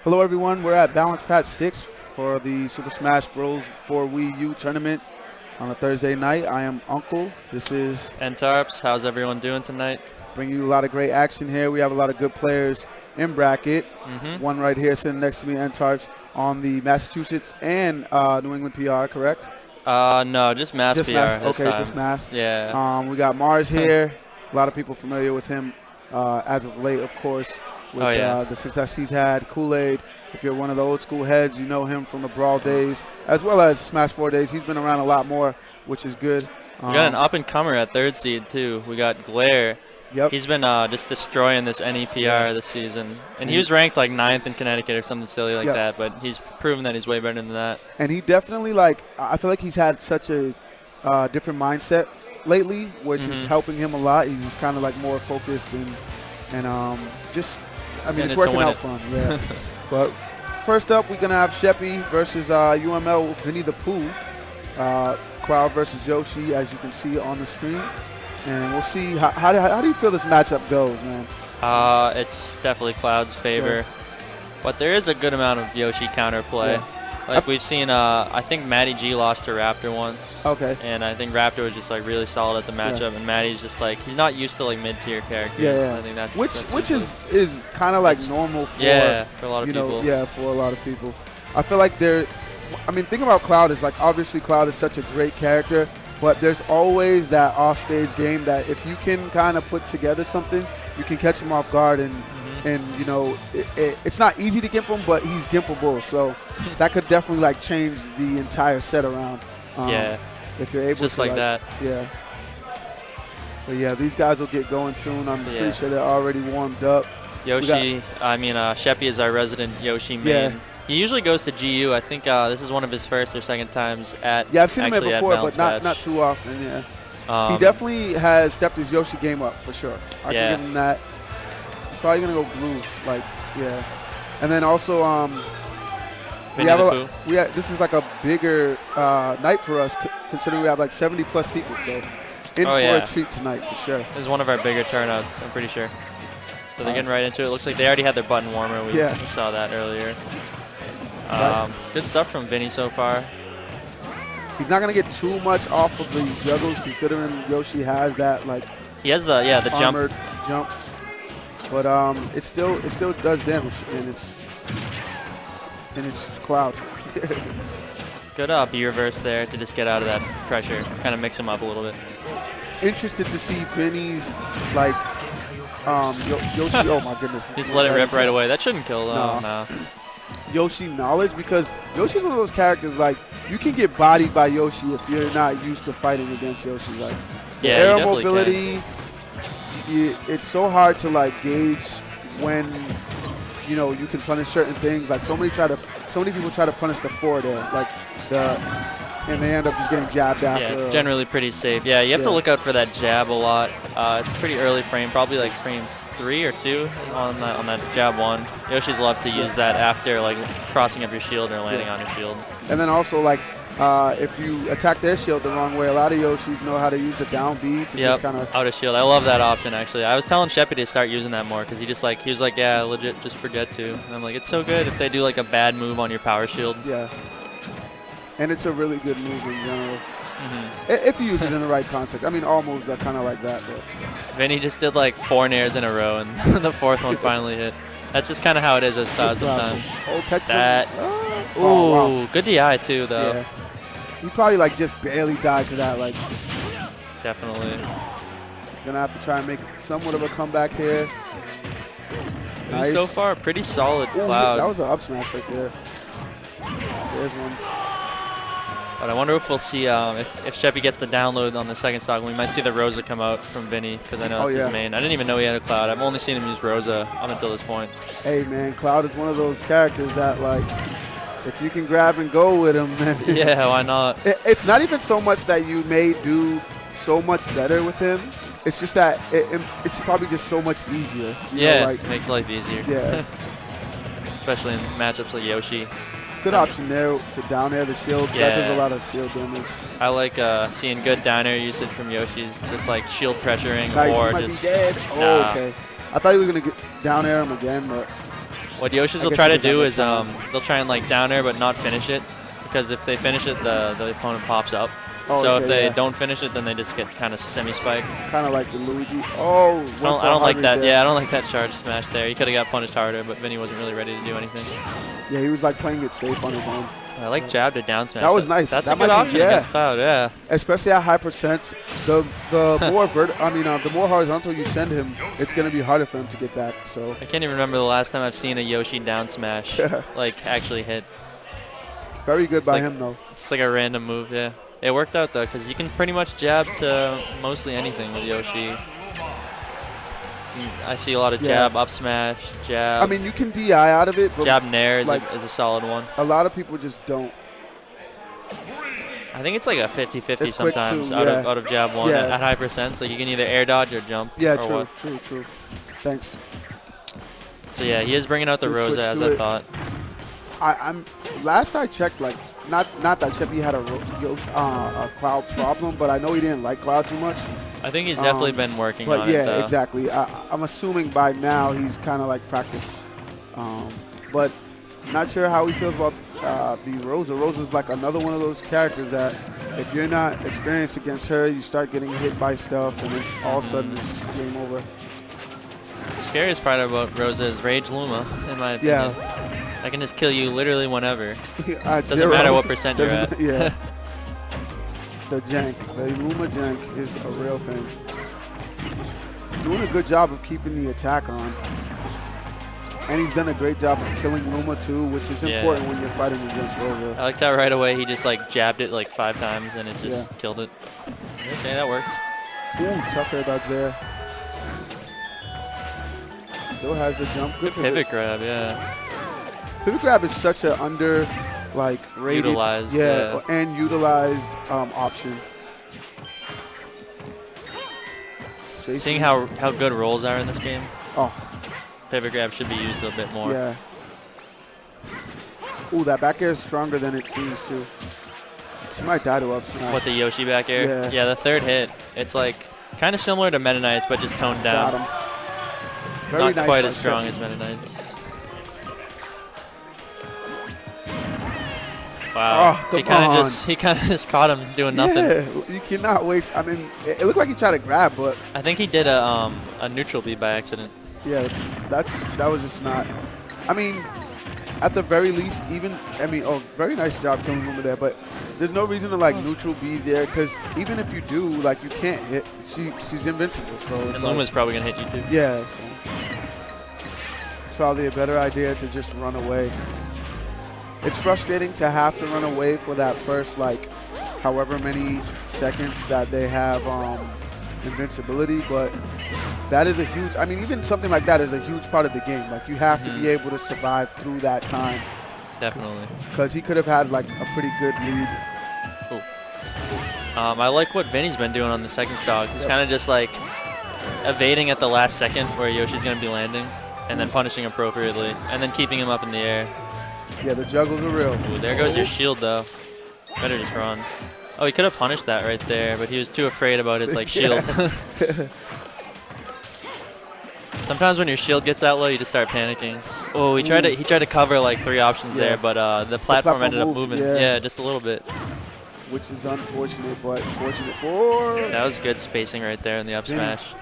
Hello, everyone. We're at Balance Patch 6 for the Super Smash Bros. for Wii U tournament on a Thursday night. I am Uncle. This is N-Tarps, how's everyone doing tonight? bringing you a lot of great action here. We have a lot of good players in bracket. Mm-hmm. One right here sitting next to me, N-Tarps, on the Massachusetts and New England PR, correct? No, just Mass Just PR Mass. this Okay, time. just Mass. Yeah. We got Mars here. A lot of people familiar with him as of late, of course, with the success he's had. Kool-Aid, if you're one of the old school heads, you know him from the Brawl days, as well as Smash 4 days. He's been around a lot more, which is good. We got an up-and-comer at third seed, too. We got Glare. Yep. He's been just destroying this NEPR this season. And he was ranked like 9th in Connecticut or something silly like that, but he's proven that he's way better than that. And he definitely, I feel like he's had such a different mindset lately, which is helping him a lot. He's just kind of like more focused and just, I mean, it's working out for him. Yeah. But first up, we're going to have Sheppy versus UML Vinny the Pooh. Cloud versus Yoshi, as you can see on the screen. And we'll see, how do you feel this matchup goes, man? It's definitely Cloud's favor. But there is a good amount of Yoshi counterplay. Yeah. Like we've seen, I think Matty G lost to Raptor once. Okay. And I think Raptor was just like really solid at the matchup, and Matty's just like, he's not used to like mid-tier characters. Yeah. I think that's which is kind of like normal for for a lot of people. For a lot of people. I feel like thing about Cloud is like obviously Cloud is such a great character, but there's always that offstage game that if you can kind of put together something, you can catch him off guard and it's not easy to gimp him, but he's gimpable. So that could definitely like change the entire set around. If you're able just to like that. Yeah. But yeah, these guys will get going soon. I'm pretty sure they're already warmed up. Yoshi, Sheppy is our resident Yoshi main. Yeah. He usually goes to GU. I think this is one of his first or second times at. Yeah, I've seen him here before, but Patch. not too often. Yeah. He definitely has stepped his Yoshi game up for sure. I can give him that. He's probably gonna go blue, and then also this is like a bigger night for us considering we have like 70 plus people. So in for a treat tonight for sure. This is one of our bigger turnouts, I'm pretty sure. So they're getting right into it. Looks like they already had their button warmer. We saw that earlier. Good stuff from Vinny so far. He's not going to get too much off of the juggles considering Yoshi has that he has the armored jump. But it still does damage and it's Cloud. Good B reverse there to just get out of that pressure, kind of mix him up a little bit. Interested to see Vinny's Yoshi. Oh my goodness! Just let it rip right away. That shouldn't kill though. No. Yoshi knowledge, because Yoshi's one of those characters like you can get bodied by Yoshi if you're not used to fighting against Yoshi. Like air mobility, it's so hard to like gauge when you can punish certain things. Like so many people try to punish the forward air, and they end up just getting jabbed after. Yeah, it's generally pretty safe. Yeah, you have to look out for that jab a lot. It's a pretty early frame, probably like frame 3 or 2 on that jab 1. Yoshi's love to use that after like crossing up your shield or landing on your shield. And then also if you attack their shield the wrong way, a lot of Yoshis know how to use the down B to just kind of out of shield. I love that option actually. I was telling Sheppy to start using that more because he was like, yeah, legit, just forget to. And I'm like, it's so good if they do like a bad move on your power shield. Yeah. And it's a really good move in general. If you use it in the right context. I mean, all moves are kind of like that. But Vinny just did like 4 nairs in a row, and the 4th one finally hit. That's just kind of how it is as Cloud sometimes. Catch that. Ooh, good DI too, though. Yeah. He probably just barely died to that. Definitely. Gonna have to try and make somewhat of a comeback here. Nice. So far, pretty solid Cloud. That was an up smash right there. There's one. But I wonder if we'll see if Sheppy gets the download on the second stock. We might see the Rosa come out from Vinny because I know that's his main. I didn't even know he had a Cloud. I've only seen him use Rosa up until this point. Hey man, Cloud is one of those characters that if you can grab and go with him, man. Yeah, why not? It's not even so much that you may do so much better with him. It's just that it's probably just so much easier. Makes life easier. Yeah. Especially in matchups like Yoshi. Good option there to down air the shield. Yeah. That does a lot of shield damage. I like seeing good down air usage from Yoshi's, just like shield pressuring nice, or he might just. Be dead. Oh, okay. I thought he was gonna get down air him again, but What Yoshi's will try to do is they'll try and like down air but not finish it, because if they finish it, the opponent pops up. Oh, so okay, if they yeah. don't finish it, then they just get kind of semi-spiked. Kind of like the Luigi. Oh, I don't like that. there. Yeah, I don't like that charge smash there. He could have got punished harder, but Vinny wasn't really ready to do anything. Yeah, he was like playing it safe on his own. I like jab to down smash. That was nice. That's that a good might be- option yeah. against Cloud. Yeah. Especially at high percents, the more the more horizontal you send him, it's gonna be harder for him to get back. So I can't even remember the last time I've seen a Yoshi down smash like actually hit. very good by like- him though. It's like a random move. Yeah. It worked out though, because you can pretty much jab to mostly anything with Yoshi. I see a lot of jab, up smash, jab. I mean, you can DI out of it, but jab nair is, like- is a solid one. a lot of people just don't. I think it's like a 50-50 It's quick sometimes too, out of jab one Yeah. at high percent. So you can either air dodge or jump. Yeah, or true, what. true. Thanks. So yeah, he is bringing out the Good Rosa switch as to I it. thought. I'm last I checked, like not that Sheppy had a Cloud problem, but I know he didn't like Cloud too much. I think he's definitely been working But on yeah, it though. exactly. I'm assuming by now he's kind of like practice, but not sure how he feels about the Rosa. Rosa's like another one of those characters that if you're not experienced against her, you start getting hit by stuff, and then all of a sudden it's just game over. The scariest part about Rosa is Rage Luma, in my opinion. Yeah. I can just kill you literally whenever. Doesn't Doesn't matter what percent you're at. Yeah. The jank, the Luma jank is a real thing. Doing a good job of keeping the attack on. And he's done a great job of killing Luma too, which is Yeah. important when you're fighting against Rosa. I like that right away. He just like jabbed it like 5 times and it just killed it. Okay, that works. Ooh, tough air dodge there. Still has the jump. Good Pivot grab, yeah. Pivot grab is such a rated, Utilized, and utilized option. Spacing. Seeing how good rolls are in this game, Oh, pivot grab should be used a bit more. yeah. Ooh, that back air is stronger than it seems too. She might die to up smash. What, the Yoshi back air? Yeah. The third hit. It's like kind of similar to Meta Knights, but just toned down. Got him. Very Not nice quite by as strong Sheppy. as Meta Knights. Wow. Oh, he come on. kind of just caught him doing nothing. Yeah, you cannot waste. I mean, it looked like he tried to grab, but I think he did a neutral B by accident. yeah, that was just not. I mean, at the very least, very nice job killing Luma there, but there's no reason to like neutral B there, because even if you do, like, you can't hit. She's invincible, so it's And like, Luma's probably gonna hit you too. yeah. So it's probably a better idea to just run away. It's frustrating to have to run away for that first, like, however many seconds that they have invincibility, but that is a huge, I mean, even something like that is a huge part of the game. Like, you have to be able to survive through that time, Definitely. because he could have had, like, a pretty good lead. Cool. I like what Vinny's been doing on the second stock. He's kind of just like evading at the last second where Yoshi's going to be landing, and then punishing appropriately, and then keeping him up in the air. Yeah, the juggles are real. Ooh, there goes your shield though. Better just run. Oh, he could have punished that right there, but he was too afraid about his like shield. Sometimes when your shield gets that low, you just start panicking. Oh, he tried to cover like 3 options there, but the platform ended up moved, moving. yeah. Just a little bit. Which is unfortunate, but fortunate for... That was good spacing right there in the up smash.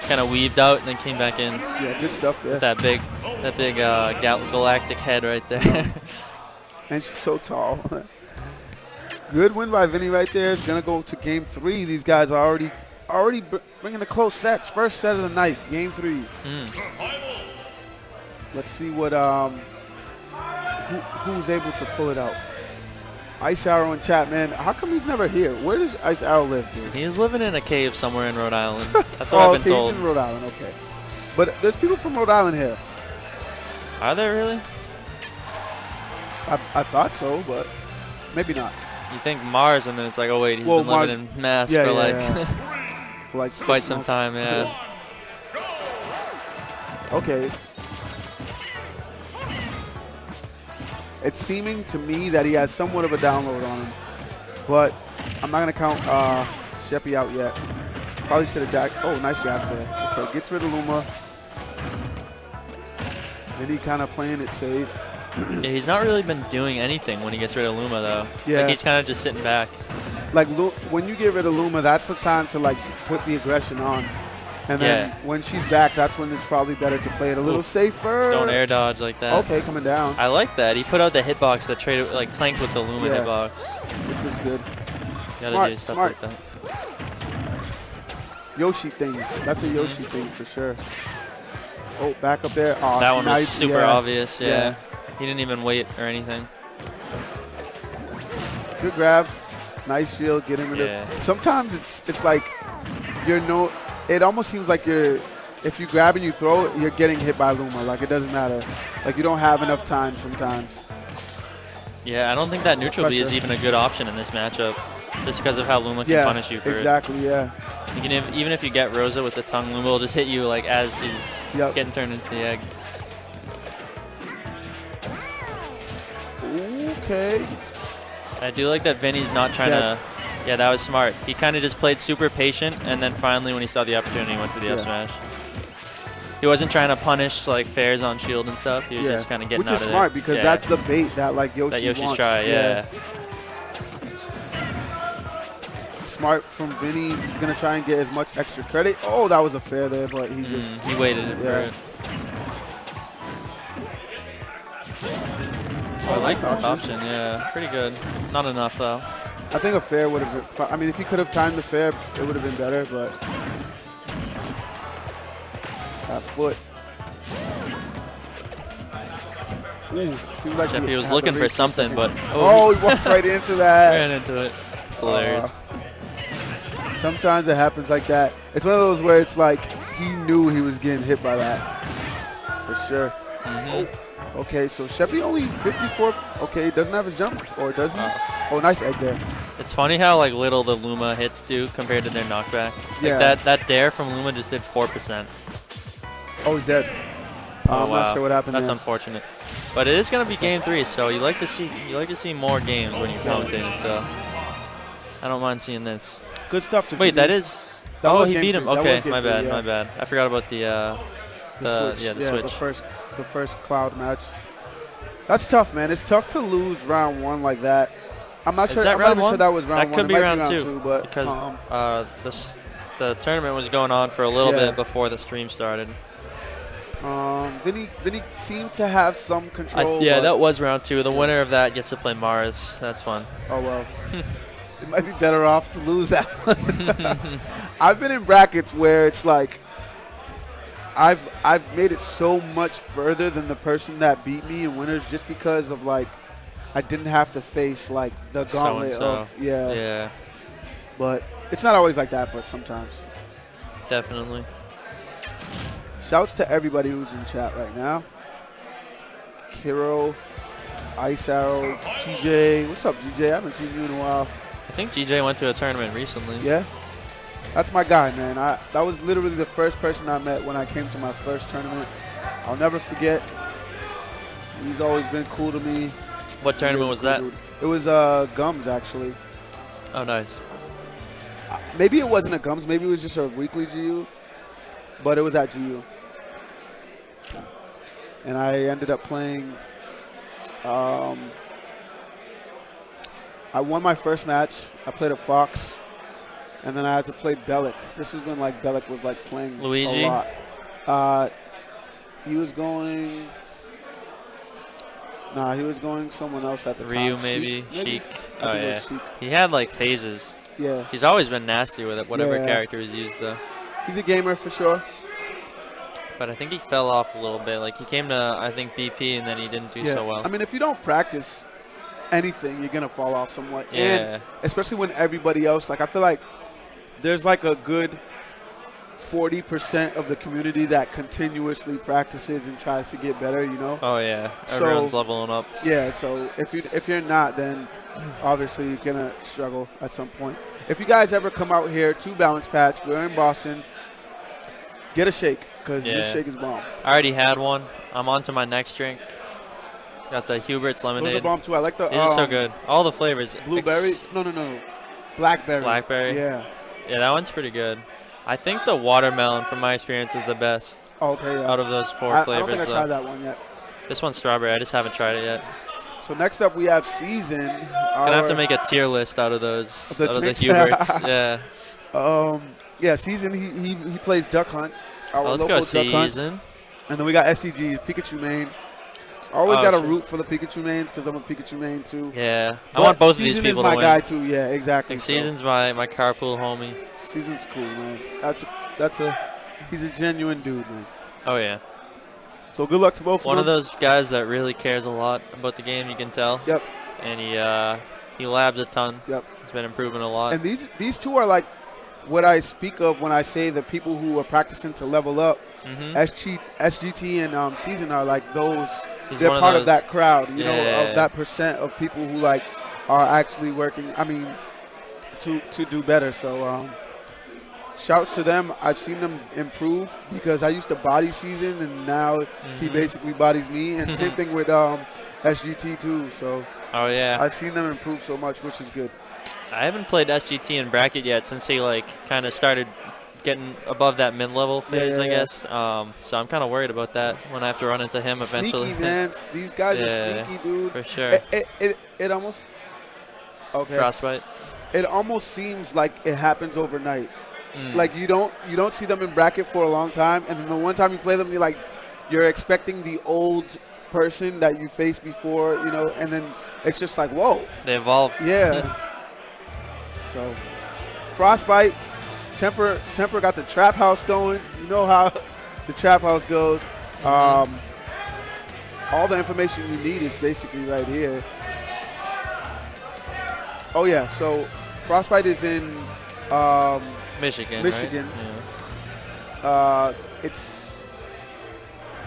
Kind of weaved out and then came back in. Yeah, good stuff there. That big galactic head right there. And she's so tall. Good win by Vinny right there. It's going to go to game 3. These guys are already bringing the close sets. First set of the night, game 3. Let's see what who's able to pull it out. Ice Arrow in chat, man. How come he's never here? Where does Ice Arrow live, dude? He's living in a cave somewhere in Rhode Island. That's what I've been told. He's in Rhode Island, okay. But there's people from Rhode Island here. Are there really? I thought so, but maybe not. You think Mars, and then it's like, oh wait, he's Well, been living in Mass for For like 6 quite some months. time, yeah. Okay. It's seeming to me that he has somewhat of a download on him, but I'm not going to count Sheppy out yet. Probably should have jacked. Oh, nice jab there. Okay, gets rid of Luma. Vinny kind of playing it safe. Yeah, he's not really been doing anything when he gets rid of Luma, though. Yeah. Like, he's kind of just sitting back. Like, when you get rid of Luma, that's the time to, like, put the aggression on. And then when she's back, that's when it's probably better to play it a little safer. Don't air dodge like that. Okay, coming down. I like that. He put out the hitbox that traded, like, tanked with the Luma hitbox. Which was good. Gotta do stuff like that. Yoshi things. That's a Yoshi thing for sure. Oh, back up there. Oh, that one was nice. super obvious. Yeah. He didn't even wait or anything. Good grab. Nice shield. Get him in it. Sometimes it's like it almost seems like if you grab and you throw it, you're getting hit by Luma. Like, it doesn't matter. Like, you don't have enough time sometimes. Yeah, I don't think that neutral B is even a good option in this matchup, just because of how Luma can punish you for exactly, it. Yeah. You can even if you get Rosa with the tongue, Luma will just hit you like as he's getting turned into the egg. Okay. I do like that Vinny's not trying to. Yeah, that was smart. He kind of just played super patient, and then finally, when he saw the opportunity, he went for the up smash. He wasn't trying to punish like fairs on shield and stuff. He was just kind of getting out of it. Which is smart because that's the bait that like Yoshi's wants. Try. Smart from Vinny. He's gonna try and get as much extra credit. Oh, that was a fair there, but he just he waited for it. Oh, I like that option. Yeah, pretty good. Not enough though. I think a fair would have been. I mean, if he could have timed the fair, it would have been better. But that foot. Ooh, seems like he was looking for something, but he walked right into that. Ran into it. It's hilarious. Sometimes it happens like that. It's one of those where it's like he knew he was getting hit by that for sure. Okay, so Sheppy only 54. Okay, doesn't have his jump, or does he? Oh, nice egg there. It's funny how like little the Luma hits do compared to their knockback. Like that dare from Luma just did 4%. Oh, he's dead. I'm not sure what happened. That's unfortunate. But it is gonna be game 3, so you like to see more games when you commentate. So I don't mind seeing this. Good stuff to wait. That is. He beat him. Okay, my bad. My bad. I forgot about the switch. The first Cloud match. That's tough, man. It's tough to lose round 1 like that. I'm not sure. I'm not even sure that was round 1. That could be round 2, but because the tournament was going on for a little bit before the stream started. Vinny seemed to have some control. That was round 2. The winner of that gets to play Mars. That's fun. Oh well. It might be better off to lose that one. I've been in brackets where it's like I've made it so much further than the person that beat me in winners just because of like I didn't have to face like the gauntlet of But it's not always like that, but sometimes. Definitely. Shouts to everybody who's in chat right now. Kiro, Ice Arrow, GJ. What's up, GJ? I haven't seen you in a while. I think GJ went to a tournament recently. Yeah? That's my guy, man. That was literally the first person I met when I came to my first tournament. I'll never forget. He's always been cool to me. What tournament was that? It was Gums, actually. Oh, nice. Maybe it wasn't a Gums. Maybe it was just a weekly GU. But it was at GU. And I ended up playing. I won my first match. I played a Fox. And then I had to play Bellic. This was when like Bellic was like playing Luigi? a lot. He was going. Nah, he was going someone else at the time. Ryu maybe. Sheik. Oh yeah. Sheik. He had like phases. Yeah. He's always been nasty with it, whatever character he's used though. He's a gamer for sure. But I think he fell off a little bit. Like he came to I think BP and then he didn't do so well. I mean, if you don't practice anything, you're gonna fall off somewhat. Yeah. And especially when everybody else, like I feel like there's like a good 40% of the community that continuously practices and tries to get better, you know? Oh yeah, everyone's leveling up. Yeah, so if you're not, then obviously you're gonna struggle at some point. If you guys ever come out here to Balance Patch, we're in Boston, get a shake, because this shake is bomb. I already had one. I'm on to my next drink. Got the Hubert's lemonade. Those are bomb too. I like the. It is so good. All the flavors. Blueberry? No. Blackberry. Blackberry? Yeah. Yeah, that one's pretty good. I think the watermelon, from my experience, is the best. Okay, yeah. Out of those 4 flavors. I don't think I tried that one yet. This one's strawberry. I just haven't tried it yet. So next up we have Season. Gonna have to make a tier list out of those, out of the drinks. Huberts. Yeah. Yeah, Season. He plays Duck Hunt. Our Let's local go Duck Hunt. Season. And then we got SCG, Pikachu main. I always got to root for the Pikachu mains because I'm a Pikachu main too. Yeah, But I want both of these Season people is to my win. guy too. Yeah, exactly. Like Season's my carpool homie. Season's cool, man. He's a genuine dude, man. Oh yeah. So good luck to both One of of them. those guys that really cares a lot about the game. You can tell. Yep. And he labs a ton. Yep. He's been improving a lot. And these two are like what I speak of when I say the people who are practicing to level up. SGT and Season are like those. They're part of that crowd, you know, of that percent of people who like are actually working. I mean, to do better. So shouts to them. I've seen them improve because I used to body Season, and now he basically bodies me. And same thing with SGT too. So I've seen them improve so much, which is good. I haven't played SGT in bracket yet since he like kind of started getting above that mid-level phase, I guess. So I'm kind of worried about that when I have to run into him eventually. Sneaky, man. These guys are sneaky, dude. For sure. It almost. Okay. Frostbite. It almost seems like it happens overnight. Like you don't see them in bracket for a long time, and then the one time you play them, you're expecting the old person that you faced before, you know, and then it's just like, whoa. They evolved. Yeah. So, Frostbite, Temper got the trap house going. You know how the trap house goes. All the information you need is basically right here. Oh yeah, so Frostbite is in Michigan. Michigan. Right? Yeah. It's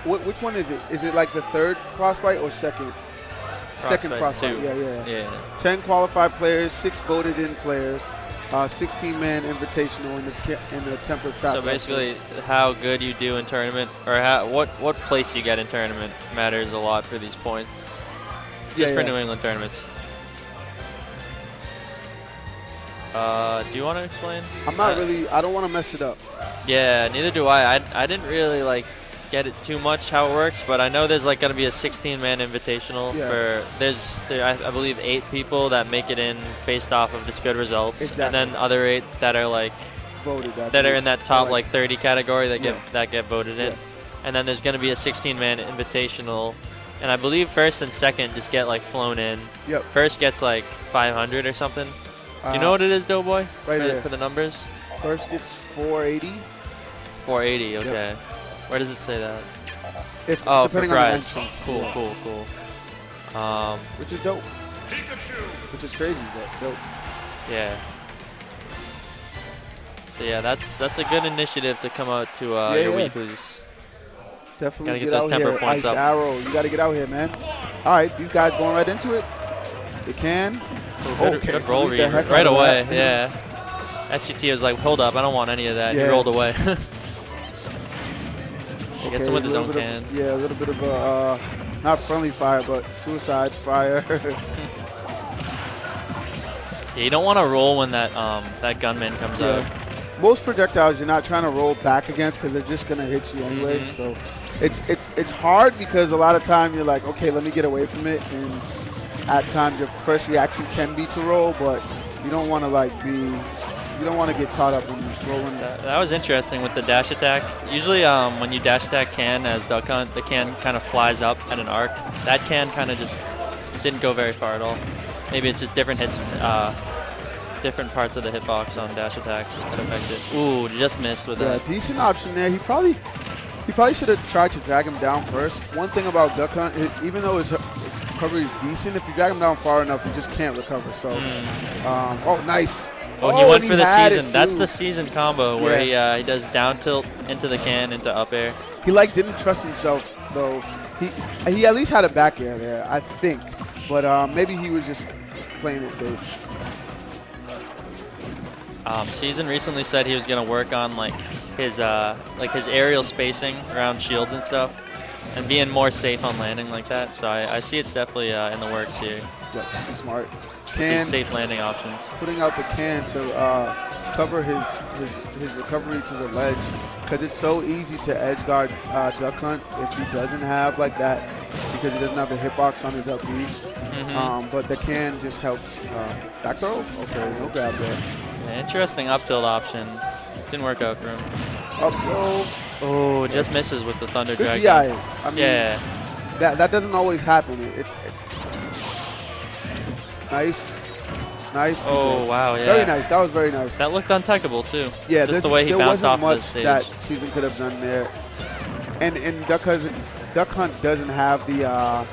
which one is it? Is it like the third Frostbite or second? Second Frostbite. Yeah. 10 qualified players, 6 voted in players, 16-man invitational in the Temper Trap. So basically, how good you do in tournament, or what place you get in tournament matters a lot for these points. Just for New England tournaments. Do you want to explain? I'm not really. I don't want to mess it up. Yeah, neither do I. I didn't really like get it too much how it works, but I know there's like going to be a 16-man invitational for I believe 8 people that make it in based off of just good results, and then other 8 that are like voted that are in that top like 30 category that get voted in, and then there's going to be a 16-man invitational, and I believe first and second just get like flown in. Yep. First gets like 500 or something. Do you know what it is, Doughboy? Right for the numbers. First gets 480. 480. Okay. Yep. Where does it say that? For prize. Cool. Which is dope. Which is crazy, but dope. Yeah. So yeah, that's a good initiative to come out to your weeklies. Definitely gotta get those out temper here. points Ice up. Arrow, you got to get out here, man. All right, these guys going right into it. They can. Good roll read right away. Yeah. SGT was like, hold up, I don't want any of that. He rolled away. He gets him with his own can. A little bit of a, not friendly fire, but suicide fire. Yeah, you don't want to roll when that gunman comes out. Most projectiles you're not trying to roll back against because they're just going to hit you anyway. So it's hard because a lot of time you're like, okay, let me get away from it. And at times your first reaction can be to roll, but you don't want to you don't want to get caught up when you're rolling. That was interesting with the dash attack. Usually when you dash attack can as Duck Hunt, the can kind of flies up at an arc. That can kind of just didn't go very far at all. Maybe it's just different hits, different parts of the hitbox on dash attack that affect it. Ooh, just missed with that. Decent option there. He probably should have tried to drag him down first. One thing about Duck Hunt, even though his recovery is decent, if you drag him down far enough, you just can't recover. So, nice. Oh, he went for the season. That's the season combo where he does down tilt into the can, into up air. He didn't trust himself, though. He at least had a back air there, I think. But maybe he was just playing it safe. Season recently said he was going to work on his aerial spacing around shields and stuff, and being more safe on landing like that. So I see it's definitely in the works here. Yep, smart. These safe landing options. Putting out the can to cover his recovery to the ledge, because it's so easy to edge guard Duck Hunt if he doesn't have like that because he doesn't have the hitbox on his up B. But the can just helps. Back throw? Okay, no grab there. Yeah, interesting up tilt option. Didn't work out for him. Up throw. Oh, just misses with the Thunder Good Dragon. DI. I mean, Yeah. that doesn't always happen. It's nice. Nice. Oh, wow, yeah. Very nice. That was very nice. That looked untechable, too. Yeah, just the way he there bounced wasn't off much the stage. that Season could have done there. And Duck Hunt doesn't have the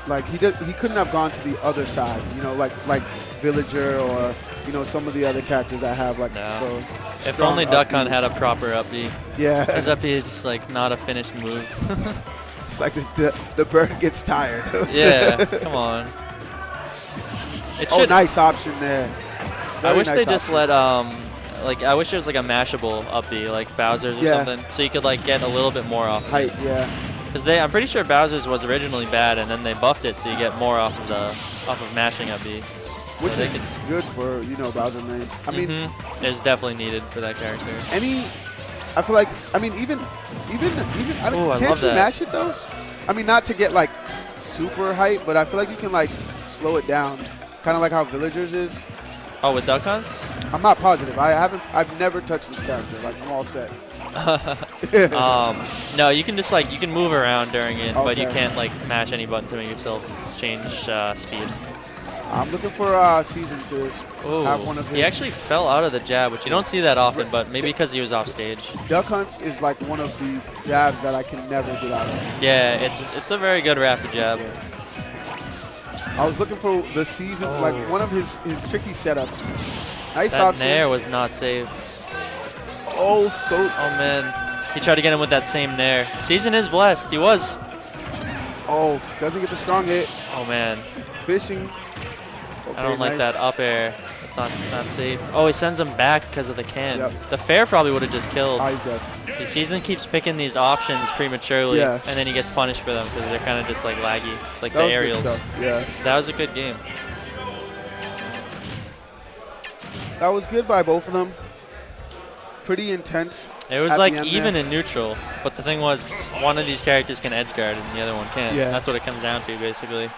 like he couldn't have gone to the other side, you know, like Villager or, you know, some of the other characters that have like No. the If only strong Duck up Hunt B. had a proper up B. Yeah. His up B is just like not a finished move. It's like the bird gets tired. Yeah, come on. It Oh, should. nice option there. I Very wish nice they just option. let like I wish there was like a mashable up B like Bowser's or Yeah. something, so you could like get a little bit more off. height. Yeah. Because I'm pretty sure Bowser's was originally bad, and then they buffed it so you get more off of mashing up B. Which they is could- good for, you know, Bowser lanes. I mean, it's definitely needed for that character. I feel like, I mean, even I Ooh, I can't love you that. mash it though? I mean, not to get like super hype, but I feel like you can like slow it down, kind of like how Villagers is. Oh, with Duck Hunts? I'm not positive. I've never touched this character. Like, I'm all set. No, you can just like you can move around during it, but you Okay. can't like mash any button to make yourself change speed. I'm looking for Season to have one of his. He actually fell out of the jab, which you don't see that often, but maybe because he was off stage. Duck Hunts is like one of the jabs that I can never get out of. Yeah, it's a very good rapid jab. I was looking for the Season, like one of his tricky setups. Nice That option. nair was not safe. Oh, so Oh man, he tried to get him with that same nair. Season is blessed. He was. doesn't get the strong hit. Oh man, Fishing. I don't like nice. that up air. Not safe. Oh, he sends him back because of the can. Yep. The fair probably would have just killed. He's dead. See, Season keeps picking these options prematurely, Yeah. and then he gets punished for them because they're kind of just like laggy, like That the was good aerials. stuff. Yeah. That was a good game. That was good by both of them. Pretty intense. It was at the like end even there. in neutral, but the thing was one of these characters can edge guard and the other one can't. Yeah. That's what it comes down to basically.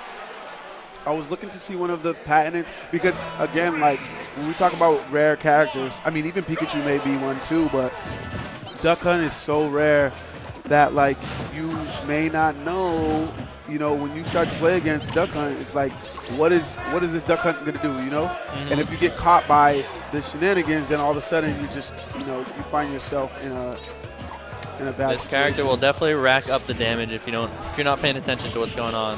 I was looking to see one of the patented, because again, like when we talk about rare characters, I mean even Pikachu may be one too, but Duck Hunt is so rare that like you may not know, you know, when you start to play against Duck Hunt, it's like what is this Duck Hunt gonna do, you know? And if you get caught by the shenanigans, then all of a sudden you just, you know, you find yourself in a bad This character situation. will definitely rack up the damage if you're not paying attention to what's going on.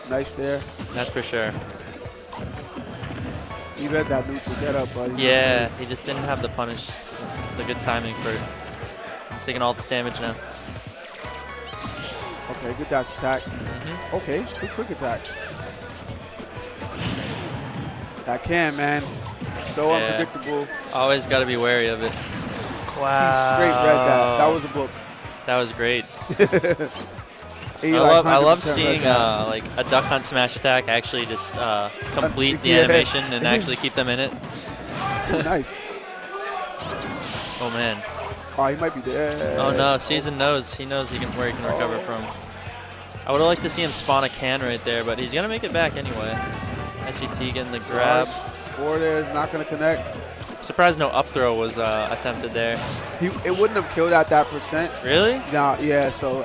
Nice there. That's for sure. You read that neutral get up, buddy. Yeah, he just didn't have the good timing for it. He's taking all this damage now. Okay, good dash attack. Okay, good quick attack. That can, man. So Yeah. unpredictable. Always got to be wary of it. He straight read that. That was a book. That was great. He I like love 100% read seeing that. like a Duck Hunt smash attack actually just complete the Yeah. animation and actually keep them in it. Oh, nice. Oh man. Oh, he might be dead. Oh no, Season knows. He knows where he can recover from. I would have liked to see him spawn a can right there, but he's gonna make it back anyway. SGT getting the grab. Forward air is not going to connect. Surprised no up throw was attempted there. It wouldn't have killed at that percent. Really? No, yeah, so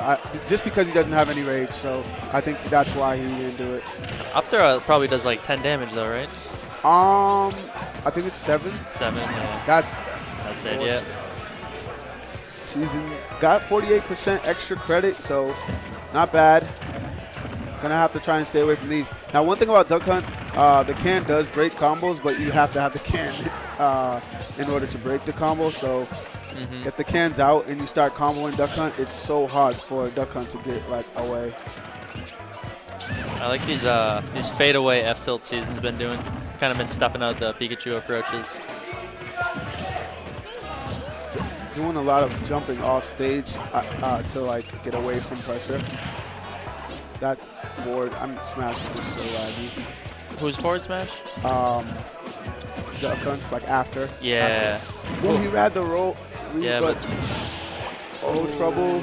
just because he doesn't have any rage, so I think that's why he didn't do it. Up throw probably does like 10 damage though, right? I think it's 7. 7. Yeah. That's it. Yeah. Season got 48% extra credit, so not bad. Gonna have to try and stay away from these. Now, one thing about Duck Hunt, the can does break combos, but you have to have the can in order to break the combo. So if the can's out and you start comboing Duck Hunt, it's so hard for Duck Hunt to get like away. I like these fade away F tilt Season's been doing. It's kind of been stuffing out the Pikachu approaches. Doing a lot of jumping off stage to like get away from pressure. That forward, I'm smashing this so laggy. Who's forward smash? Duck Hunt's like after. Yeah. Oh, he had the roll. Yeah, but oh, trouble.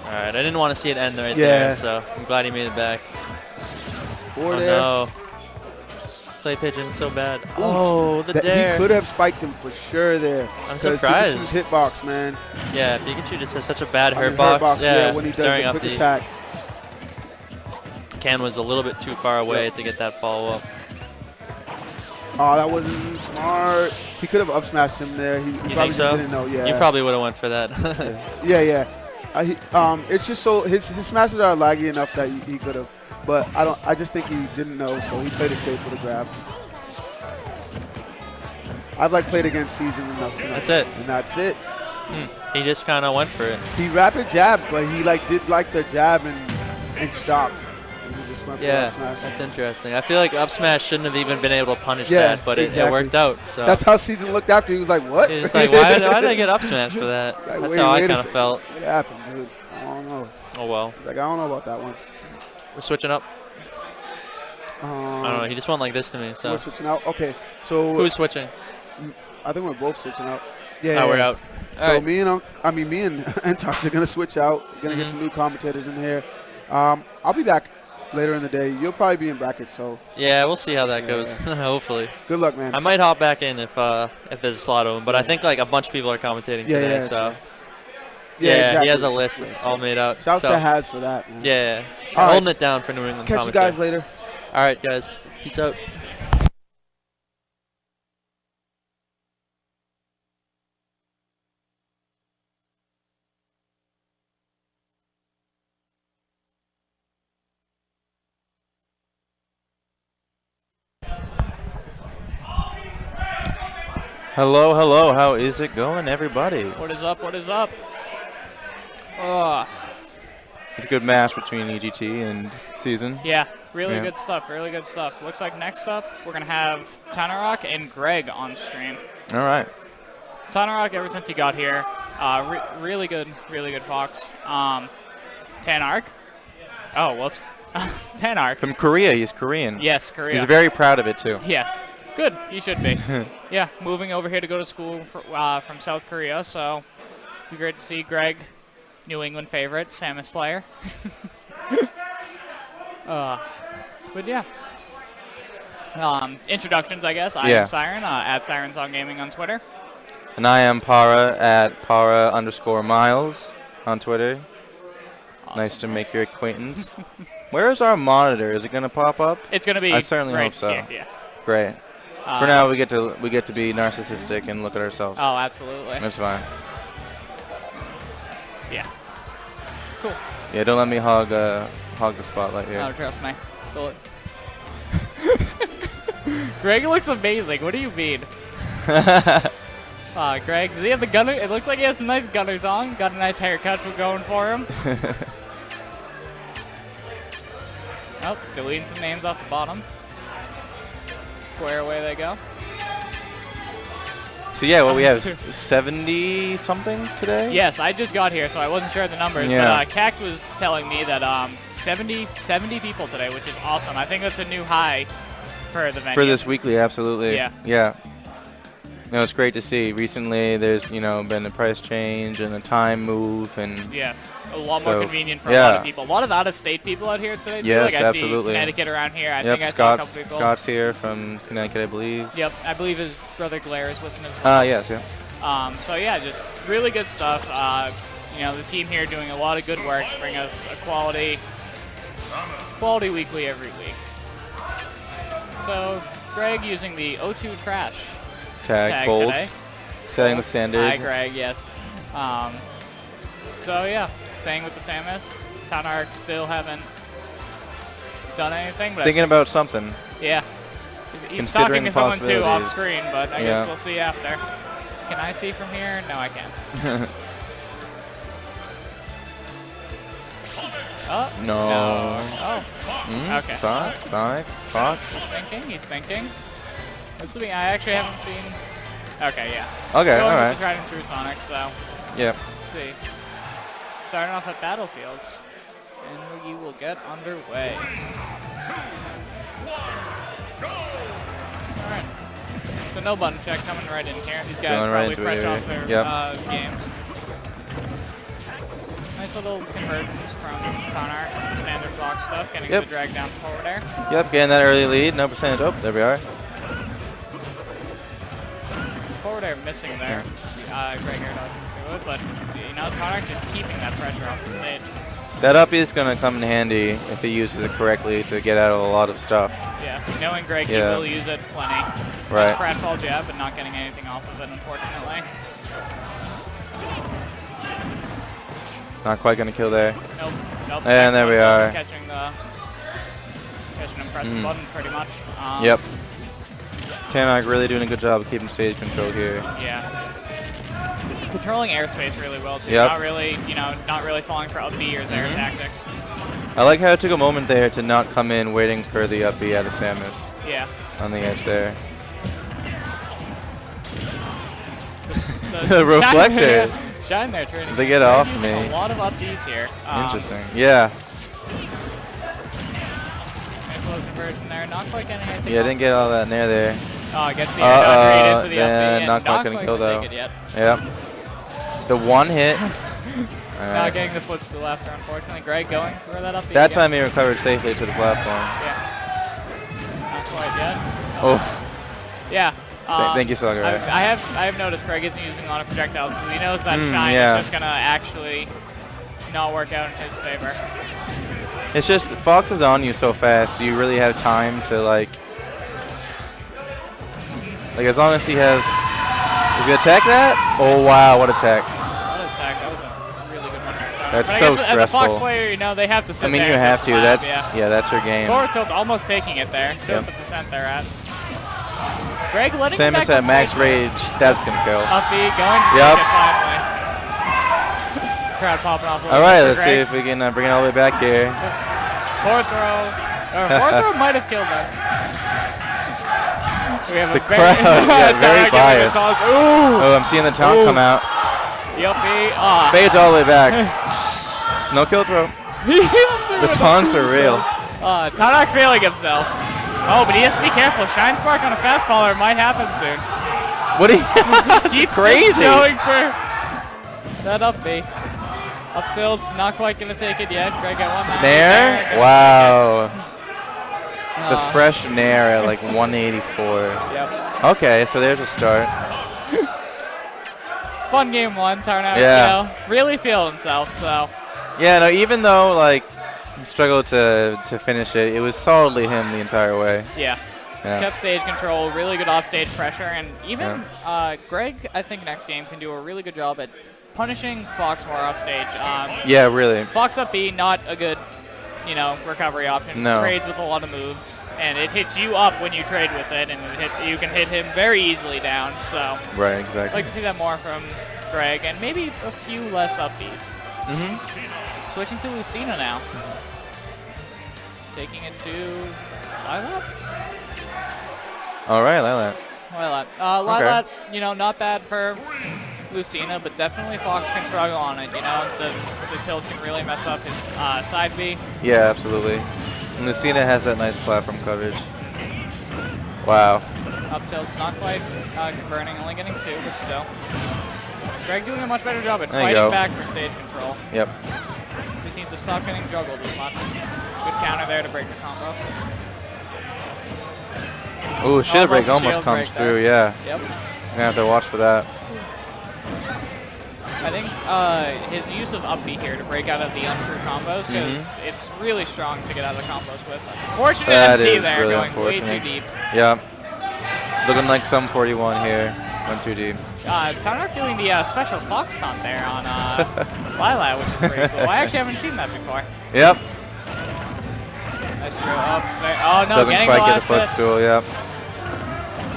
All right, I didn't want to see it end right there, so I'm glad he made it back. Forward air. No. Play pigeon so bad. Oh, the dare. He could have spiked him for sure there. I'm surprised. Pikachu's hitbox, man. Yeah, Pikachu just has such a bad hurt box. Yeah, when he does the quick attack. Ken was a little bit too far away to get that follow-up. Oh, that wasn't smart. He could have up smashed him there. He probably think so? Didn't know. Yeah. You probably would have went for that. yeah. It's just so his smashes are laggy enough that he could have, but I just think he didn't know, so he played it safe with a grab. I've played against Season enough tonight. That's it. And that's it. He just kind of went for it. He rapid jab, but he did the jab and stopped. And he just went for up smash. That's interesting. I feel like up smash shouldn't have even been able to punish that, but it worked out. So that's how Season looked after. He was like, "What?" He was like, "Why did I get up smash for that?" That's how I kind of felt. What happened, dude? I don't know. Oh well. He's like, I don't know about that one. We're switching up. I don't know. He just went like this to me. So we're switching out. Okay. So who's switching? I think we're both switching out. Yeah. We're out. So me and Entox are gonna switch out. Gonna get some new commentators in here. I'll be back later in the day. You'll probably be in brackets, so. Yeah, we'll see how that goes. Hopefully. Good luck, man. I might hop back in if there's a slot open, but I think a bunch of people are commentating today. So. Yeah, exactly. He has a list all made out. Shouts to Haz for that, man. Yeah. Holding it down for New England. Catch you guys later. All right, guys. Peace out. Hello, hello. How is it going, everybody? What is up? What is up? Oh. It's a good match between EGT and Season. Yeah, really good stuff. Really good stuff. Looks like next up we're gonna have Tanarok and Greg on stream. All right. Tanarok, ever since he got here, really good Fox. Tanark. Oh, whoops. Tanark. From Korea. He's Korean. Yes, Korea. He's very proud of it too. Yes. Good. He should be. Yeah, moving over here to go to school from South Korea, so it'd be great to see Greg, New England favorite, Samus player. But yeah. Introductions, I guess. I am Siren, at Siren Song Gaming on Twitter. And I am Para at Para_Miles on Twitter. Awesome. Nice to make your acquaintance. Where is our monitor? Is it going to pop up? It's going to be. I certainly hope so. Yeah. Great. For now, we get to be narcissistic and look at ourselves. Oh, absolutely. That's fine. Yeah. Cool. Yeah, don't let me hog the spotlight here. Oh, trust me. Greg looks amazing. What do you mean? Greg, does he have the gunner? It looks like he has some nice gunners on. Got a nice haircut going for him. Oh, deleting some names off the bottom. Square away they go. So yeah, well, we have 70 something today. Yes, I just got here, so I wasn't sure of the numbers. Yeah. But Cact was telling me that 70 people today, which is awesome. I think that's a new high for the venue. For this weekly, absolutely. Yeah. Yeah. No, it's great to see. Recently, there's been a price change and a time move, and yes, a lot more convenient for a lot of people. A lot of out-of-state people out here today. Yes, I absolutely. See Connecticut around here. I yep, think I saw a couple people. Scott's here from Connecticut, I believe. Yep, I believe his brother Glaire is with him as well. Yes, yeah. So yeah, just really good stuff. The team here doing a lot of good work to bring us a quality weekly every week. So Greg using the O2 Trash tag bold today. Setting the standard. Hi, Greg. Yes. So yeah, staying with the Samus. Tanark still haven't done anything, but thinking about something. Yeah. He's talking to someone too off screen, but I guess we'll see after. Can I see from here? No, I can't. Oh, no. Oh. Okay. Fox. He's thinking. This will be, I actually haven't seen. Okay, yeah. Okay, all right. Tried and true Sonic, so. Yep. Let's see. Starting off at Battlefield, and we will get underway. All right. So no button check coming right in here. These guys probably fresh off their games. Nice little conversions from Tonarch, some standard block stuff, getting Yep. the drag down forward air. Yep, getting that early lead. No percentage. Oh, there we are. Forward air missing there. Greg air dodging through it, but you know, Tonarch just keeping that pressure off the stage. That up is going to come in handy if he uses it correctly to get out of a lot of stuff. Yeah, knowing Greg, Yeah. he will use it plenty. Right. Nice pratfall jab, but not getting anything off of it, unfortunately. Not quite going to kill there. Nope. Nope. And there we Excellent are. Catching him pressing button pretty much. Yep. Tonarch really doing a good job of keeping stage control here. Yeah. Controlling airspace really well too. Yep. Not really, you know, not really falling for up B or Zera tactics. I like how it took a moment there to not come in waiting for the up B out of Samus Yeah. on the edge there. The reflector. Shine there, turning. They get They're off using me. A lot of up Bs here. Interesting. Yeah. Nice little conversion there. Not quite getting anything. Yeah, off. didn't get all that nair there. Oh, gets the air dodge right into the yeah, up B, and not quite gonna kill, though. take it yet. Yep. The one hit. Not Alright. getting the foots to the left, unfortunately. Greg going for that up B. That again. time he recovered safely to the platform. Yeah. Not quite yet. Oh, Yeah. thank you, Sagar. I have noticed Greg isn't using a lot of projectiles, so he knows that shine yeah. is just gonna actually not work out in his favor. It's just Fox is on you so fast. Do you really have time to like as long as he has? Is he gonna attack that? Oh wow, what attack! What an attack! That was a really good one. That's but I so guess as a Fox stressful. player, you know they have to sit I mean, there you and have just to. lab, That's yeah. that's your game. Forward tilt's almost taking it there. Shows Yep. the percent they're at. Greg letting him Samus back at on max stage. rage. That's gonna kill. Up B, going to Yep. take it finally. Crowd popping off a little All right, bit let's for see Greg. if we can bring it all the way back here. Forward throw. Forward throw might have killed them. We have The a crowd, yeah, very biased. Ooh. Oh, I'm seeing the taunt come out. The up B. Ah. Fades all the way back. No kill throw. The taunts are real. Tonarch feeling himself. Oh, but he has to be careful. Shine Spark on a fast faller might happen soon. What do you? Keeps Crazy. going for that up B. Up tilt's not quite going to take it yet. Greg got one. Nair? Wow. The fresh Nair at like 184. Yep. Okay, so there's a start. Fun game one. Tonarch, Yeah. you know, really feel himself. So Yeah, no, even though like he struggled to finish it, it was solidly him the entire way. yeah. Yeah. Kept stage control, really good offstage pressure, and even Greg, I think next game can do a really good job at punishing Fox more offstage. Yeah, really. Fox up B, not a good, you know, recovery option. No. Trades with a lot of moves, and it hits you up when you trade with it, and you can hit him very easily down. So Right, I'd exactly. like to see that more from Greg, and maybe a few less up Bs. Switching to Lucina now. Taking it to Lilat? All right, Lilat. Lilat, you know, not bad for Lucina, but definitely Fox can struggle on it. You know, the tilts can really mess up his side B. Yeah, absolutely. And Lucina has that nice platform coverage. Wow. Up tilt's not quite converting, only getting 2, but still. Greg doing a much better job at There you fighting go. back for stage control. Yep. Just needs to stop getting juggled as much. Good counter there to break the combo. Ooh, shield break Almost almost shield comes break through. there. Yeah. Yep. Gonna have to watch for that. I think his use of up B here to break out of the untrue combos, because it's really strong to get out of the combos with. Fortunate That SD is there, really going way too unfortunate. deep. Yeah. Looking like some 41 here. Went too deep. Tonarch doing the special Fox taunt there on Lilat, which is pretty cool. I actually haven't seen that before. Yep. Nice drill up there. Oh no, Doesn't getting quite the get the last hit. footstool. Yep.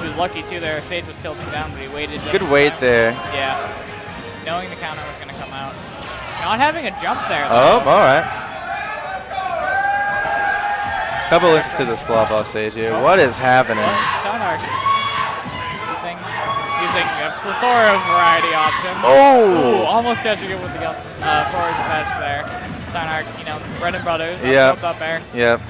He was lucky too there. Sage was tilting down, but he waited just Good in weight time. there. Yeah. Knowing the counter was going to come out. Not having a jump there, Oh, though. all right. Couple instances of slop off stage here. What is happening? Tonarch using a plethora of variety options. Ooh, Oh! almost catching it with the forward smash there. Tonarch, you know, bread and butters. Yeah. Up there. Yep.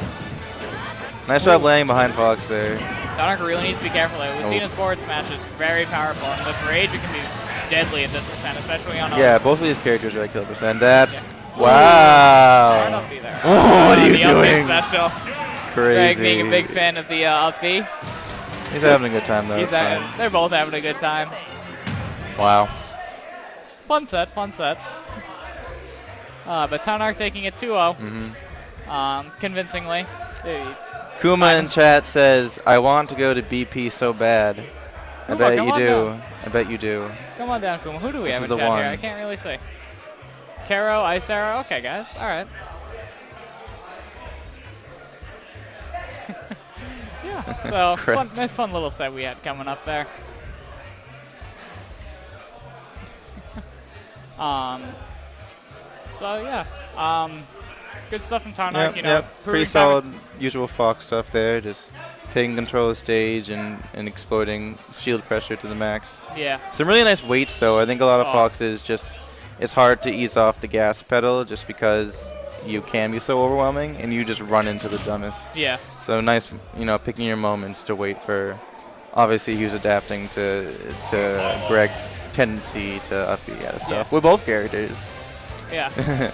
Nice job laying behind Fox there. Tonarch really needs to be careful there. Lucina's forward smash is very powerful, and with rage it can be deadly at this percent, especially on a Yeah, both of these characters are at kill percent. That's Wow. Smart up B there. Oh, what are you the up B doing? special. Crazy. Greg being a big fan of the up B. He's having a good time though. It's fine. They're both having a good time. Wow. Fun set, fun set. But Tarnark taking it 2-0. Convincingly. Kuma in chat says, I want to go to BP so bad. I Kuma, bet come you on do. down. I bet you do. Come on down, Kuma. Who do we This have is in the chat one. here? I can't really see. Caro, Ice Arrow. Okay, guys. All right. Yeah. So Correct. nice, fun little set we had coming up there. So yeah. Good stuff from Tarnark. Yep, You know, yep. Pretty proving solid usual Fox stuff there. Just taking control of the stage and exploding shield pressure to the max. Yeah. Some really nice weights though. I think a lot of Oh. Foxes just, it's hard to ease off the gas pedal just because you can be so overwhelming and you just run into the dumbest. Yeah. So nice, you know, picking your moments to wait for. Obviously, he was adapting to Greg's tendency to up B out of stuff. Yeah. With both characters. Yeah.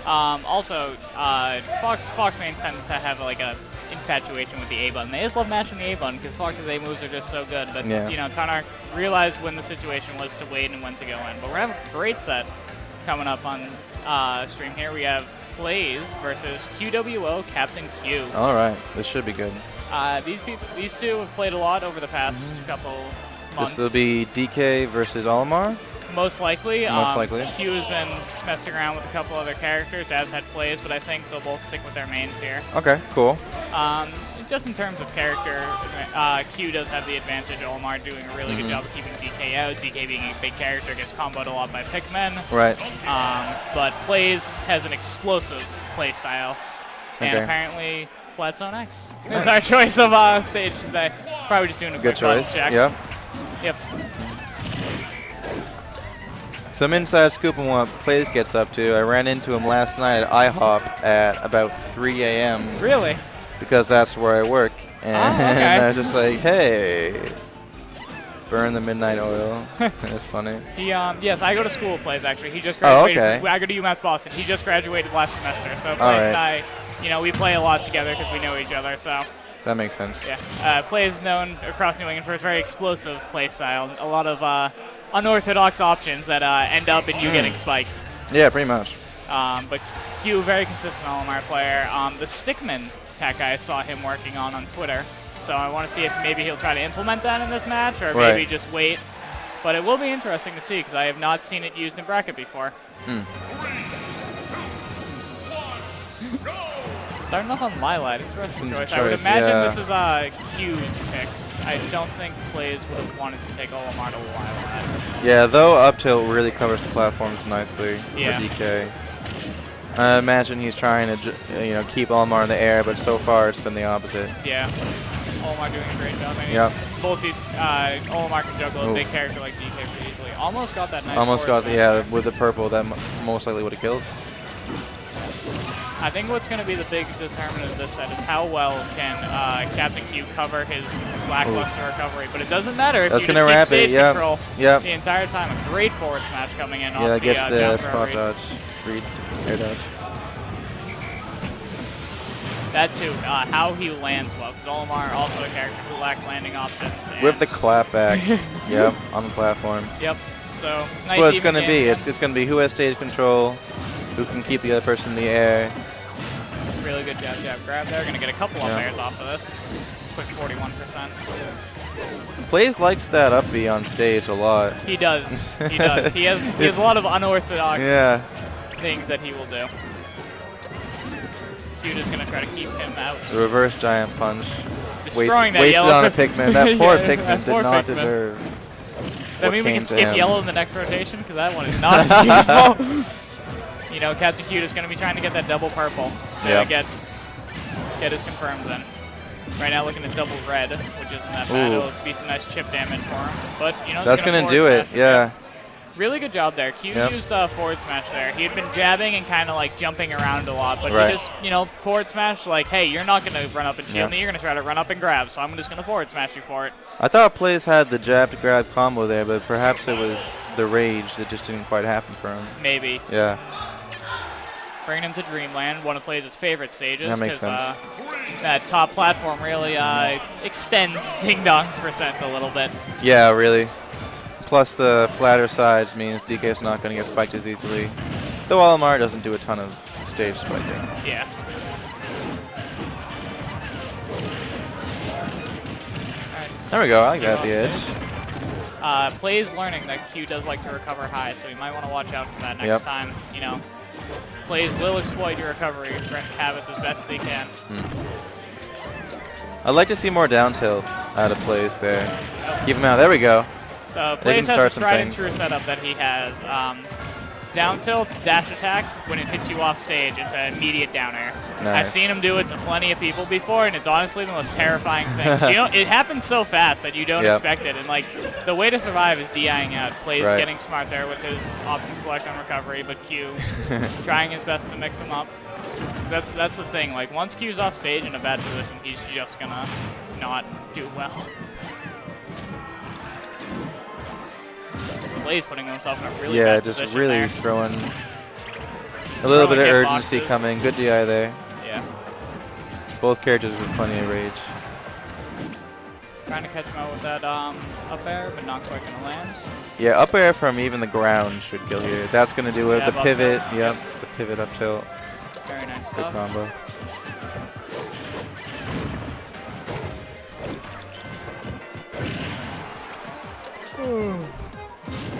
Also, Fox mains tend to have like a infatuation with the A button. They just love mashing the A button because Fox's A moves are just so good. But Yeah. you know, Tarnark realized when the situation was to wait and when to go in. But we're having a great set coming up on stream here. We have Plays versus QWO Captain Q. All right, this should be good. These two have played a lot over the past couple months. This will be DK versus Olimar. Most likely. Most likely. Q has been messing around with a couple other characters, as had Plays, but I think they'll both stick with their mains here. Okay, cool. Just in terms of character, Q does have the advantage. Olimar doing a really good job of keeping DK out. DK being a big character gets comboed a lot by Pikmin. Right. But Plays has an explosive play style. And Okay. apparently Flat Zone X is our choice of stage today. Probably just doing a Good quick button choice. check. Yep. Yep. Some inside scoop on what Plays gets up to. I ran into him last night at IHOP at about 3 a.m. Really? because that's where I work. And okay. I was just like, hey, burn the midnight oil. It's funny. He, yes, I go to school with Plays, actually. He just Oh, graduated. okay. I go to UMass Boston. He just graduated last semester. So Plays right. and I, you know, we play a lot together because we know each other. So, That makes sense. yeah. Plays is known across New England for his very explosive play style. A lot of unorthodox options that end up in you getting spiked. Yeah, pretty much. But Q, very consistent Olimar player. The Stickman tech I saw him working on Twitter. So I want to see if maybe he'll try to implement that in this match or Right. maybe just wait. But it will be interesting to see because I have not seen it used in bracket before. Starting off on Lilat, interesting choice. I would choice, imagine yeah. this is Q's pick. I don't think Plays would have wanted to take Olimar to Lilat. Yeah, though up tilt really covers the platforms nicely Yeah. for DK. I imagine he's trying to, keep Olimar in the air, but so far it's been the opposite. Yeah. Olimar doing a great job. I mean, Yep. both these, Olimar can juggle a Ooh. big character like DK pretty easily. Almost got that nice Almost forward got, smash yeah, there. with the purple, that most likely would have killed. I think what's going to be the big determinant of this set is how well can Captain Q cover his lackluster recovery. But it doesn't matter if That's you gonna just keep wrap it, stage yep. control Yep. the entire time. A great forward smash coming in Yeah, off gets the the down spot throw read. dodge, read, air dodge. That too, how he lands well. Because Olimar also a character who lacks landing options. With the and- clap back, yep, on the platform. Yep. So That's nice what it's even going to game be. again. It's going to be who has stage control, who can keep the other person in the air. Really good jab grab there. Gonna get a couple up Yeah. airs off of this. Quick 41%. Plays likes that up B on stage a lot. He does. He does. He has It's- a lot of unorthodox Yeah. things that he will do. Q just gonna try to keep him out. The reverse giant punch. Destroying that wasted yellow. on a Pikmin. That poor Yeah, Pikmin that did poor not Pikmin. deserve. Does that what mean we came can to skip him. yellow in the next rotation? Because that one is not as useful. You know, Captain Q is gonna be trying to get that double purple to Yeah. get his confirms in. Right now looking at double red, which isn't that bad. Ooh. It'll be some nice chip damage for him. But, you know, That's going going to do it, yeah. Really good job there. Q Yep. used forward smash there. He had been jabbing and kind of like jumping around a lot, but Right. he just, forward smash like, hey, you're not going to run up and shield Yeah. me. You're going to try to run up and grab, so I'm just going to forward smash you for it. I thought Plays had the jab to grab combo there, but perhaps it was the rage that just didn't quite happen for him. Maybe. Yeah. bringing him to Dreamland, one of Plays' favorite stages. That makes sense. That top platform really extends Ding Dong's percent a little bit. Yeah, really. Plus the flatter sides means DK's not going to get spiked as easily. Though Olimar doesn't do a ton of stage spiking. Yeah. There we go. I like that at the edge. Plays learning that Q does like to recover high, so you might want to watch out for that next time. You know, Plays will exploit your recovery habits as best they can. I'd like to see more down tilt out of Plays there. Keep him out. There we go. So They can Plays has start a some tried and things. true setup that he has. Down tilt, dash attack, when it hits you off stage, it's an immediate down air. Nice. I've seen him do it to plenty of people before, and it's honestly the most terrifying thing. You know, it happens so fast that you don't expect it, and like the way to survive is DIing out. Plays getting smart there with his option select on recovery, but Q trying his best to mix him up. That's the thing. Like once Q's off stage in a bad position, he's just gonna not do well. Plays putting himself in a really bad just position really there. throwing a little bit of Throwing urgency hitboxes. coming. Good DI there. Yeah. Both characters with plenty of rage. Trying to catch him out with that up air, but not quite gonna land. Yeah, up air from even the ground should kill here. That's going to do it. Jab The up pivot. tilt. Yep. The pivot up tilt. Very nice Good stuff. combo.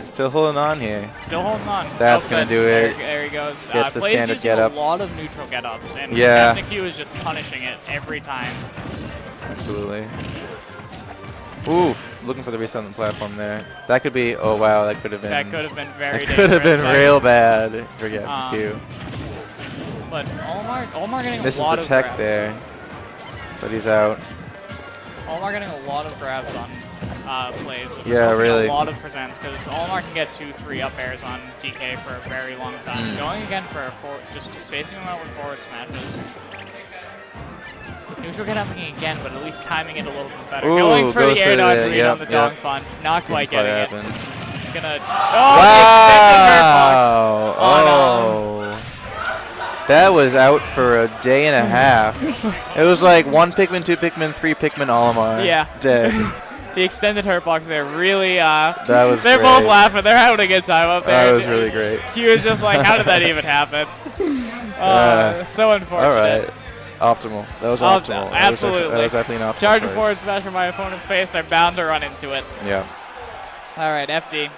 Still holding on here. Still holding on. That's Oh, gonna good. do it. There he goes. Gets the Plays standard using get up. a lot of neutral get ups, and Yeah. Captain Q is just punishing it every time. Absolutely. Oof. Looking for the reset on the platform there. That could be. Oh wow. That could have been. That could have been very That could have been dangerous. real bad for getting Um, Q. But Olimar getting This a is lot the of tech grabs. there, but he's out. Olimar getting a lot of grabs on Plays. Which Yeah, results in really. A lot of presents because Olimar can get 2-3 up airs on DK for a very long time. Going again for a just spacing him out with forward smashes. Neutral get up again, but at least timing it a little bit better. Ooh, Going for goes the air for dodge the- read yep, on the yep. dog punch. Not quite Didn't getting it. happen. He's gonna. Oh, the extended hurt box. Wow. Oh. That was out for a day and a half. It was like 1 Pikmin, 2 Pikmin, 3 Pikmin, Olimar. Yeah. Dead. The extended hurt box there really. That was They're great. both laughing. They're having a good time up there. That was really great. He was just like, how did that even happen? So unfortunate. All right. Optimal. That was optimal. Absolutely. That was definitely an optimal Charging choice. forward smash from my opponent's face. They're bound to run into it. Yeah. All right, FD.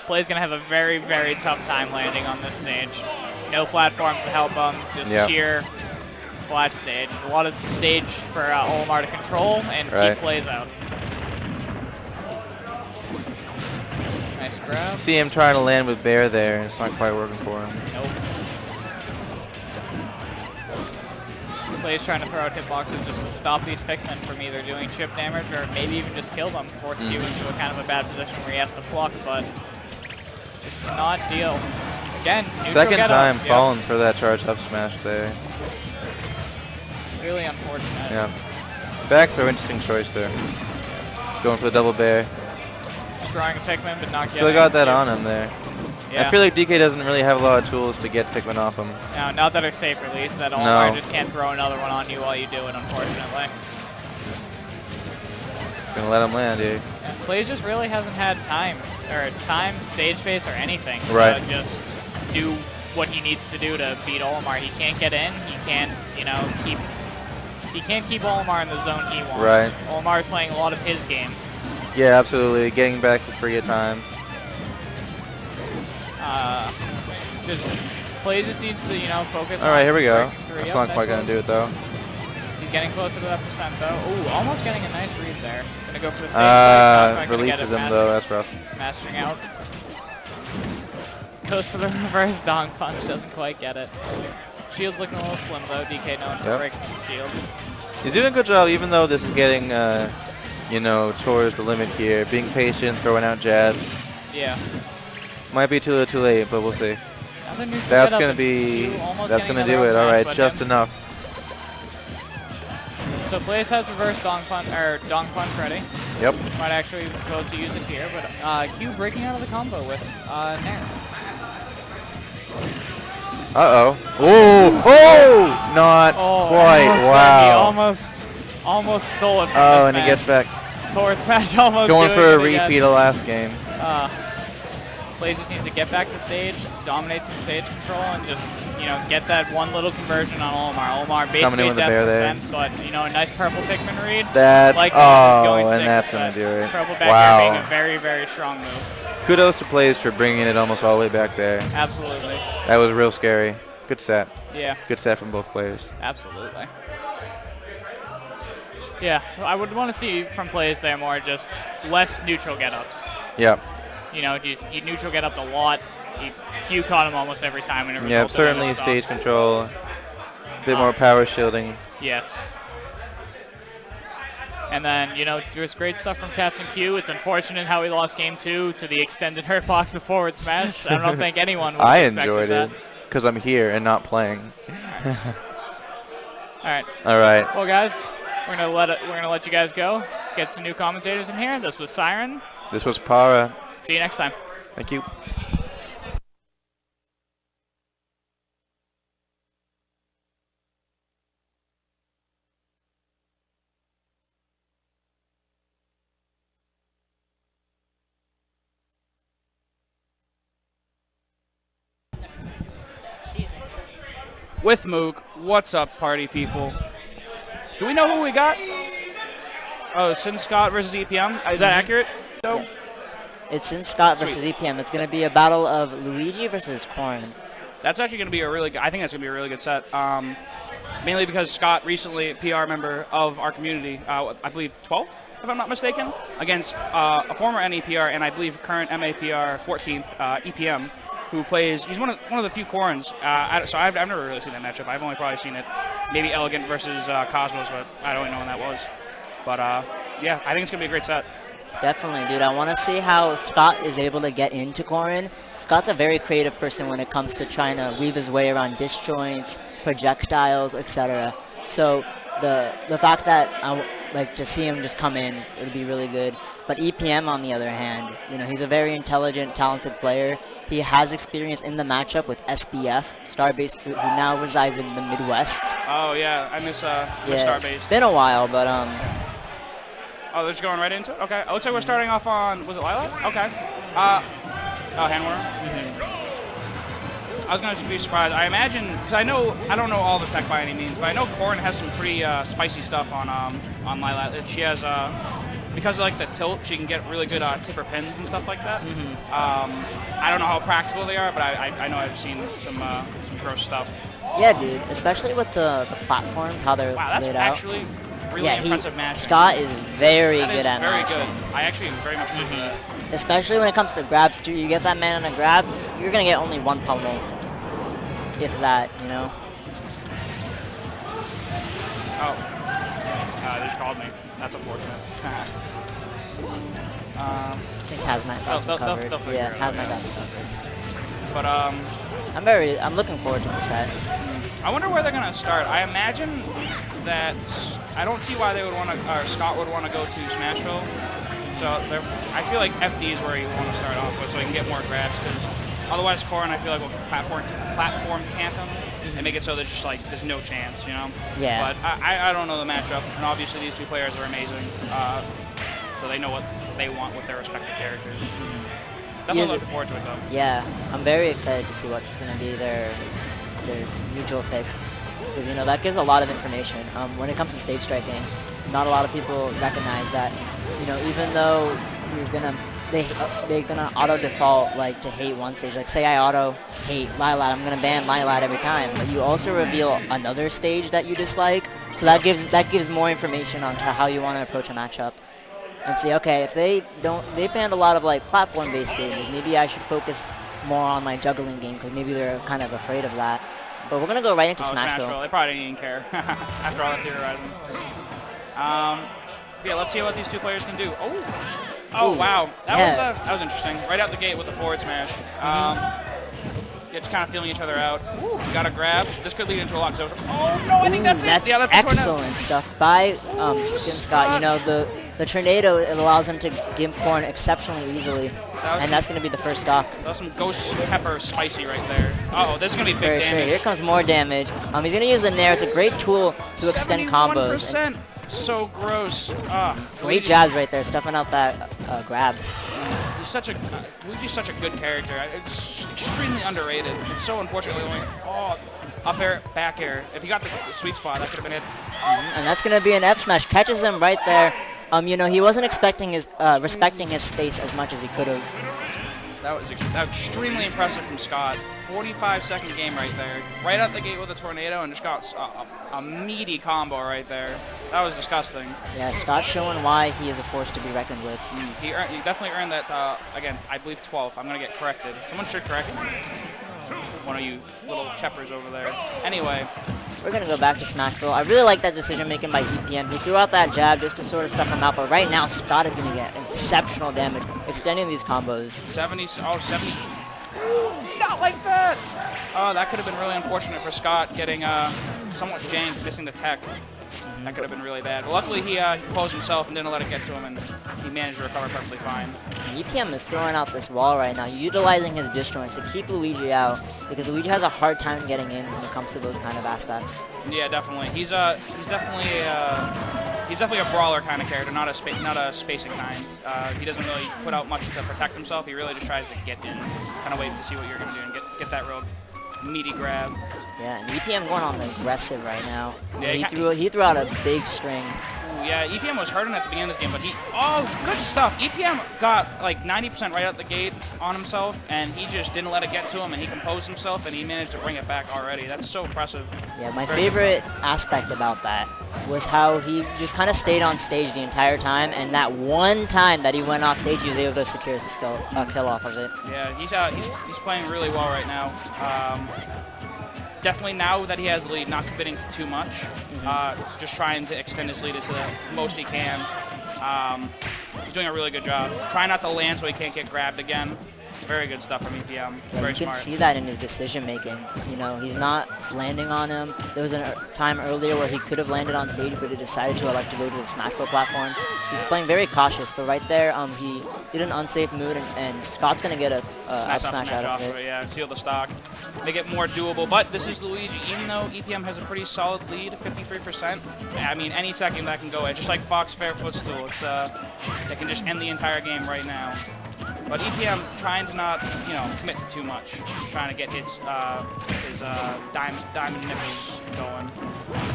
Play's going to have a very, very tough time landing on this stage. No platforms to help him. Just sheer flat stage. A lot of stage for Olimar to control and keep Plays out. Nice grab. See him trying to land with Bear there. It's not quite working for him. Nope. Plays trying to throw out hitboxes just to stop these Pikmin from either doing chip damage or maybe even just kill them, force Q into a kind of a bad position where he has to pluck, but just cannot deal. Again, neutral Second get time up. falling for that charge up smash there. Really unfortunate. Yeah. Back throw, interesting choice there. Going for the double bear. Destroying a Pikmin, but not Still getting got that it. on him there. Yeah. I feel like DK doesn't really have a lot of tools to get Pikmin off him. No, not that are safe release. That Olimar just can't throw another one on you while you do it, unfortunately. It's gonna let him land, dude. Yeah, Plays just really hasn't had time, stage space, or anything Right. to just do what he needs to do to beat Olimar. He can't get in. He can't, he can't keep Olimar in the zone he wants. Right. Olimar's playing a lot of his game. Yeah, absolutely. Getting back for free at times. Plays just needs to, focus. All right, here we go. breaking through. That's Yep, not nice quite gonna little- do it though. He's getting closer to that percent though. Ooh, almost getting a nice read there. Gonna go for the stage. Not quite gonna Releases get it. him though. That's rough. Mastering out. Goes for the reverse dong punch. Doesn't quite get it. Shield's looking a little slim though. DK known for breaking shields. He's doing a good job, even though this is getting, towards the limit here. Being patient, throwing out jabs. Yeah. Might be too little, too late, but we'll see. Another neutral That's get up gonna and be. Q almost That's getting gonna do another it. up All smash, right, but just him. enough. So Blaze has reverse dong punch ready. Yep. Might actually go to use it here, but Q breaking out of the combo with Nair. Uh-oh. Oh! Oh! Not quite. Wow. He almost stole it from Oh, this and man. he gets back. Forward smash almost Going doing for a it again. repeat of last game. Blaze just needs to get back to stage, dominate some stage control, and just, you know, get that one little conversion on Olimar. Olimar Coming basically in with the bair there. death percent, but, you know, a nice purple Pikmin read. That's, like going and sick that's with going to do that it. Purple back there being a Wow. very, very strong move. Kudos to Blaze for bringing it almost all the way back there. Absolutely. That was real scary. Good set. Yeah, Good set from both players. absolutely. Yeah, I would want to see from plays there more just less neutral get-ups. Yep. You know, he neutral get up a lot. He Q caught him almost every time. And it Yeah, resulted in certainly a stop. stage control. A bit more power shielding. Yes. And then, you know, just great stuff from Captain Q. It's unfortunate how he lost game 2 to the extended hurt box of forward smash. I don't think anyone would have I expected enjoyed that. it because I'm here and not playing. All right. All right. Well, guys, we're gonna let you guys go. Get some new commentators in here. This was Siren. This was Para. See you next time. Thank you. With Moog, what's up, party people? Do we know who we got? Oh, Sin Scott versus EPM. Is that accurate? So, Yes. It's Sin Scott versus EPM. It's going to be a battle of Luigi versus Corrin. that's actually going to be a really good. I think that's going to be a really good set. Mainly because Scott recently, PR member of our community, I believe 12th, if I'm not mistaken, against a former NEPR and I believe current MAPR 14th EPM, who plays. He's one of the few Corrins. So I've never really seen that matchup. I've only probably seen it, maybe Elegant versus Cosmos, but I don't even know when that was. But yeah, I think it's gonna be a great set. Definitely, dude. I want to see how Scott is able to get into Corrin. Scott's a very creative person when it comes to trying to weave his way around disjoints, projectiles, etc. So the fact that I like to see him just come in, it'll be really good. But EPM, on the other hand, you know, he's a very intelligent, talented player. He has experience in the matchup with SBF, Starbase Fruit, who now resides in the Midwest. Oh yeah, I miss Yeah, Starbase. been a while, but Oh, they're just going right into it? Okay. It looks like we're starting off on, was it Lilac? Okay. Oh, Handwater. I was going to be surprised. I imagine, because I don't know all the tech by any means, but I know Corrin has some pretty spicy stuff on Lilac. She has, because of like the tilt, she can get really good tipper pins and stuff like that. I don't know how practical they are, but I know I've seen some gross stuff. yeah, dude. Especially with the platforms, how they're Wow, that's laid out. actually really Yeah, impressive match. Scott is very That is good at very matching. good. I actually am very much into that. Especially when it comes to grabs too. You get that man on a grab, you're gonna get only one pummel. If that, you know. Oh. They just called me. That's unfortunate. I think Hazmat got some they'll covered. figure Yeah, it out, Hazmat yeah. got some covered. But I'm looking forward to the set. I wonder where they're gonna start. I imagine that I don't see why they would want to, or Scott would want to go to Smashville. So I feel like FD is where you want to start off with, so he can get more grabs. Because otherwise, Corrin, I feel like will platform camp him and make it so there's just like there's no chance, you know. Yeah. But I don't know the matchup, and obviously these two players are amazing. So they know what they want with their respective characters. Definitely Yeah, looking forward to it though. Yeah, I'm very excited to see what's gonna be their mutual pick. Because, you know, that gives a lot of information. When it comes to stage striking, not a lot of people recognize that, you know, even though they're gonna auto default like to hate one stage. Like say I auto hate Lilat, I'm gonna ban Lilat every time. But you also reveal another stage that you dislike. So that gives more information on how you want to approach a matchup. And see, okay, if they banned a lot of like platform-based stages, maybe I should focus more on my juggling game because maybe they're kind of afraid of that. But we're gonna go right into Smashville. They probably didn't even care after all that theorizing. Yeah, let's see what these two players can do. Oh, wow, that was interesting. Right out the gate with the forward smash. Yeah, just kind of feeling each other out. Got a grab. This could lead into a lock. So, oh no, I think that's it. Yeah, that's excellent stuff by Sin Scott. You know, the tornado, it allows him to give Corrin exceptionally easily. And that's going to be the first stock. That was some Ghost Pepper spicy right there. Uh-oh, this is going to be big For sure. damage. Here comes more damage. He's going to use the Nair. It's a great tool to extend combos. 71%. So gross. Great jabs right there, stuffing out that grab. Luigi's such a good character. It's extremely underrated. It's so unfortunately only up air, back air. If he got the sweet spot, that could have been it. And that's going to be an F smash. Catches him right there. You know, he wasn't respecting his space as much as he could have. That was extremely impressive from Scott. 45-second game right there. Right out the gate with a tornado and just got a meaty combo right there. That was disgusting. Yeah, Scott showing why he is a force to be reckoned with. He definitely earned that, again, I believe 12th. I'm going to get corrected. Someone should correct me. One of you little cheppers over there. Anyway. We're going to go back to Smashville. I really like that decision making by EPM. He threw out that jab just to sort of stuff him out, but right now Scott is going to get exceptional damage extending these combos. 70. Not like that! Oh, that could have been really unfortunate for Scott getting somewhat janked, missing the tech. That could have been really bad. But luckily he posed himself and didn't let it get to him, and he managed to recover perfectly fine. EPM is throwing out this wall right now, utilizing his disjoints to keep Luigi out, because Luigi has a hard time getting in when it comes to those kind of aspects. Yeah, definitely. He's definitely a brawler kind of character, not a spacing kind. He doesn't really put out much to protect himself. He really just tries to get in, kind of wait to see what you're going to do and get that real meaty grab. Yeah, and EPM going on the aggressive right now. Yeah, he threw out a big string. Ooh, yeah, EPM was hurting at the beginning of this game, but good stuff. EPM got like 90% right out the gate on himself, and he just didn't let it get to him, and he composed himself, and he managed to bring it back already. That's so impressive. Yeah, my favorite aspect about that was how he just kind of stayed on stage the entire time, and that one time that he went off stage, he was able to secure a kill off of it. Yeah, he's playing really well right now. Definitely now that he has the lead, not committing to too much. Just trying to extend his lead to the most he can. He's doing a really good job. Trying not to land so he can't get grabbed again. Very good stuff from EPM. Yeah, Very you can smart. see that in his decision making. You know, he's not landing on him. There was a time earlier where he could have landed on stage, but he decided to elect to go to the Smashville platform. He's playing very cautious, but right there, he did an unsafe move, and Scott's gonna get a up smash out of it. Yeah, seal the stock, make it more doable. But this is Luigi. Even though EPM has a pretty solid lead, 53%. I mean, any second that can go at, just like Fox Fair Footstool. It's they can just end the entire game right now. But EPM trying to not, commit to too much. Just trying to get his diamond nipples going.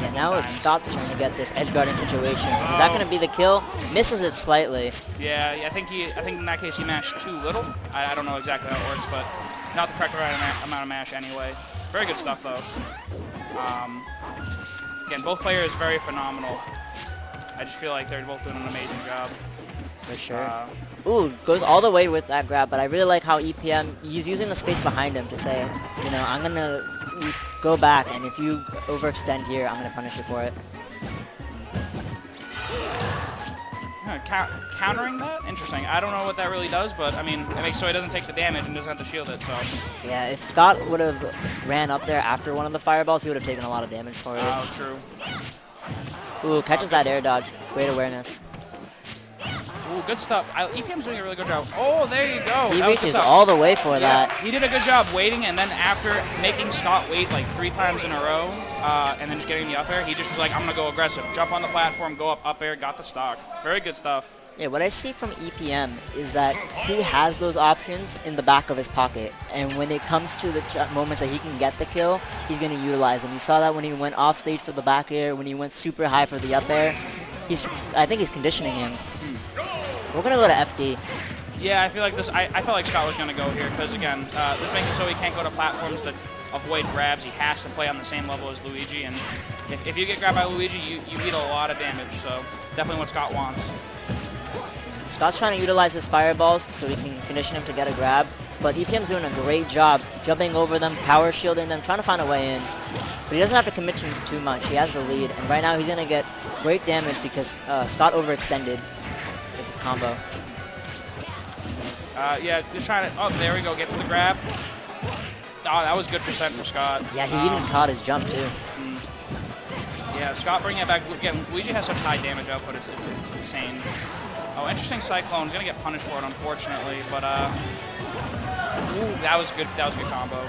Yeah, now it's Scott's turn to get this edge guarding situation. Is that going to be the kill? Misses it slightly. Yeah, I think in that case he mashed too little. I don't know exactly how it works, but not the correct amount of mash anyway. Very good stuff though. Again, both players very phenomenal. I just feel like they're both doing an amazing job. For sure. Ooh, goes all the way with that grab, but I really like how EPM, he's using the space behind him to say, I'm going to go back, and if you overextend here, I'm going to punish you for it. Countering that? Interesting. I don't know what that really does, but, I mean, it makes so he doesn't take the damage and doesn't have to shield it, so. Yeah, if Scott would have ran up there after one of the fireballs, he would have taken a lot of damage for it. Oh, true. Ooh, catches that air dodge. Great awareness. Ooh, good stuff. EPM's doing a really good job. Oh, there you go. He reaches all the way for that. He did a good job waiting, and then after making Scott wait like 3 times in a row, and then just getting the up air, he just was like, I'm going to go aggressive. Jump on the platform, go up air, got the stock. Very good stuff. Yeah, what I see from EPM is that he has those options in the back of his pocket, and when it comes to the moments that he can get the kill, he's going to utilize them. You saw that when he went off stage for the back air, when he went super high for the up air. I think he's conditioning him. We're going to go to FD. Yeah, I feel like this. I felt like Scott was going to go here because, again, this makes it so he can't go to platforms that avoid grabs. He has to play on the same level as Luigi, and if you get grabbed by Luigi, you eat a lot of damage, so definitely what Scott wants. Scott's trying to utilize his fireballs so he can condition him to get a grab, but EPM's doing a great job jumping over them, power shielding them, trying to find a way in. But he doesn't have to commit to too much. He has the lead, and right now he's going to get great damage because Scott overextended with his combo. Yeah, just trying to. Oh, there we go. Get to the grab. Oh, that was good percent for Scott. Yeah, he even caught his jump too. Yeah, Scott bringing it back. Again, Luigi has such high damage output. It's insane. Oh, interesting Cyclone. He's gonna get punished for it, unfortunately. But ooh, that was good. That was a good combo.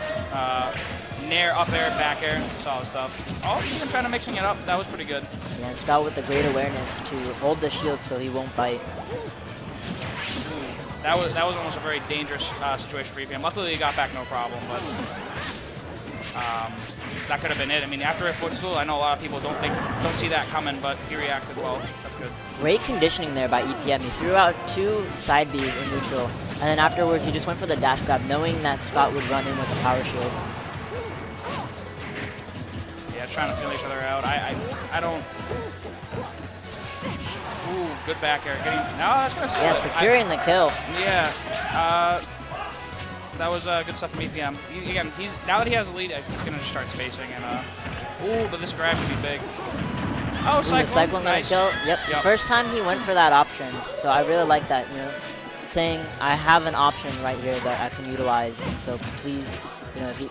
Nair, up air, back air, solid stuff. Oh, even trying to mixing it up. That was pretty good. Yeah, and Scott with the great awareness to hold the shield so he won't bite. That was almost a very dangerous situation for EPM. Luckily, he got back no problem, but that could have been it. I mean, after a footstool, I know a lot of people don't see that coming, but he reacted well. That's good. Great conditioning there by EPM. He threw out 2 side Bs in neutral, and then afterwards he just went for the dash grab, knowing that Scott would run in with the power shield. Yeah, trying to feel each other out. I don't. Ooh, good back air. No, that's gonna seal Yeah, it. securing the kill. Yeah. That was good stuff from EPM. Again, now that he has a lead, he's gonna just start spacing and ooh, but this grab could be big. Oh, Ooh, the Cyclone gonna nice. kill. Yep. The first time he went for that option, so I really like that. You know, saying I have an option right here that I can utilize. So please, you know, if you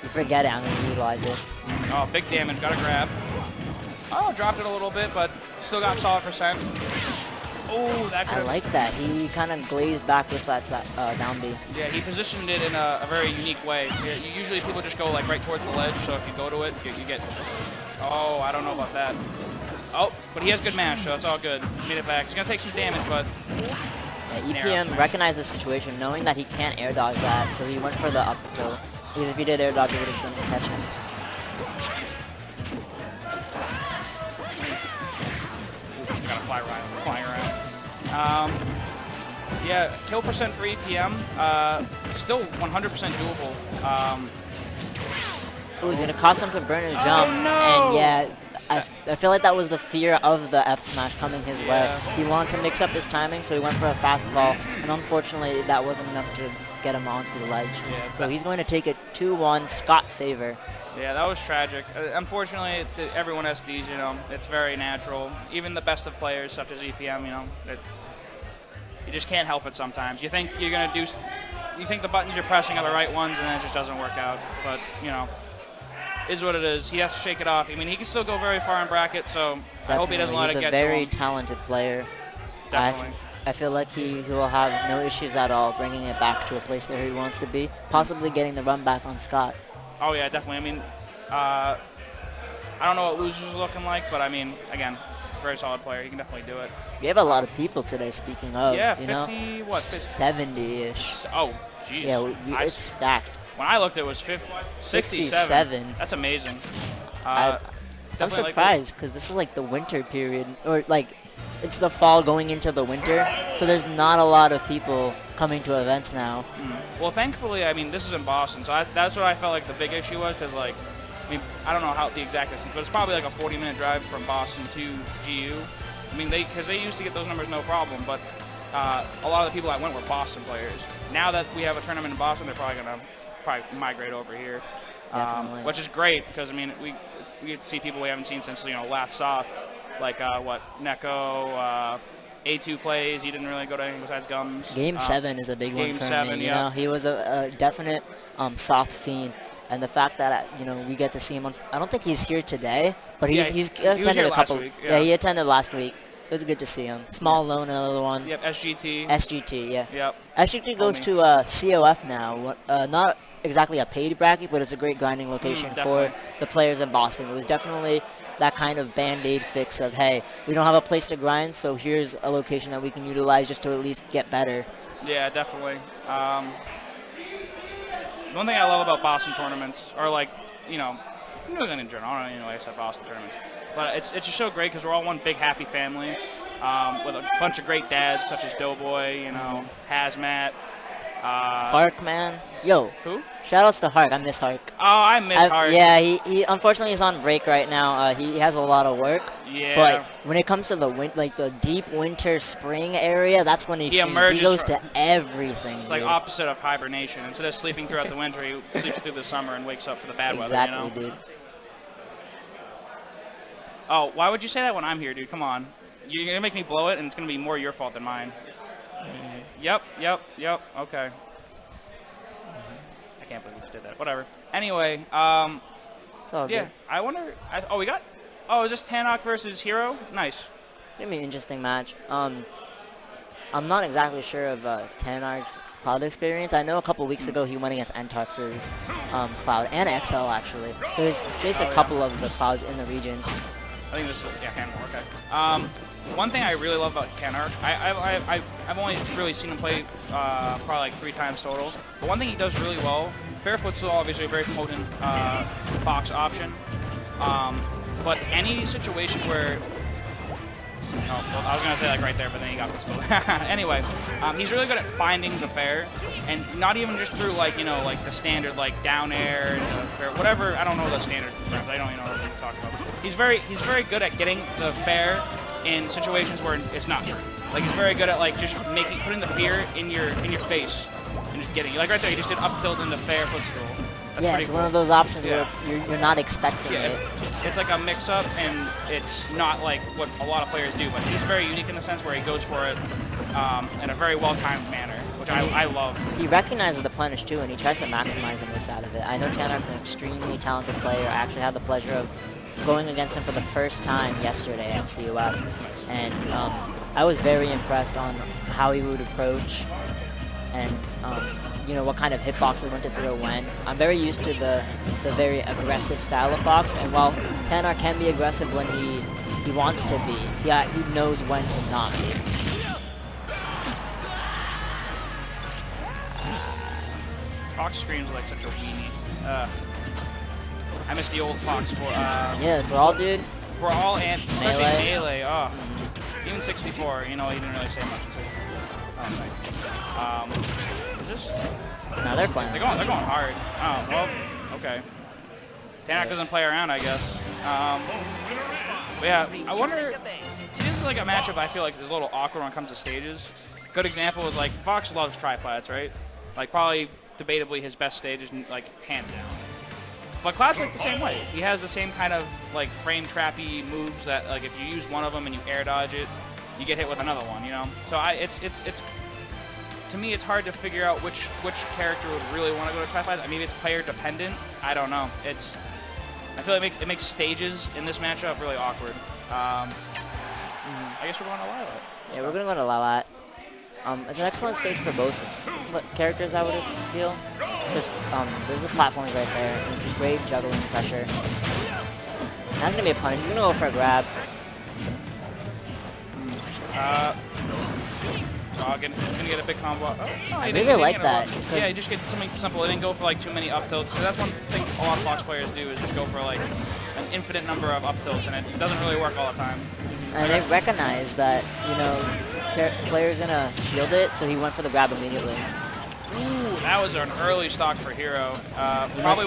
forget it, I'm gonna utilize it. Oh, big damage. Got a grab. Oh, dropped it a little bit, but still got solid percent. Oh, that I could. like that. He kind of glazed back with that down B. Yeah, he positioned it in a very unique way. Usually people just go like right towards the ledge, so if you go to it, you get. Oh, I don't know about that. Oh, but he has good mash, so it's all good. Made it back. He's gonna take some damage, but. Yeah, EPM recognized the situation, knowing that he can't air dodge that, so he went for the up throw. Because if he did air dodge, it would have been a catch him. Gotta flying around. Yeah, kill percent for EPM. Still 100% doable. Ooh, he's gonna cost him to burn his jump. no! And yeah, I feel like that was the fear of the F smash coming his way. He wanted to mix up his timing, so he went for a fast fall, and unfortunately that wasn't enough to get him onto the ledge. Yeah, so he's going to take it 2-1 Scott favor. Yeah, that was tragic. Unfortunately, everyone SDs, you know, it's very natural. Even the best of players, such as EPM, you know, you just can't help it sometimes. You think you're going to you think the buttons you're pressing are the right ones, and then it just doesn't work out. But, you know, is what it is. He has to shake it off. I mean, he can still go very far in bracket, so Definitely. I hope he doesn't let it get to him. He's a very talented player. Definitely. I feel like he will have no issues at all bringing it back to a place where he wants to be, possibly getting the run back on Scott. Oh, yeah, definitely. I mean, I don't know what losers are looking like, but, I mean, again, very solid player. He can definitely do it. We have a lot of people today, speaking of. Yeah, you 50, know, what? 70-ish. Oh, jeez. Yeah, it's stacked. When I looked, it was 67. That's amazing. I'm surprised because this is like the winter period, or like it's the fall going into the winter, so there's not a lot of people coming to events now. Well, thankfully, I mean, this is in Boston, so that's what I felt like the big issue was, because, like, I mean, I don't know how the exact distance, but it's probably like a 40-minute drive from Boston to GU. I mean, because they used to get those numbers no problem, but a lot of the people that went were Boston players. Now that we have a tournament in Boston, they're probably going to migrate over here, which is great, because, I mean, we get to see people we haven't seen since, you know, last soft, like, Neko, A2 plays. He didn't really go to anything besides Gums. Game 7 is a big one for me. You know, he was a definite soft fiend, and the fact that you know we get to see him on. I don't think he's here today, but he attended a couple. He attended last week. It was good to see him. Small loan, another one. Yep, SGT. SGT, yeah. Yep. SGT goes to COF now. Not exactly a paid bracket, but it's a great grinding location for the players in Boston. It was definitely that kind of band-aid fix of, hey, we don't have a place to grind, so here's a location that we can utilize just to at least get better. Yeah, definitely. One thing I love about Boston tournaments, or like, you know, New England in general, I don't even know why I said Boston tournaments, but it's just so great because we're all one big happy family with a bunch of great dads such as Doughboy, you know, Hazmat. Hark, man. Yo. Who? Shoutouts to Hark. I miss Hark. Oh, I miss Hark. Yeah, he unfortunately is on break right now. He has a lot of work. Yeah. But when it comes to the deep winter spring area, that's when he emerges. He goes to everything. It's like opposite of hibernation. Instead of sleeping throughout the winter, he sleeps through the summer and wakes up for the bad weather. Exactly, dude. Oh, why would you say that when I'm here, dude? Come on. You're gonna make me blow it, and it's gonna be more your fault than mine. Yep. Okay. I can't believe we just did that. Whatever. Anyway, it's all yeah. good. I wonder. Is this Tannock versus Hero? Nice. gonna be an interesting match. I'm not exactly sure of Tanark's Cloud experience. I know a couple weeks ago he went against Antarx's Cloud and XL actually. So he's faced a couple of the Clouds in the region. I think this is, yeah, Canmore, okay. One thing I really love about Tanark, I've only really seen him play probably like 3 times total. But one thing he does really well, Fairfoot's still obviously a very potent Fox option. But any situation where, oh, well, I was going to say like right there, but then he got pistol. Anyway, he's really good at finding the fair, and not even just through like, you know, like the standard like down air and fair, whatever, I don't know the standard terms, I don't even know what I'm talking about. He's very good at getting the fair in situations where it's not true. Like he's very good at like just putting the fear in your face and just getting, like right there, he just did up tilt into fair footstool. That's yeah, it's cool. one of those options where you're not expecting it. It's like a mix-up, and it's not like what a lot of players do, but he's very unique in the sense where he goes for it in a very well-timed manner, which I love. He recognizes the punish too, and he tries to maximize the most out of it. I know Tanark's an extremely talented player. I actually had the pleasure of going against him for the first time yesterday at CUF, and I was very impressed on how he would approach and you know, what kind of hitboxes went to throw when. I'm very used to the very aggressive style of Fox, and while Tanark can be aggressive when he wants to be, he knows when to not be. Fox screams like such a weenie. I miss the old Fox for yeah, Brawl dude. Brawl and especially Melee. Melee. Oh, even 64. You know, he didn't really say much. Is this? No, they're playing. They're going hard. Oh, well, okay. Tanark doesn't play around, I guess. But yeah, I wonder. See, this is like a matchup I feel like is a little awkward when it comes to stages. Good example is like Fox loves tri-flats, right? Like probably debatably his best stage is like hands down. But Cloud's like the same way. He has the same kind of like frame trappy moves that like if you use one of them and you air dodge it, you get hit with another one, you know? So it's to me it's hard to figure out which character would really want to go to tri-flats. I mean, it's player dependent. I don't know. I feel like it makes stages in this matchup really awkward. I guess we're going to Lylat. Yeah, we're going to go to Lylat. It's an excellent stage for both characters, I would feel. Because there's the platforms right there, and it's a great juggling pressure. And that's going to be a punish. He's going to go for a grab. Gonna get a big combo. Oh, no, I really like that. Yeah, you just get something simple. They didn't go for like too many up tilts. So that's one thing a lot of Fox players do is just go for like an infinite number of up tilts, and it doesn't really work all the time. And they recognize that, you know, player's gonna shield it, so he went for the grab immediately. Ooh, that was an early stock for Hero.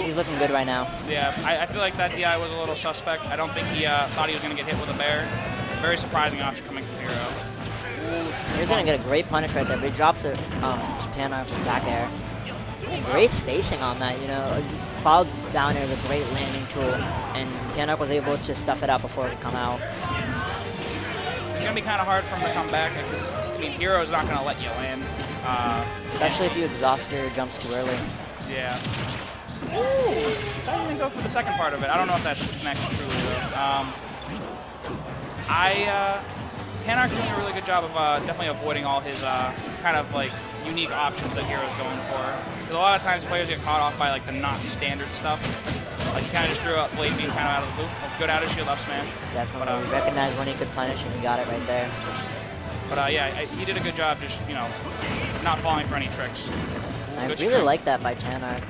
He's looking good right now. Yeah, I feel like that DI was a little suspect. I don't think he thought he was gonna get hit with a bear. Very surprising option coming from Hero. He's going to get a great punish right there, but he drops it to Tanark's back air. And great spacing on that, you know. Cloud's down air is a great landing tool, and Tanark was able to stuff it out before it could come out. It's going to be kind of hard for him to come back, because, I mean, Hero's not going to let you land. Especially if you exhaust your jumps too early. Yeah. Ooh! So I didn't go for the second part of it. I don't know if that's connected truly, though. Tanark's doing a really good job of definitely avoiding all his kind of like unique options that Hero's going for. Because a lot of times players get caught off by like the not standard stuff. Like he kind of just threw out Blade being kind of out of the loop. Good out of shield up smash. Definitely. But, recognized when he could punish, and he got it right there. But yeah, he did a good job just, you know, not falling for any tricks. I really like that by Tanark.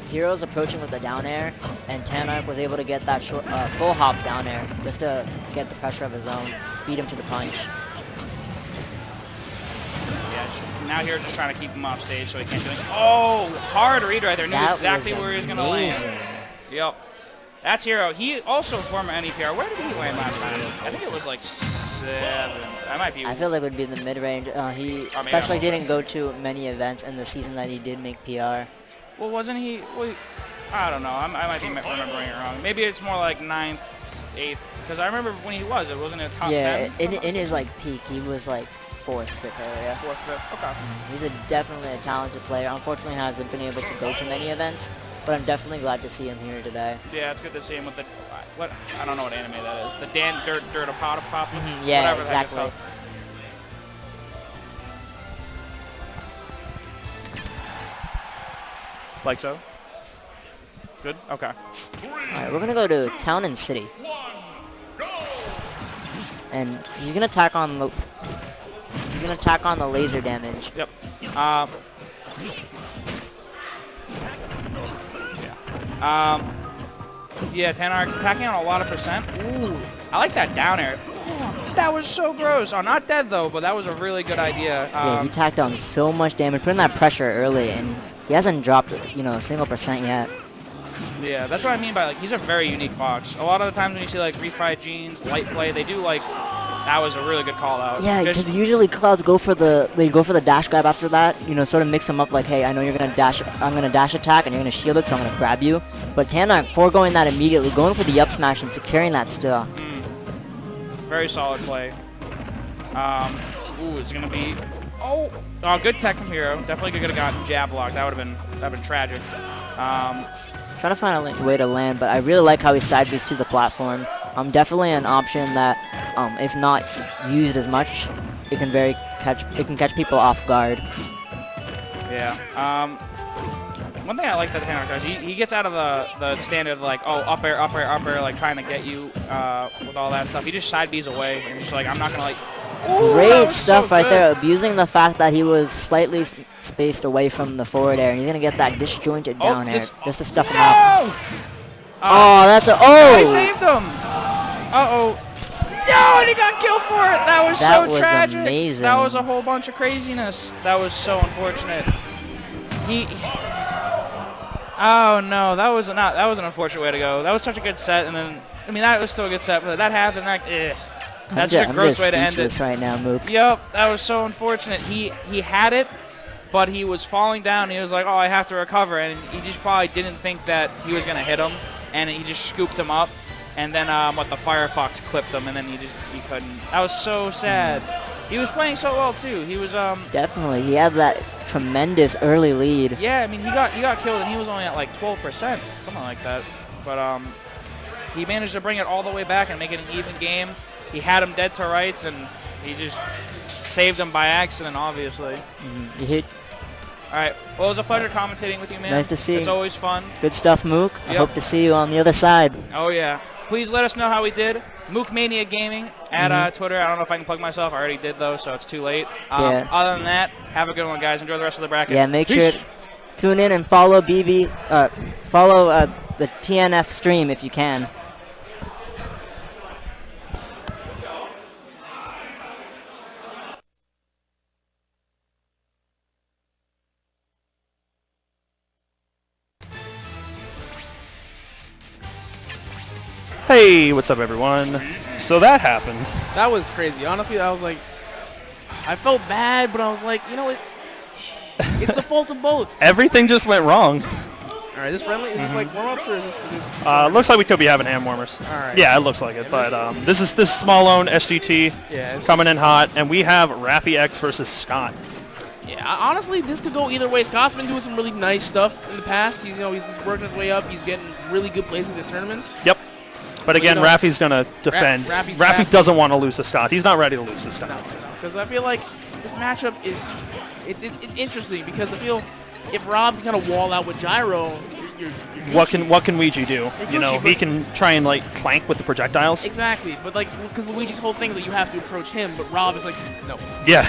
Hero's approaching with the down air, and Tanark was able to get that short, full hop down air just to get the pressure of his own, beat him to the punch. Yeah, now Hero's just trying to keep him off stage so he can't do anything. Oh, hard read right there. Knew exactly where he was going to land. Yep. That's Hero. He also former NEPR. Where did he land last time? I think it was like 7. I might be. I feel like it would be in the mid-range. He especially didn't go to many events in the season that he did make PR. Well, wasn't he? Well, I don't know. I might be remembering it wrong. Maybe it's more like 9th, 8th. Because I remember when he was, it wasn't a top 10. Yeah, in his like peak, he was like 4th, 5th area. 4th, 5th. Okay. He's definitely a talented player. Unfortunately, hasn't been able to go to many events. but I'm definitely glad to see him here today. Yeah, it's good to see him with the what I don't know what anime that is. The Dan Dirt Pop. Yeah, whatever the heck it's exactly. called. Like so. Good. Okay. All right, we're gonna go to Town and City, and he's gonna attack on the laser damage. Yep. Yeah, Tanark attacking on a lot of percent. Ooh, I like that down air. That was so gross. Oh, not dead though, but that was a really good idea. Yeah, he tacked on so much damage, putting that pressure early, and he hasn't dropped, a single percent yet. Yeah, that's what I mean by, like, he's a very unique Fox. A lot of the times when you see, like, refried jeans, light play, they do, like, that was a really good call out. Yeah, because usually Clouds go for the dash grab after that, sort of mix them up like, hey, I know you're going to dash, I'm going to dash attack, and you're going to shield it, so I'm going to grab you. But Tanark, foregoing that immediately, going for the up smash and securing that still. Very solid play. Ooh, it's going to be, oh, good tech from Hero. Definitely could have gotten jab block. That would have been tragic. Trying to find a way to land, but I really like how he side beats to the platform. Definitely an option that, if not used as much, it can catch people off guard. Yeah. One thing I like that Tanark does, he gets out of the standard like, oh, up air, like trying to get you with all that stuff. He just side Bs away and just like, I'm not gonna like. Ooh, great stuff right there, abusing the fact that he was slightly spaced away from the forward air, and he's gonna get that disjointed down air just to stuff him up. That's a he saved him. No, and he got killed for it. That was so tragic. Amazing. That was a whole bunch of craziness. That was so unfortunate. Oh no, that was an unfortunate way to go. That was such a good set, and then that was still a good set, but that happened. That's a gross way to end it. Right now, Mook. Yep, that was so unfortunate. He had it, but he was falling down. He was like, oh, I have to recover, and he just probably didn't think that he was gonna hit him, and he just scooped him up, and then the Firefox clipped him, and then he couldn't. That was so sad. He was playing so well too. He was definitely. He had that tremendous early lead. Yeah, he got killed, and he was only at like 12%, something like that. But he managed to bring it all the way back and make it an even game. He had him dead to rights, and he just saved him by accident, obviously. You hit. All right. Well, it was a pleasure commentating with you, man. Nice to see you. It's always fun. Good stuff, Mook. Yep. I hope to see you on the other side. Oh, yeah. Please let us know how we did. Mook Mania Gaming at Twitter. I don't know if I can plug myself. I already did, though, so it's too late. Yeah. Other than that, have a good one, guys. Enjoy the rest of the bracket. Yeah, make Peace. sure to tune in and follow follow the TNF stream if you can. Hey, what's up, everyone? So that happened. That was crazy. Honestly, I was like, I felt bad, but I was like, it's the fault of both. Everything just went wrong. All right, is this friendly? Is this like warm-ups or is this Looks like we could be having hand warmers. All right. Yeah, it looks like it. But this is small own SGT coming in hot, and we have Raffy X versus Scott. Yeah, honestly, this could go either way. Scott's been doing some really nice stuff in the past. He's just working his way up. He's getting really good plays in the tournaments. Yep. But again, Raffy's going to defend. Raffy doesn't want to lose to Scott. He's not ready to lose to Scott. No, because I feel like this matchup is it's interesting because I feel if Rob can kind of wall out with Gyro, you're what can Luigi do? He can try and like clank with the projectiles. Exactly, but like because Luigi's whole thing is that you have to approach him, but Rob is like no. Yeah,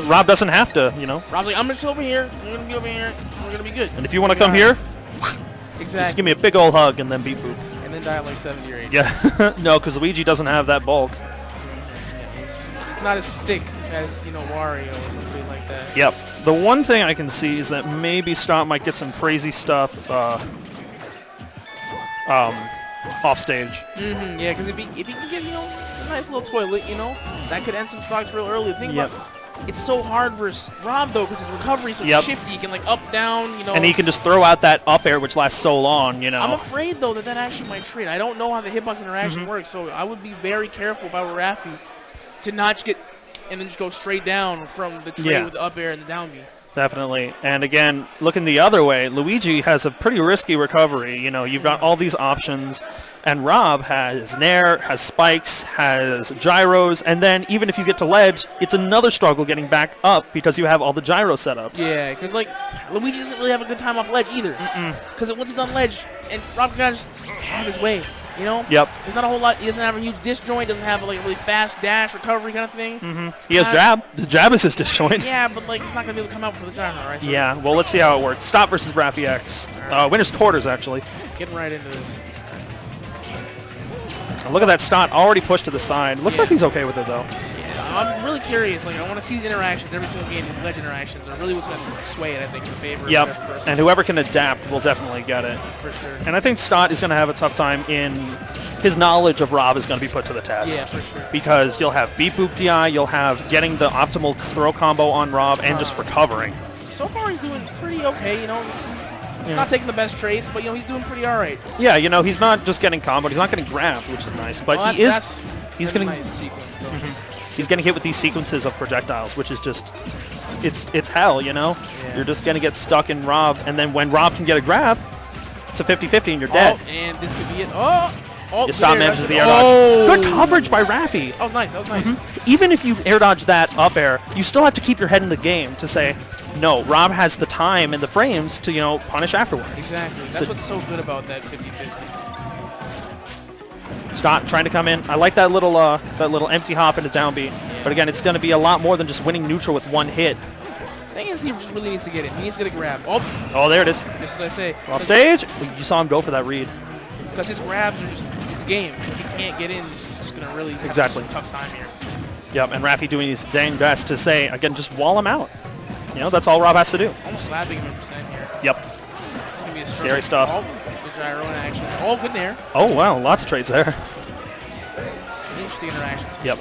Rob doesn't have to. Rob's like, I'm gonna chill over here. I'm gonna be over here. And we're gonna be good. And if you want to come here, exactly, just give me a big old hug and then beat boop. And then die at like 70 or 80. Yeah, no, because Luigi doesn't have that bulk. Yeah, he's not as thick as Wario or something like that. Yep. The one thing I can see is that maybe Scott might get some crazy stuff off stage. Yeah, because if he can get a nice little toilet, that could end some stocks real early. The thing about it's so hard for Rob though, because his recovery is so shifty. He can like up, down, And he can just throw out that up air, which lasts so long, I'm afraid though that actually might trade. I don't know how the hitbox interaction works, so I would be very careful if I were Raffy to not get and then just go straight down from the trade with the up air and the down B. Definitely. And again, looking the other way, Luigi has a pretty risky recovery. You know, you've got all these options, and Rob has Nair, has spikes, has gyros, and then even if you get to ledge, it's another struggle getting back up because you have all the gyro setups. Yeah, because, like, Luigi doesn't really have a good time off ledge either. Because once he's on ledge, and Rob can kind of just have his way, you know? Yep. There's not a whole lot. He doesn't have a huge disjoint, doesn't have, like, a really fast dash recovery kind of thing. He has jab. The jab is his disjoint. Yeah, but, like, it's not going to be able to come out for the gyro, right? So Yeah, well, let's see how it works. Stop versus Raffi X. Winner's quarters, actually. getting right into this. Look at that Stott already pushed to the side. Looks like he's okay with it, though. Yeah, I'm really curious. Like, I want to see these interactions, every single game, these ledge interactions are really what's going to sway it, I think, in favor of the best person. And whoever can adapt will definitely get it. For sure. And I think Stott is going to have a tough time in his knowledge of Rob is going to be put to the test. Yeah, for sure. Because you'll have beat boop DI, you'll have getting the optimal throw combo on Rob, and just recovering. So far, he's doing pretty okay, you know. He's not taking the best trades, but, you know, he's doing pretty all right. Yeah, you know, he's not just getting comboed, he's not getting grabbed, which is nice, but he's getting nice sequence, though. He's getting hit with these sequences of projectiles, which is just, it's hell, you know? Yeah. You're just going to get stuck in Rob, and then when Rob can get a grab, it's a 50-50 and you're dead. Oh, and this could be it. Oh, You Stott manages the air dodge. Good coverage by Raffi. That was nice, that was nice. Even if you air dodge that up air, you still have to keep your head in the game to say, no, Rob has the time and the frames to, you know, punish afterwards. Exactly. That's what's so good about that 50-50. Stott trying to come in. I like that little empty hop into downbeat. But again, it's going to be a lot more than just winning neutral with one hit. Thing is, he just really needs to get it. He needs to get a grab. Oh, there it is. just as I say. Off stage. You saw him go for that read. Because his grabs are just, it's his game. If he can't get in, he's just going to really have Exactly. a tough time here. Yep, and Raffi doing his dang best to say, again, just wall him out. You know, that's all Rob has to do. Almost slapping him in percent here. Yep. It's going to be a Scary struggle. stuff. Oh, the gyro in action. Oh, good there. Oh, wow, lots of trades there. Interesting interaction. Yep.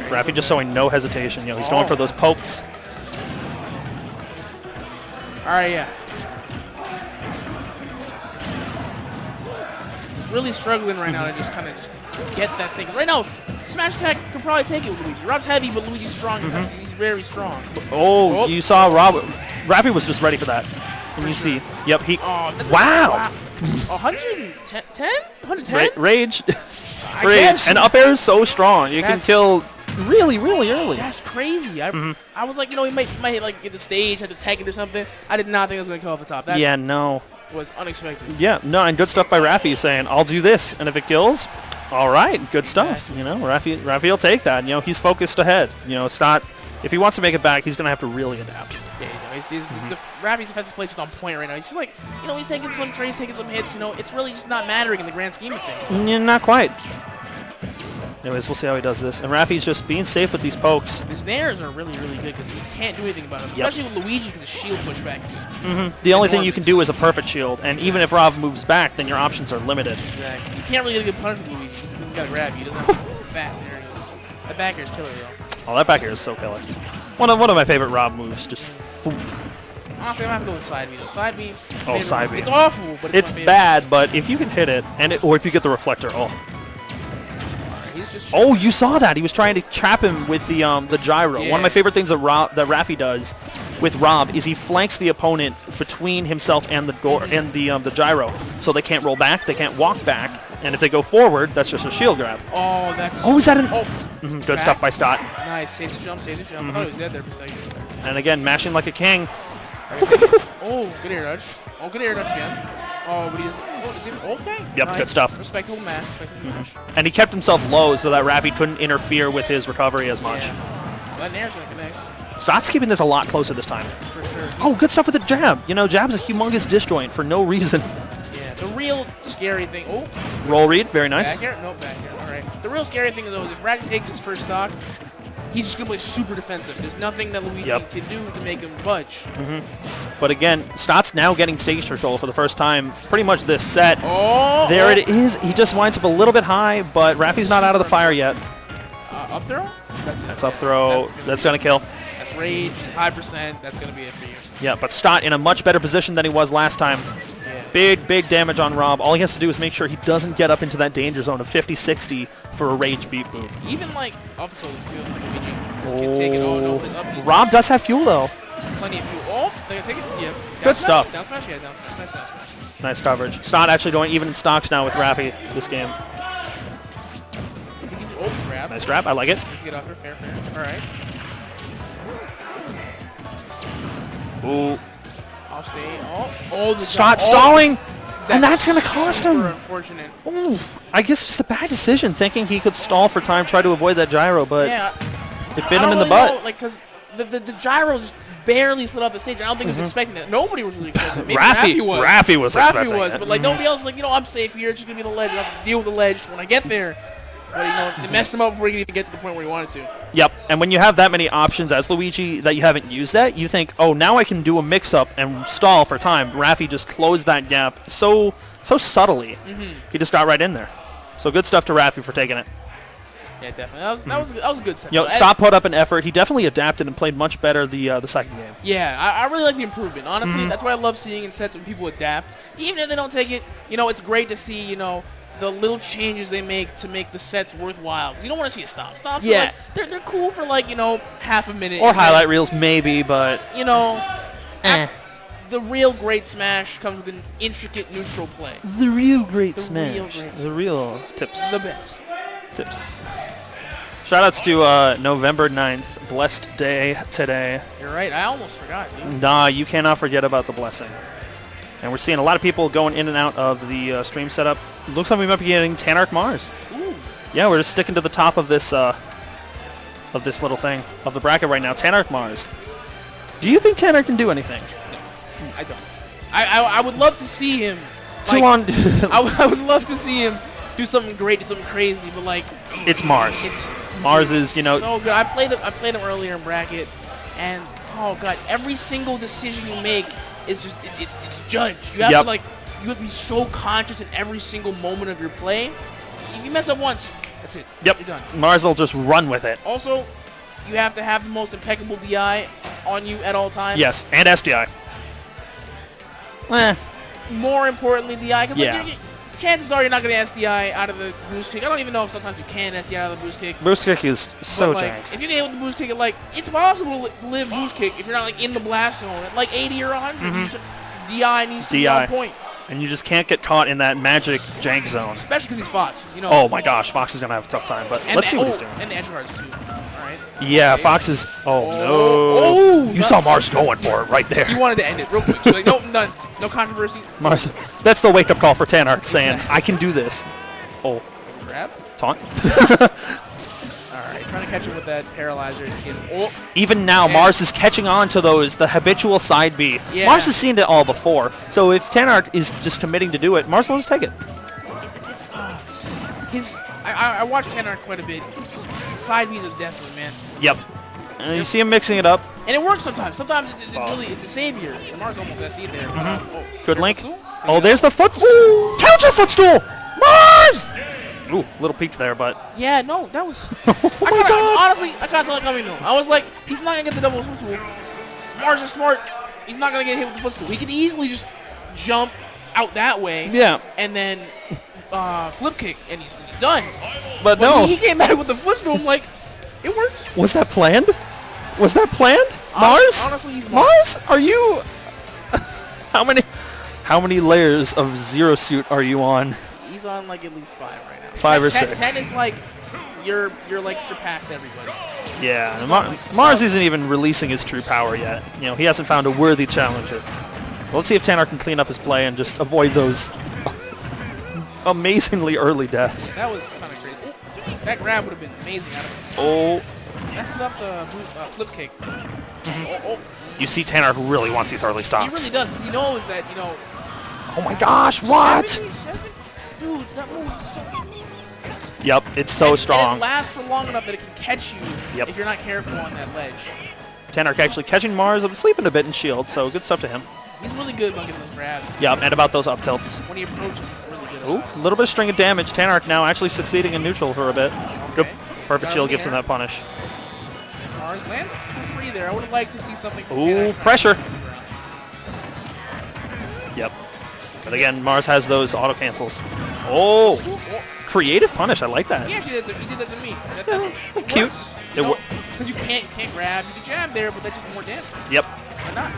Raffi just showing no hesitation. You know, he's going for those pokes. All right, yeah. He's really struggling right now to just kind of just get that thing. Right now, Smash Attack could probably take it with Luigi. Rob's heavy, but Luigi's strong. He's very strong. Oh, you saw Raffi was just ready for that. And you see, yep, he. Oh, that's wow. 110? 110? Rage. I Rage. guess. And up air is so strong. You can That's- kill really, really early. That's crazy. I was like, you know, he might like get the stage, have to tag it or something. I did not think I was going to kill off the top. That Yeah, no. was unexpected. Yeah, no, and good stuff by Raffi saying, I'll do this, and if it kills, all right, good stuff. You know, Raffi will take that. You know, he's focused ahead. You know, Stott, if he wants to make it back, he's going to have to really adapt. Yeah, you know, Raffi's defensive play is just on point right now. He's just like, you know, he's taking some trades, taking some hits. You know, it's really just not mattering in the grand scheme of things. Yeah, not quite. Anyways, we'll see how he does this. And Raffi's just being safe with these pokes. His nairs are really, really good because you can't do anything about him, especially with Luigi because his shield pushback is just The only thing you can do is a perfect shield, and even if Rob moves back, then your options are limited. Exactly. You can't really get a good punish with Luigi. He's got to grab you. He doesn't have fast air. That back air is killer, though. Oh, that back air is so killer. One of my favorite Rob moves. Just boom. Honestly, I'm going to have to go with side B, though. Side B. Oh, side B. It's awful, but It's my favorite. bad, but if you can hit it, or if you get the reflector, He's just Oh, you saw that. He was trying to trap him with the gyro. Yeah. One of my favorite things that Raffi does with Rob is he flanks the opponent between himself and the door and the gyro, so they can't roll back, they can't walk back, and if they go forward, that's just a shield grab. Oh, that's. Oh, is that an? Oh, Good stuff by Stott. nice. Save the jump, save the jump. I thought he was dead there for a second. And again, mashing like a king. Oh, good air dodge. Oh, good air dodge again. Oh, but he's. Okay. Yep, nice. good stuff. Respectable match. Respectable match. And he kept himself low so that Raffi couldn't interfere with his recovery as much. Well, that nair's gonna connect Stott's keeping this a lot closer this time. for sure. Oh, good stuff with the jab. You know, jab's a humongous disjoint for no reason. Yeah, the real scary thing. Oh, Roll read, very nice. back air. No, back air. All right. The real scary thing though is if Raffi takes his first stock, he's just gonna play super defensive. There's nothing that Luigi can do to make him budge. But again, Stott's now getting stage control for the first time pretty much this set. Oh, There it is. He just winds up a little bit high, but Raffi's not out of the fire yet. Up throw. That's up throw. That's going to kill. That's rage. It's high percent. That's gonna be it for you. Yeah, but Stott in a much better position than he was last time. Yeah. Big damage on Rob. All he has to do is make sure he doesn't get up into that danger zone of 50-60 for a rage beat boop. Even like up till Luigi can take it. Oh, no. Up, Rob does have fuel, though. Plenty of fuel. Oh, they can take it. Yep. Good stuff. Down smash, yeah, down smash. Nice down smash. Nice coverage. It's not actually going even in stocks now with Rafi this game. If you can grab. Nice grab. I like it. Get off her. Fair. All right. Ooh. Off stage. Oh, the Start jump. stalling. And that's going to cost him. Super unfortunate. Ooh. I guess just a bad decision, thinking he could stall for time, try to avoid that gyro, but Yeah. it bit him in the butt. Because the gyro just barely slid off the stage. I don't think he was expecting that. Nobody was really expecting it. Maybe Rafi was. Rafi was expecting was, it. but like nobody else. Like I'm safe here. It's just gonna be the ledge. I have to deal with the ledge when I get there. But it messed him up before he could even get to the point where he wanted to. Yep, and when you have that many options as Luigi that you haven't used that, you think, oh, now I can do a mix-up and stall for time. Rafi just closed that gap so subtly. He just got right in there. So good stuff to Rafi for taking it. Yeah, definitely. That was a good set. You know, Stop put up an effort. He definitely adapted and played much better the second game. Yeah, I really like the improvement. Honestly, that's what I love seeing in sets when people adapt. Even if they don't take it, it's great to see, the little changes they make to make the sets worthwhile. 'Cause you don't want to see a stop. Stops are Yeah. they're cool for half a minute. Or and then, highlight reels, maybe, but the real great smash comes with an intricate neutral play. the real great The smash. real great The real tips. The best. Tips. Shoutouts to November 9th. Blessed day today. You're right. I almost forgot, dude. Nah, you cannot forget about the blessing. And we're seeing a lot of people going in and out of the stream setup. Looks like we might be getting Tanark Mars. Ooh. Yeah, we're just sticking to the top of this little thing of the bracket right now. Tanark Mars. Do you think Tanark can do anything? I don't. I would love to see him. Too on. I would love to see him do something great, do something crazy, but It's Mars. Mars is, so good. I played him earlier in bracket, and oh god, every single decision you make is just it's judged. You have to you have to be so conscious in every single moment of your play. If you mess up once, that's it. Yep. You're done. Mars will just run with it. Also, you have to have the most impeccable DI on you at all times. Yes, and SDI. More importantly, DI, because Yeah. chances are you're not going to SDI out of the boost kick. I don't even know if sometimes you can SDI out of the boost kick. Boost kick is so But, jank. if you get hit with the boost kick, it's possible to live boost kick if you're not in the blast zone at 80 or 100. DI needs to be on point. And you just can't get caught in that magic jank zone. Especially because he's Fox. Oh my gosh, Fox is going to have a tough time, but let's see what he's doing. And the edge guards too. Alright. Yeah, Fox is... Oh, no. Oh, you saw Mars going for it right there. He wanted to end it real quick. She's like, nope, I'm done. No controversy. Mars, that's the wake-up call for Tanark, saying, I can do this. Oh. Grab. Taunt. Alright, trying to catch him with that paralyzer. Even now, Mars is catching on to the habitual side B. Yeah. Mars has seen it all before, so if Tanark is just committing to do it, Mars will just take it. I watched Tanark quite a bit. Side B's are definitely, man. Yep. And you see him mixing it up. And it works sometimes. Sometimes it's a savior. And Mars almost SD'd there. Good link. Oh, there's the foot. Counter footstool! Mars! Ooh, little peek there, but... Yeah, no, that was... God. Honestly, I can't tell it coming though. I was like, he's not going to get the double footstool. Mars is smart. He's not going to get hit with the footstool. He could easily just jump out that way. Yeah. And then flip kick, and he's done. But no. He came back with the footstool. I'm like, it works. Was that planned? Was that planned? Mars? Honestly, he's Mars? Are you... How many layers of Zero Suit are you on? He's on at least 5 right now. 5 or 6. 10 is you're surpassed everybody. Yeah, Mars isn't even releasing his true power yet. He hasn't found a worthy challenger. Well, let's see if Tanark can clean up his play and just avoid those amazingly early deaths. That was kind of crazy. Ooh, that grab would have been amazing. Oh. Messes up the flip kick. You see Tanark really wants these early stops. He really does, because he knows that, Oh my gosh, what? 77? Dude, that move is so... Yep, it's so strong. And it lasts for long enough that it can catch you Yep. if you're not careful on that ledge. Tanark actually catching Mars, sleeping a bit in shield, so good stuff to him. He's really good about getting those grabs. Yep, and about those up tilts. When he approaches, he's really good. Ooh, a little bit of string of damage. Tanark now actually succeeding in neutral for a bit. Okay. Perfect shield gives him that punish. Mars lands free there. I would have liked to see something from Ooh, Tanark. pressure. Yep. But again, Mars has those auto cancels. Oh, creative punish. I like that. He actually did that to me. Cute. Because you can't grab. You can jab there, but that's just more damage. Yep. Why not?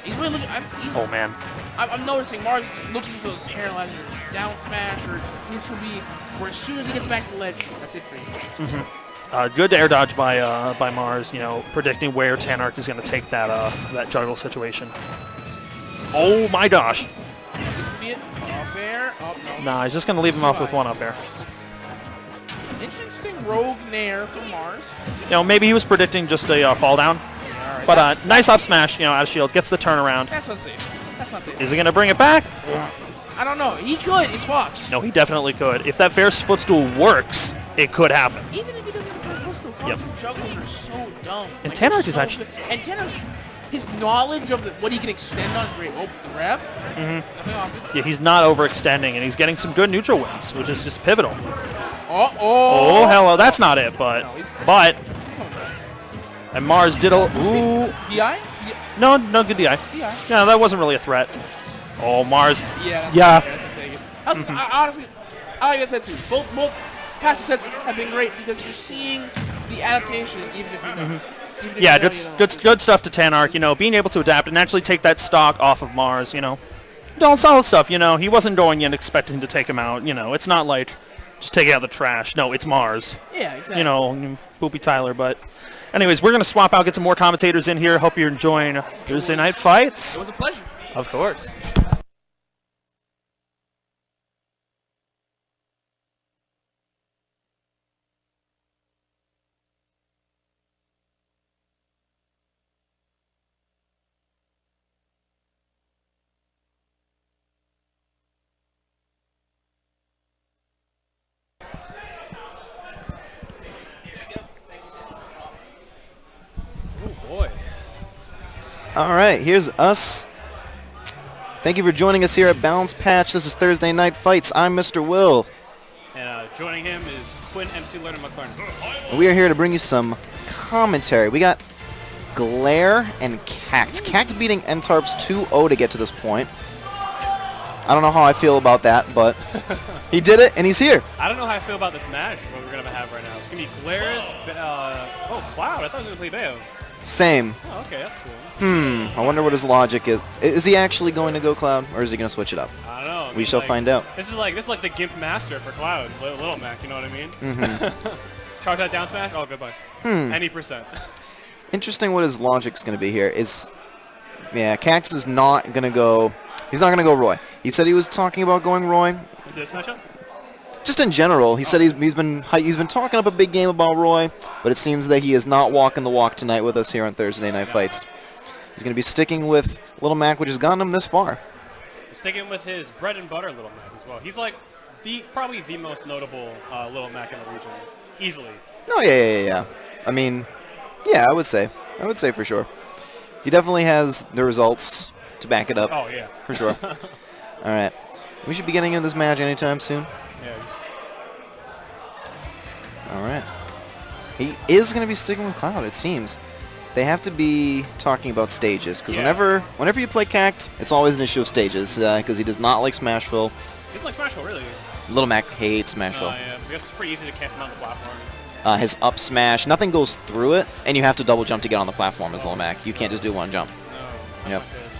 He's really looking. Oh, man. I'm noticing Mars is just looking for those paralyzers, down smash or neutral B, where as soon as he gets back to the ledge, that's it for you. Good air dodge by Mars, you know, predicting where Tanark is going to take that juggle situation. Oh, my gosh. This could be it. Up air. Oh, no. Nah, he's just going to leave him off with one up air. Interesting rogue nair from Mars. You know, maybe he was predicting just a fall down. Yeah, all right. But nice up smash, you know, out of shield, gets the turnaround. That's not safe. That's not safe. Is he going to bring it back? I don't know. He could. It's Fox. No, he definitely could. If that Ferris footstool works, it could happen. Even if he doesn't have a footstool, Fox's juggles are so dumb. And Like, Tanark they're is so actually... good. And Tanark, his knowledge of what he can extend on is great. Oh, the grab. Nothing off it. Yeah, he's not overextending, and he's getting some good neutral wins, which is just pivotal. Oh, Hello, that's not it, but... And Mars did a... Ooh. DI? No good DI. DI. No, that wasn't really a threat. Oh, Mars. Yeah. Yeah. Honestly, I like that set too. Both past sets have been great because you're seeing the adaptation, even if you know. Even if Yeah, you know, good stuff to Tanark, you know, being able to adapt and actually take that stock off of Mars, you know. All solid stuff, you know. He wasn't going in expecting to take him out, you know. It's not like just taking out the trash. No, it's Mars. Yeah, exactly. You know, Boopy Tyler, but... Anyways, we're going to swap out, get some more commentators in here. Hope you're enjoying Thursday Night Fights. It was a pleasure. Of course. All right, here's us. Thank you for joining us here at Balance Patch. This is Thursday Night Fights. I'm Mr. Will. And joining him is Quinn MC Leonard McLaren. We are here to bring you some commentary. We got Glare and Cact. Cact beating Entarps 2-0 to get to this point. I don't know how I feel about that, but he did it, and he's here. I don't know how I feel about this match, what we're going to have right now. It's going to be Glare's... Cloud. I thought he was going to play Bayo. Same. Oh, okay, that's cool. I wonder what his logic is. Is he actually going to go Cloud, or is he going to switch it up? I don't know. We shall find out. This is like the Gimp Master for Cloud, Little Mac, you know what I mean? Mm-hmm. Charge that down smash? Oh, goodbye. Any percent. Interesting what his logic's going to be here. Yeah, Cax is not going to go... He's not going to go Roy. He said he was talking about going Roy. Into this matchup? Just in general, he said he's been talking up a big game about Roy, but it seems that he is not walking the walk tonight with us here on Thursday Night Fights. He's going to be sticking with Little Mac, which has gotten him this far. Sticking with his bread and butter Little Mac as well. He's like probably the most notable Little Mac in the region, easily. Oh yeah. I mean, yeah, I would say for sure. He definitely has the results to back it up. Oh yeah, for sure. All right, we should be getting into this match anytime soon. Yeah. All right. He is going to be sticking with Cloud, it seems. They have to be talking about stages, because whenever you play Cact, it's always an issue of stages, because he does not like Smashville. He doesn't like Smashville, really. Little Mac hates Smashville. Yeah, I guess it's pretty easy to camp him on the platform. His up smash, nothing goes through it, and you have to double jump to get on the platform as Little Mac. You can't just do one jump. No, that's yep. not good.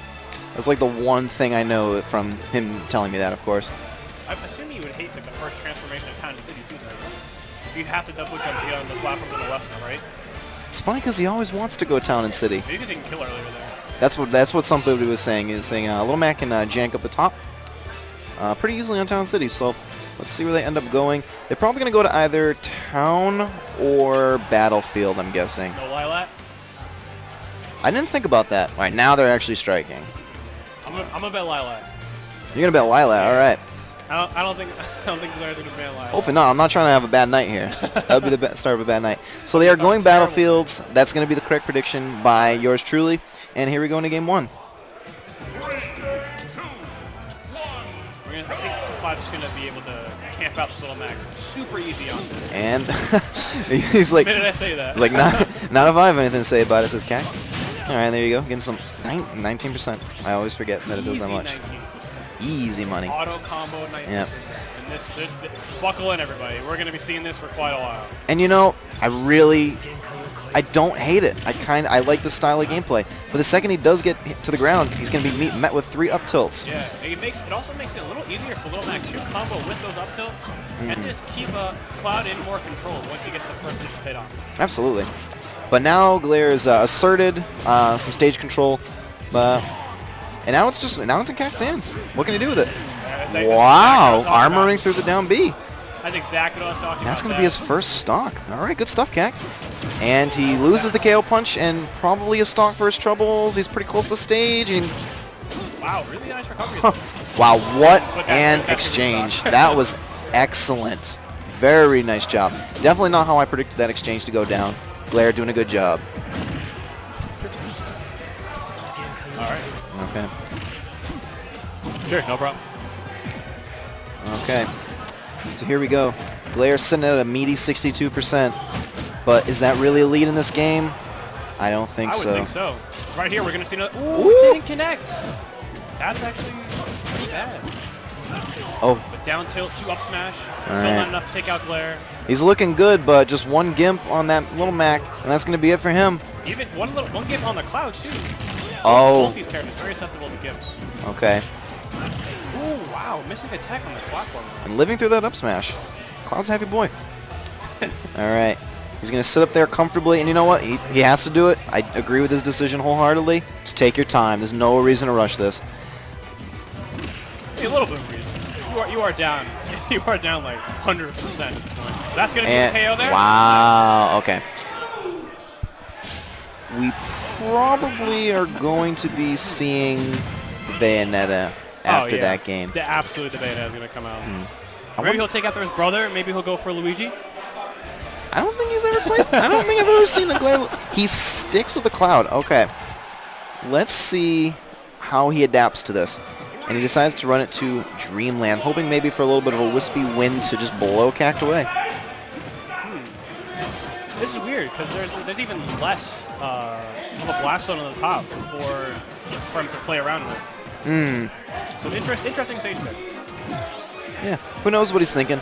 That's like the one thing I know from him telling me that, of course. I'm assuming you would hate like the first transformation of Town and City too, though. You have to double jump to get on the platform on the left now, right? It's funny because he always wants to go Town and City. Maybe because he can kill earlier there. That's what somebody was saying. Is saying Little Mac can jank up the top pretty easily on Town and City. So let's see where they end up going. They're probably going to go to either Town or Battlefield, I'm guessing. No Lilat? I didn't think about that. All right, now they're actually striking. I'm gonna bet Lilat. You're gonna bet Lilat. All right. I don't think Glaire's gonna ban Lilat. Hopefully not. I'm not trying to have a bad night here. That would be the start of a bad night. So they are going Battlefields. That's going to be the correct prediction by yours truly. And here we go into game one. I think Cloud's just gonna be able to camp out this Little Mac super easy on this. And he's like, the minute I say that. He's like, not if I have anything to say about it, says Cac. All right, there you go. Getting some 19%. I always forget that it does that much. 19%. Easy money. Auto combo 19%. Yep. And This buckle in, everybody. We're going to be seeing this for quite a while. And you know, I don't hate it. I like this style of gameplay. But the second he does get hit to the ground, he's going to be met with 3 up tilts. Yeah, it also makes it a little easier for Little Mac to combo with those up tilts and just keep Cloud in more control once he gets the first initial hit on. Absolutely. But now Glair is asserted some stage control, and now it's in Cact's hands. What can he do with it? That's Wow, exactly armoring through the down B. That's exactly what I was talking about. That's going to be his first stock. All right, good stuff, Cact. And he loses the KO punch and probably a stock for his troubles. He's pretty close to stage. And wow, really nice recovery. Wow, what an exchange. That was excellent. Very nice job. Definitely not how I predicted that exchange to go down. Glair doing a good job. All right. Okay. Sure, no problem. Okay. So here we go. Glair sitting at a meaty 62%. But is that really a lead in this game? I don't think so. I would think so. Right here, we're going to see another. Ooh, didn't connect. That's actually pretty bad. Oh. But down tilt, 2 up smash. All Still right. not enough to take out Glair. He's looking good, but just one gimp on that Little Mac, and that's going to be it for him. Even one gimp on the Cloud, too. Oh. Both these characters very susceptible to gimps. Okay. Ooh, wow. Missing the tech on the platform. And living through that up smash. Cloud's a happy boy. All right. He's going to sit up there comfortably, and you know what? He has to do it. I agree with his decision wholeheartedly. Just take your time. There's no reason to rush this. Hey, a little bit of reason. You are down. You are down like 100% at this point. That's going to be a KO there? Wow. Okay. We probably are going to be seeing Bayonetta after that game. Absolutely, the Bayonetta is going to come out. Maybe he'll take after his brother. Maybe he'll go for Luigi. I don't think he's ever played. I don't think I've ever seen the Glair. He sticks with the Cloud. Okay. Let's see how he adapts to this. And he decides to run it to Dreamland, hoping maybe for a little bit of a wispy wind to just blow Cact away. This is weird because there's even less of a blast zone on the top for him to play around with. So interesting stage pick. Yeah. Who knows what he's thinking?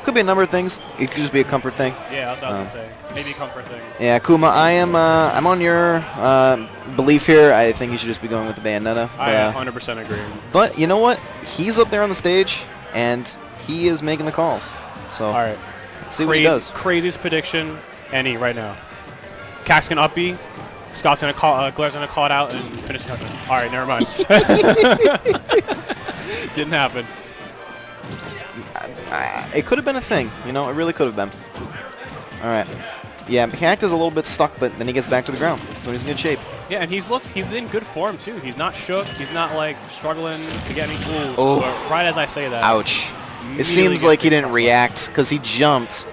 Could be a number of things. It could just be a comfort thing. Yeah, that's what I was going to say. Maybe a comfort thing. Yeah, Kuma, I'm on your belief here. I think you should just be going with the Bayonetta. I 100% agree. But you know what? He's up there on the stage, and he is making the calls. So, all right. Let's see what he does. Craziest prediction, any right now. Cact's going to up B. Scott's going to call, Glair's going to call it out and finish the touchdown. All right, never mind. Didn't happen. It could have been a thing, you know. It really could have been. All right. Yeah, Cact is a little bit stuck, but then he gets back to the ground, so he's in good shape. Yeah, and he's in good form too. He's not shook. He's not like struggling to get any. Oh. Right as I say that. Ouch. It seems like he didn't react because he jumped,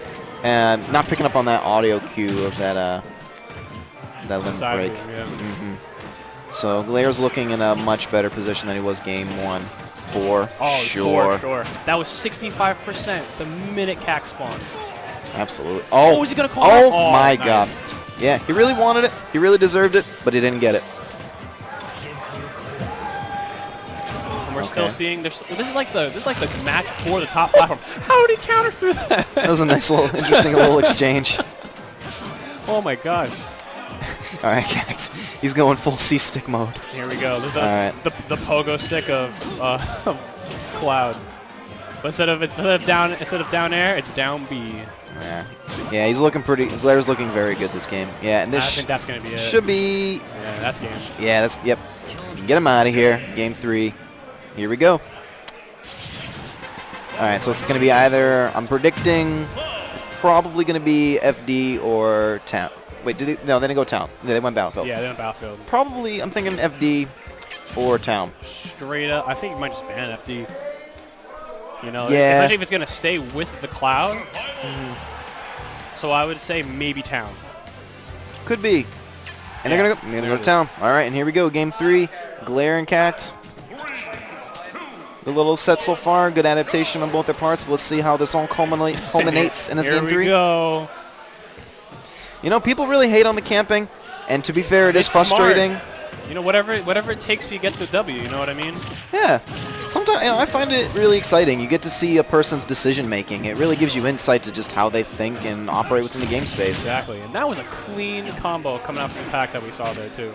and not picking up on that audio cue of that limb break. Yeah. So Glair's looking in a much better position than he was game 1. For sure. That was 65% the minute Cact spawned. Absolutely. Oh, is he going to call it? Oh, my nice. God. Yeah, he really wanted it. He really deserved it, but he didn't get it. And we're still seeing this is like the match for the top platform. How did he counter through that? That was a nice little interesting little exchange. Oh my gosh. All right, Cact. He's going full C-stick mode. Here we go. This is the pogo stick of Cloud. But instead of down air, it's down B. Yeah, he's looking pretty. Glair's looking very good this game. Yeah, and this I think that's gonna be it. Should be. Yeah, that's game. Yeah, that's yep. You can get him out of here. Game 3. Here we go. All right, so it's gonna be either. I'm predicting. It's probably gonna be FD or Town. Wait, no, they didn't go Town. They went Battlefield. Yeah, they went Battlefield. Probably, I'm thinking FD or Town. Straight up, I think you might just ban FD. You know, yeah. Especially if it's gonna stay with the Cloud. So I would say maybe Town. Could be. And they're gonna go to Town. All right, and here we go. Game 3. Glair and Cact. The little set so far. Good adaptation on both their parts. But let's see how this all culminates in this game 3. Here we go. You know, people really hate on the camping, and to be fair, it is frustrating. You know, whatever it takes you to get the W. You know what I mean? Yeah. sometimes I find it really exciting. You get to see a person's decision making. It really gives you insight to just how they think and operate within the game space. Exactly, and that was a clean combo coming out from the pack that we saw there too.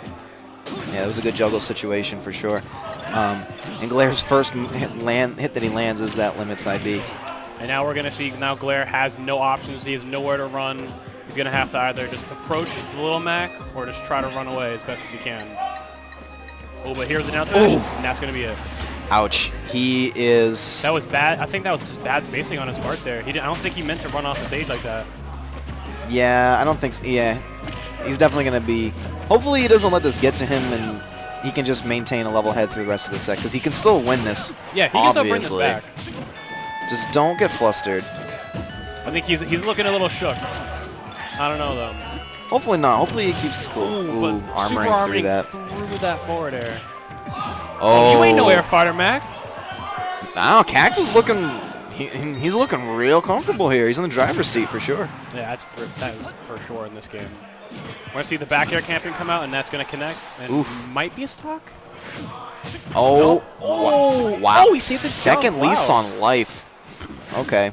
Yeah, it was a good juggle situation for sure. And Glaire's first hit that he lands is that limit side B. And now we're going to see now Glaire has no options. He has nowhere to run. He's going to have to either just approach the Little Mac or just try to run away as best as he can. Oh, but here's the down smash, and that's going to be it. Ouch. He is... That was bad. I think that was just bad spacing on his part there. I don't think he meant to run off the stage like that. Yeah, I don't think so. Yeah, he's definitely going to be... Hopefully he doesn't let this get to him and he can just maintain a level head through the rest of the set, because he can still win this, yeah, he can still bring this back. Just don't get flustered. I think he's looking a little shook. I don't know, though. Hopefully not. Hopefully he keeps his cool. Ooh, but armoring through that. Through that forward air. Oh. You ain't no air fighter, Mac. Now, Cactus looking... He's looking real comfortable here. He's in the driver's seat for sure. Yeah, that is for sure in this game. We're going to see the back air camping come out, and that's going to connect. And Oof. Might be a stock. Oh. Oh. Wow. Oh, he saved the second jump. lease Wow. on life. Okay.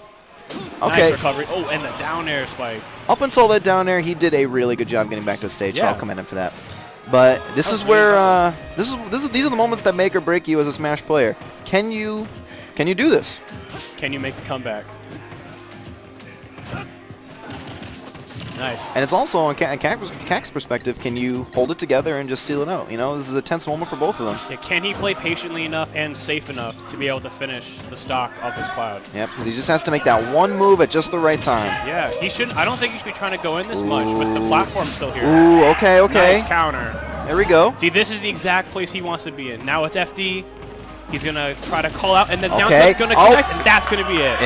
Nice recovery. Oh, and the down air spike. Up until that down air, he did a really good job getting back to the stage. So Yeah. I'll commend him for that. But this is where these are the moments that make or break you as a Smash player. Can you do this? Can you make the comeback? Nice. And it's also on Cac's perspective, can you hold it together and just seal it out? You know, this is a tense moment for both of them. Yeah, can he play patiently enough and safe enough to be able to finish the stock of this cloud? Yep, because he just has to make that one move at just the right time. Yeah, he shouldn't. I don't think he should be trying to go in this much with the platform still here. Ooh, okay. Nice counter. There we go. See, this is the exact place he wants to be in. Now it's FD. He's going to try to call out, and then down Okay. tilt's going to connect, and that's going to be it.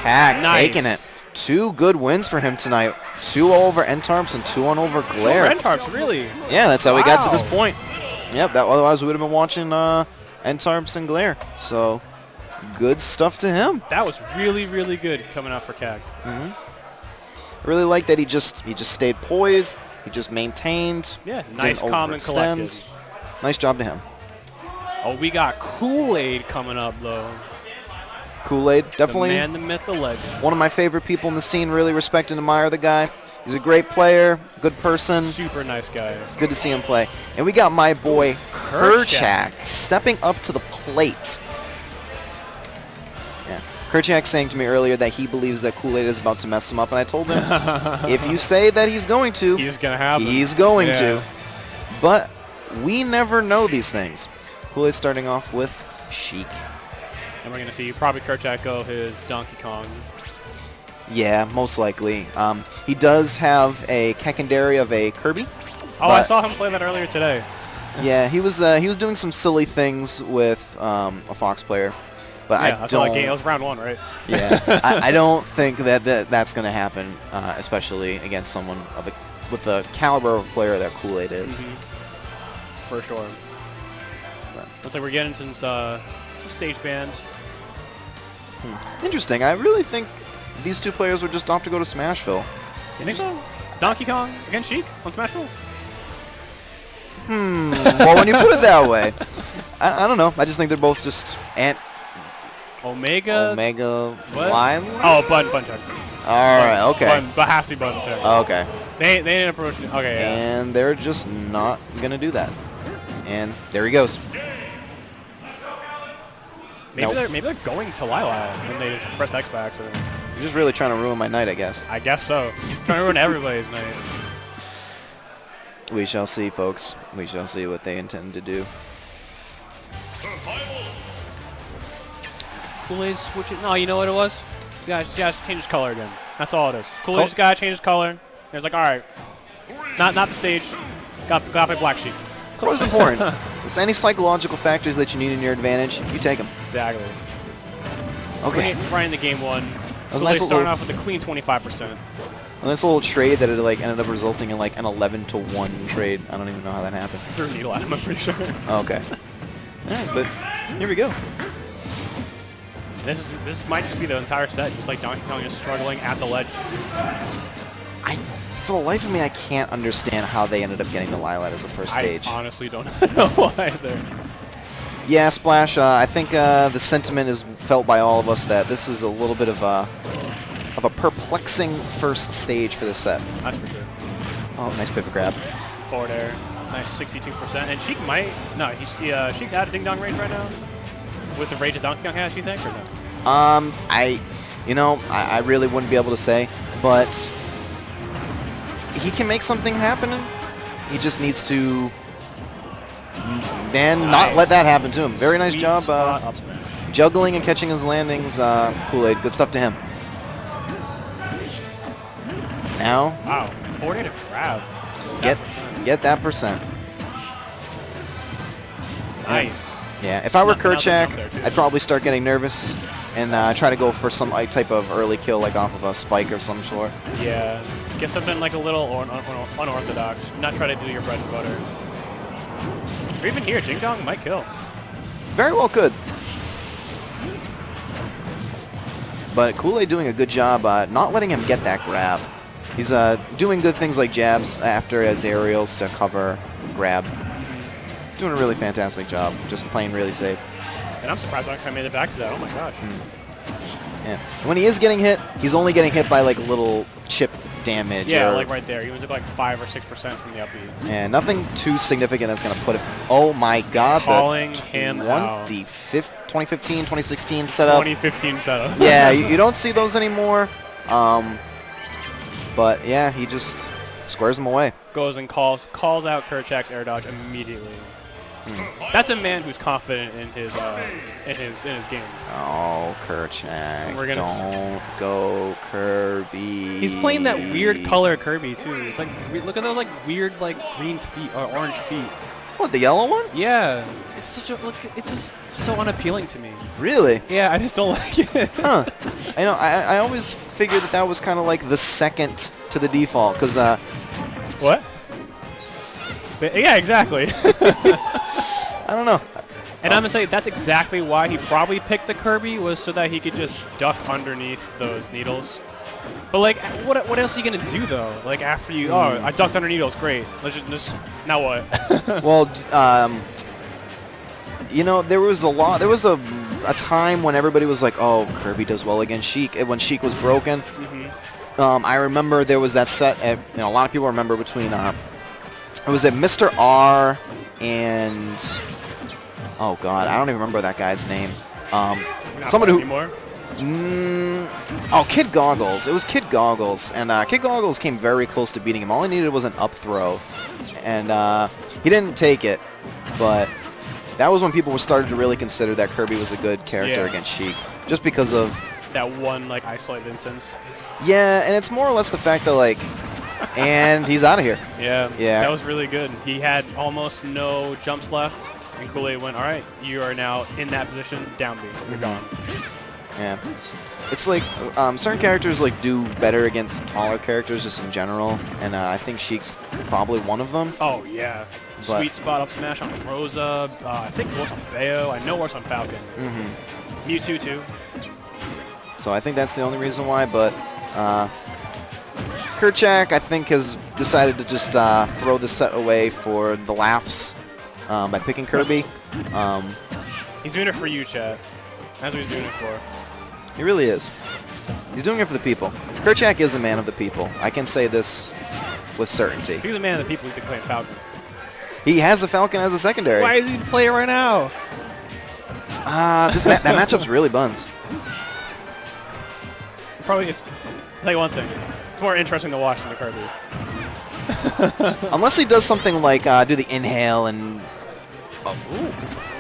Cac Nice. taking it. 2 good wins for him tonight. 2 over N-Tarps and 2 on over Glaire. N-Tarps, really? Yeah, that's how we got to this Wow. point. Yep, otherwise we would have been watching N-Tarps and Glaire. So, good stuff to him. That was really, really good coming out for Cac. I really like that he just stayed poised. He just maintained. Yeah, nice, didn't calm and overextend. collected. Nice job to him. Oh, we got Kool-Aid coming up, though. Kool-Aid, definitely The man, the myth, the legend. one of my favorite people in the scene. Really respect and admire the guy. He's a great player, good person. Super nice guy. Good to see him play. And we got my boy Kerchak stepping up to the plate. Yeah, Kerchak saying to me earlier that he believes that Kool-Aid is about to mess him up, and I told him, if you say that he's going to, He's going to have it. he's going Yeah. to. But we never know these things. Kool-Aid starting off with Sheik. And we're going to see probably Kerchak go his Donkey Kong. Yeah, most likely. He does have a Kekindari of a Kirby. Oh, I saw him play that earlier today. Yeah, he was doing some silly things with a Fox player, but Yeah, I saw that game. It don't. was round 1, right? Yeah, I don't think that's going to happen, especially against someone with the caliber of player that Kool-Aid is. For sure. Looks like we're getting some stage bans. Interesting. I really think these two players would just opt to go to Smashville. You think so? Donkey Kong against Sheik on Smashville? Well, when you put it that way, I don't know. I just think they're both just Omega. What? line. Oh, button check. All right. Okay. Button, but has to be button check. Okay. They didn't approach. Okay. Yeah. And they're just not gonna do that. And there he goes. Maybe Nope. they're going to Lila and they just press X by accident. You're just really trying to ruin my night, I guess. I guess so. Trying to ruin everybody's night. We shall see, folks. We shall see what they intend to do. Kool-Aid switching. No, you know what it was? This guy just changed his color again. That's all it is. Kool-Aid just got to change his color. And it's like, all right, not the stage. Got my black sheep. Color's important. There's any psychological factors that you need in your advantage, you take them. Exactly. Okay. Right in the game one. was a Kool-Aid nice starting little- off with a clean 25%. And this little trade that it ended up resulting in like an 11-to-1 trade. I don't even know how that happened. Threw a needle at him, I'm pretty sure. Okay. All right, but here we go. This might just be the entire set, just like Donkey Kong just struggling at the ledge. For the life of me, I can't understand how they ended up getting the Lilat as the first stage. I honestly don't know either. Yeah, Splash. I think the sentiment is felt by all of us that this is a little bit of a perplexing first stage for this set. That's for sure. Oh, nice pivot grab. Forward air. Nice 62%. And Sheik might... No, Sheik's out of Ding Dong range right now? With the rage of Donkey Kong has, you think, or no? I really wouldn't be able to say, but he can make something happen. He just needs to not let that happen to him. Very nice job juggling and catching his landings. Kool-Aid, good stuff to him. Now, wow, 40 to grab. Just get that percent. Nice. Yeah, if I were Kerchak, I'd probably start getting nervous and try to go for some type of early kill, like off of a spike or some sort. Yeah, get something like a little unorthodox. Not try to do your bread and butter. Or even here, Ding Dong might kill. Very well could. But Kool-Aid doing a good job not letting him get that grab. He's doing good things like jabs after as aerials to cover grab. Doing a really fantastic job, just playing really safe. And I'm surprised I made it back to that. Oh my gosh. Yeah. When he is getting hit, he's only getting hit by like little chip damage. Yeah, like right there. He was at like 5 or 6% from the upbeat. And nothing too significant that's going to put it. Oh my God. Calling him out. 2015, 2016 setup. 2015 setup. Yeah, you don't see those anymore. But yeah, he just squares him away. Goes and calls out Kerchak's air dodge immediately. That's a man who's confident in his game. Oh, Kerchak! Don't go Kirby. He's playing that weird color Kirby too. It's like look at those like weird like green feet or orange feet. What, the yellow one? Yeah, it's such a look. It's just so unappealing to me. Really? Yeah, I just don't like it. Huh? I know. I always figured that was kind of like the second to the default because. What? Yeah, exactly. I don't know. And I'm going to say that's exactly why he probably picked the Kirby, was so that he could just duck underneath those needles. But, like, what else are you going to do, though? Like, after you, oh, I ducked under needles, great. Let's just now what? Well, you know, there was a time when everybody was like, oh, Kirby does well against Sheik, when Sheik was broken. I remember there was that set, a lot of people remember between, it was at Mr. R and, oh God, I don't even remember that guy's name. Somebody who, anymore? Kid Goggles. It was Kid Goggles, and Kid Goggles came very close to beating him. All he needed was an up throw, and he didn't take it, but that was when people started to really consider that Kirby was a good character against Sheik, just because of that one like isolated instance. Yeah, and it's more or less the fact that like, and he's out of here. Yeah, yeah, that was really good. He had almost no jumps left, and Kool-Aid went, all right, you are now in that position, down B, you're gone. Yeah, it's like certain characters like do better against taller characters just in general, and I think Sheik's probably one of them. Oh yeah, sweet spot up smash on Rosa. I think works on Bayo. I know works on Falcon. Mewtwo too. So I think that's the only reason why, but Kerchak, I think, has decided to just throw the set away for the laughs by picking Kirby. He's doing it for you, chat. That's what he's doing it for. He really is. He's doing it for the people. Kerchak is a man of the people. I can say this with certainty. If he's a man of the people, he could play Falcon. He has a Falcon as a secondary. Why is he playing right now? That matchup's really buns. Probably, I'll tell you one thing. It's more interesting to watch than the Kirby. Unless he does something like do the inhale and... Oh.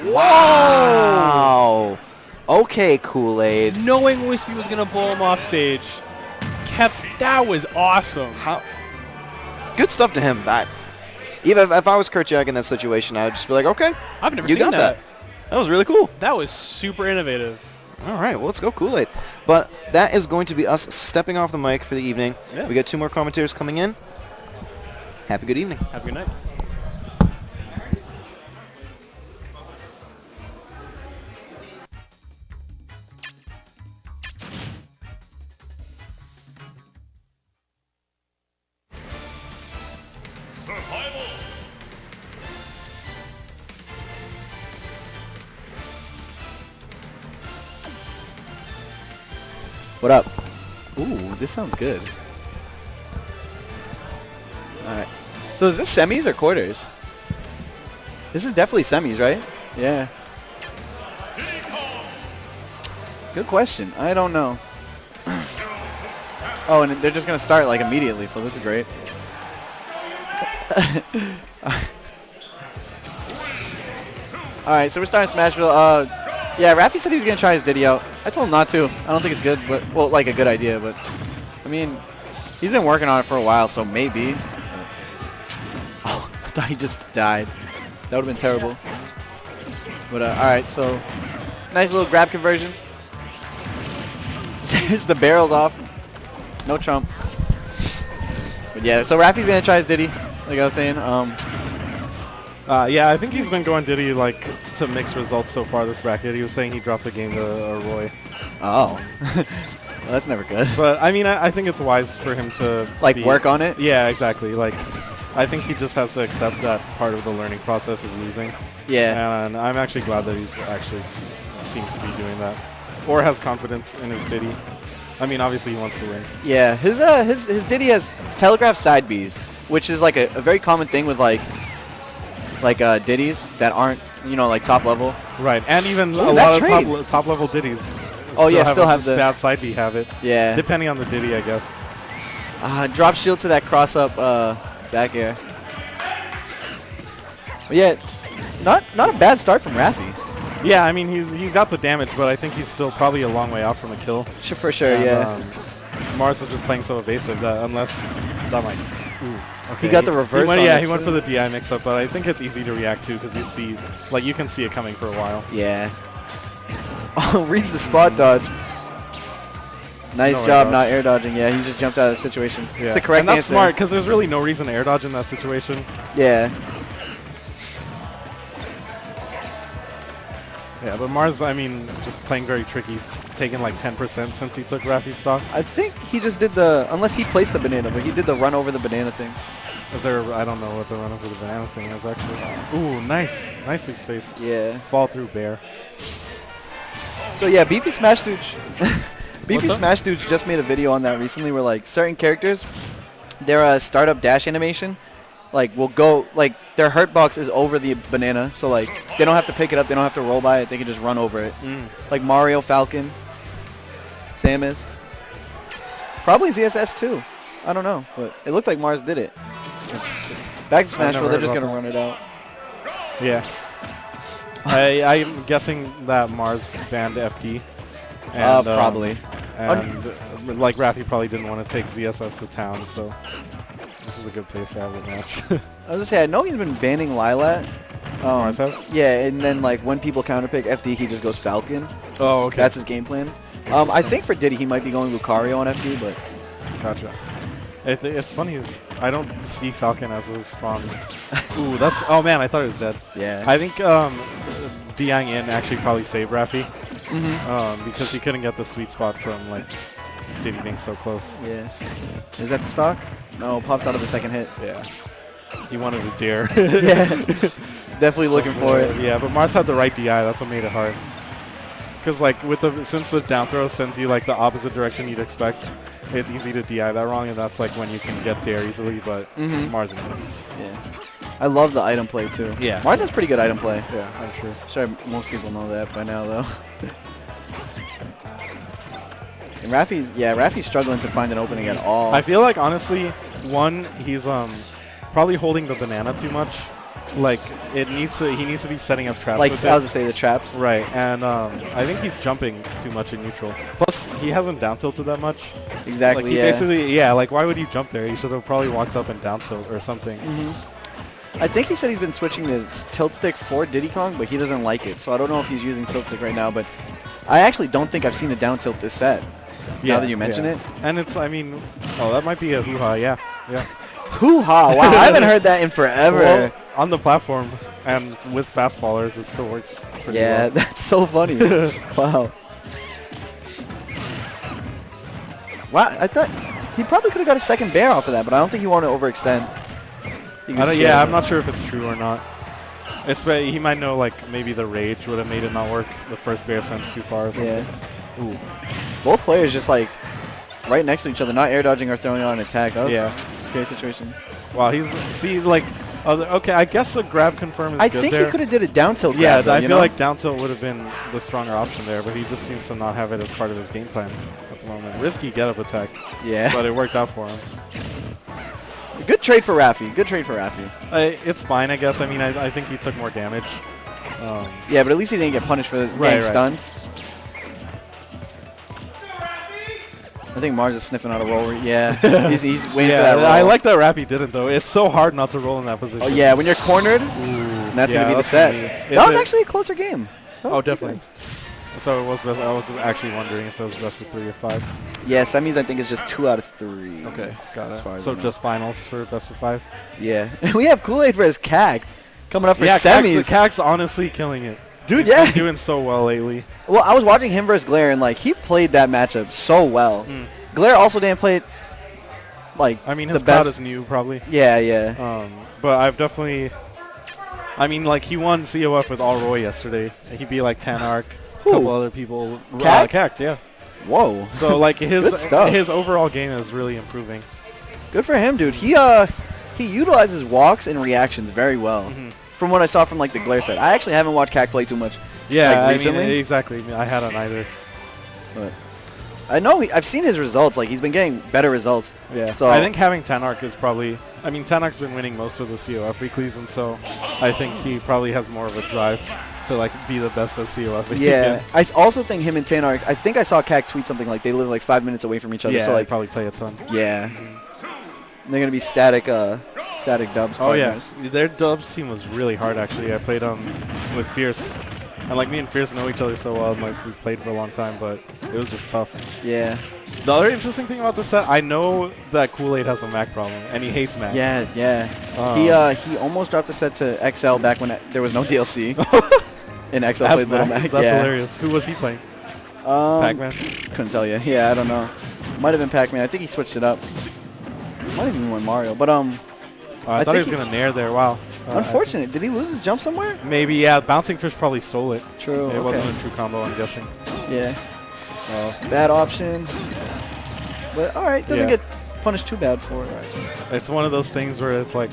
Wow! Okay, Kool-Aid. Knowing Wispy was going to blow him off stage. That was awesome. Good stuff to him. Even if I was Kerchak in that situation, I would just be like, okay, I've never you seen got that. That was really cool. That was super innovative. All right, well, let's go Kool-Aid. But that is going to be us stepping off the mic for the evening. Yeah. We got 2 more commentators coming in. Have a good evening. Have a good night. What up? Ooh, this sounds good. Alright. So is this semis or quarters? This is definitely semis, right? Yeah. Good question. I don't know. Oh, and they're just going to start like immediately, so this is great. Alright, so we're starting Smashville. Yeah, Raffy said he was going to try his Diddy out. I told him not to. I don't think it's good, but, well, like a good idea, but, I mean, he's been working on it for a while, so maybe. Oh, I thought he just died. That would have been terrible. But, alright, so, nice little grab conversions. There's the barrels off. No trump. But yeah, so Raffy's going to try his Diddy, like I was saying. Yeah, I think he's been going Diddy like to mixed results so far this bracket. He was saying he dropped a game to Roy. Oh. Well, that's never good. But, I mean, I think it's wise for him to... Like, work on it? Yeah, exactly. Like, I think he just has to accept that part of the learning process is losing. Yeah. And I'm actually glad that he's actually seems to be doing that. Or has confidence in his Diddy. I mean, obviously he wants to win. Yeah, his Diddy has telegraph side Bs, which is like a very common thing with like Diddies that aren't, you know, like top level. Right, and even a lot of top level Diddies. Oh yeah, still have the bad side B habit. Yeah. Depending on the Diddy, I guess. Drop shield to that cross up back air. But yeah, not a bad start from Raffy. Yeah, I mean he's got the damage, but I think he's still probably a long way off from a kill. Sure, for sure, and, yeah. Mars is just playing so evasive that unless that might. Ooh, okay. He got the reverse. He went for the DI mix-up, but I think it's easy to react to because you see, like, you can see it coming for a while. Yeah. Oh, reads the spot dodge. Nice job not air dodging. Yeah, he just jumped out of the situation. Yeah. It's the correct and that's answer. smart because there's really no reason to air dodge in that situation. Yeah. Yeah, but Mars, I mean, just playing very tricky. He's taken like 10% since he took Raffy's stock. I think he just did the, unless he placed the banana, but he did the run over the banana thing. Is there, I don't know what the run over the banana thing is actually. Ooh, nice. Nicely spaced. Yeah. Fall through bear. So yeah, Beefy Smash Dudes. Beefy Smash Dudes just made a video on that recently where like certain characters, their startup dash animation, like will go, like their hurt box is over the banana, so like they don't have to pick it up, they don't have to roll by it, they can just run over it. Like Mario, Falcon, Samus, probably ZSS too. I don't know, but it looked like Mars did it. Back to Smash Bros, they're just gonna run it out. Yeah. I'm guessing that Mars banned FD. And, probably. And like Raffy probably didn't want to take ZSS to town, so this is a good place to have a match. I was gonna say, I know he's been banning Lilat. Mars has? Yeah, and then like when people counterpick FD, he just goes Falcon. Oh, okay. That's his game plan. I think for Diddy, he might be going Lucario on FD, but... Gotcha. It's funny, I don't see Falcon as a spawn. Ooh, that's... Oh man, I thought it was dead. Yeah. I think DIing in actually probably saved Raffy. Because he couldn't get the sweet spot from like Diddy being so close. Yeah. Is that the stock? No, pops out of the second hit. Yeah. He wanted to dare. Yeah. Definitely looking for it. Yeah, but Mars had the right DI. That's what made it hard. Because like since the down throw sends you like the opposite direction you'd expect, it's easy to DI that wrong, and that's like when you can get there easily. But Mars knows. Yeah. I love the item play too. Yeah. Mars has pretty good item play. Yeah, I'm sure. Sure, most people know that by now though. And Raffy's struggling to find an opening at all. I feel like honestly, he's probably holding the banana too much. Like he needs to be setting up traps. Like with I was to say, the traps. Right, and I think he's jumping too much in neutral. Plus, he hasn't down tilted that much. Exactly. Like, he basically, like why would he jump there? He should have probably walked up and down tilt or something. I think he said he's been switching to tilt stick for Diddy Kong, but he doesn't like it. So I don't know if he's using tilt stick right now, but I actually don't think I've seen a down tilt this set. Now that you mention it. And it's, I mean, that might be a hoo-ha, yeah. Hoo-ha, wow, I haven't heard that in forever. Well, on the platform and with fast fallers, it still works pretty well. Yeah, that's so funny. Wow. Wow, I thought he probably could have got a second bear off of that, but I don't think he wanted to overextend. I'm not sure if it's true or not. He might know, like, maybe the rage would have made it not work. The first bear sends too far or something. Yeah. Ooh. both players just like right next to each other, not air dodging or throwing out an attack. That was a scary situation. Wow, like, okay, I guess a grab confirm is I good think there. he could have did a down tilt grab. Yeah, though, I you feel know? like down tilt would have been the stronger option there, but he just seems to not have it as part of his game plan at the moment. Risky get up attack. Yeah. But it worked out for him. Good trade for Rafi. Good trade for Rafi. It's fine, I guess. I mean, I think he took more damage. Yeah, but at least he didn't get punished for getting stunned. I think Mars is sniffing out a roll. Yeah, he's waiting for that roll. I like that Rafi didn't, though. It's so hard not to roll in that position. Oh, yeah, when you're cornered, that's going to be the set. That was actually a closer game. Oh, definitely. So it was best. I was actually wondering if it was best of 3 or 5. Yeah, semis I think is just 2 out of 3. Okay, got it. So just finals for best of 5? Yeah. We have Kool-Aid versus Cact coming up for yeah, semis. Cact's honestly killing it. Dude, He's been doing so well lately. Well, I was watching him versus Glare, and like he played that matchup so well. Glare also didn't play it like I mean, the his best. cloud is new, probably. Yeah, yeah. But I've definitely. I mean, like he won COF with All Roy yesterday. He beat like Tanark, a couple other people. Cact, yeah. Whoa. So like Good stuff. his overall game is really improving. Good for him, dude. He utilizes walks and reactions very well. From what I saw from like the Glare set. I actually haven't watched Cact play too much. Yeah, like, recently. I mean, exactly. I hadn't either. But I know I've seen his results. Like he's been getting better results. Yeah. So I think having Tanark is probably. I mean, Tanark's been winning most of the COF weeklies, and so I think he probably has more of a drive to like be the best at COF. Yeah. I also think him and Tanark. I think I saw Cact tweet something like they live like 5 minutes away from each other. Yeah, so like they probably play a ton. Yeah. They're gonna be static dubs. Oh partners. yeah, their dubs team was really hard actually. I played with Fierce, and like me and Fierce know each other so well, and like we've played for a long time, but it was just tough. Yeah. The other interesting thing about this set, I know that Kool-Aid has a Mac problem, and he hates Mac. Yeah, yeah. He almost dropped a set to XL back when there was no DLC. And XL played Little Mac. That's hilarious. Who was he playing? Pac-Man? Couldn't tell you. Yeah, I don't know. Might have been Pac-Man. I think he switched it up. Might have even won Mario, but I thought he was gonna nair there. Wow. Unfortunate. Did he lose his jump somewhere? Maybe. Yeah. Bouncing Fish probably stole it. True. It wasn't a true combo, I'm guessing. Yeah. Bad option. But all right, doesn't get punished too bad for it. It's one of those things where it's like,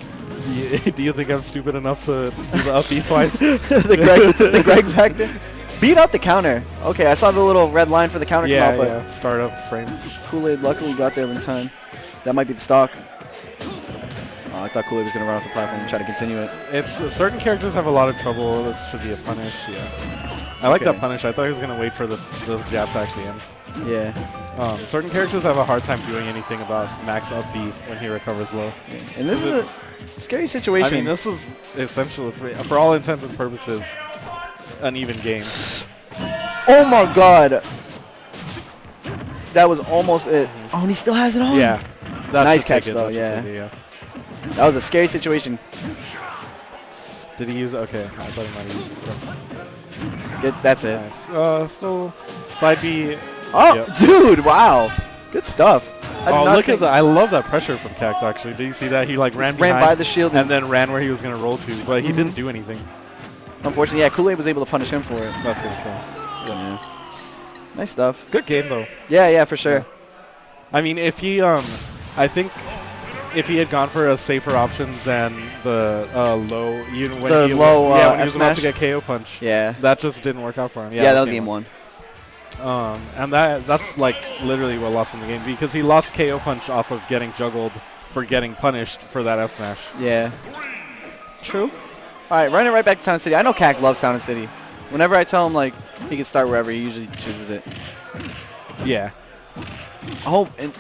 do you think I'm stupid enough to do the up B twice? the Greg factor. Beat out the counter. Okay, I saw the little red line for the counter come out, but yeah. Startup frames. Kool-Aid luckily got there in time. That might be the stock. Oh, I thought Kool-Aid was going to run off the platform and try to continue it. It's certain characters have a lot of trouble. This should be a punish. Yeah. I like that punish. I thought he was going to wait for the jab to actually end. Yeah. Certain characters have a hard time doing anything about max up B when he recovers low. And this is a scary situation. I mean, this is essentially, for all intents and purposes, an even game. Oh my god. That was almost it. Oh, and he still has it on? Yeah. Nice catch, though, yeah. That was a scary situation. Did he use it? Okay, I thought he might have used it. Good, that's it. Nice. So, side B. Oh, yep. Dude, wow. Good stuff. Look at that. I love that pressure from Cact, actually. Did you see that? He like ran by the shield and then ran where he was going to roll to, but he didn't do anything. Unfortunately, yeah, Kool-Aid was able to punish him for it. That's going to kill. Yeah. Nice stuff. Good game, though. Yeah, for sure. Yeah. I mean, if he, I think if he had gone for a safer option than the low, when he was about to get KO punch, that just didn't work out for him. Yeah, that was game 1. And that's like literally what lost him the game, because he lost KO punch off of getting juggled for getting punished for that F smash. Yeah. True. All right, running right back to Town and City. I know Cact loves Town and City. Whenever I tell him like he can start wherever, he usually chooses it. Yeah. Oh, and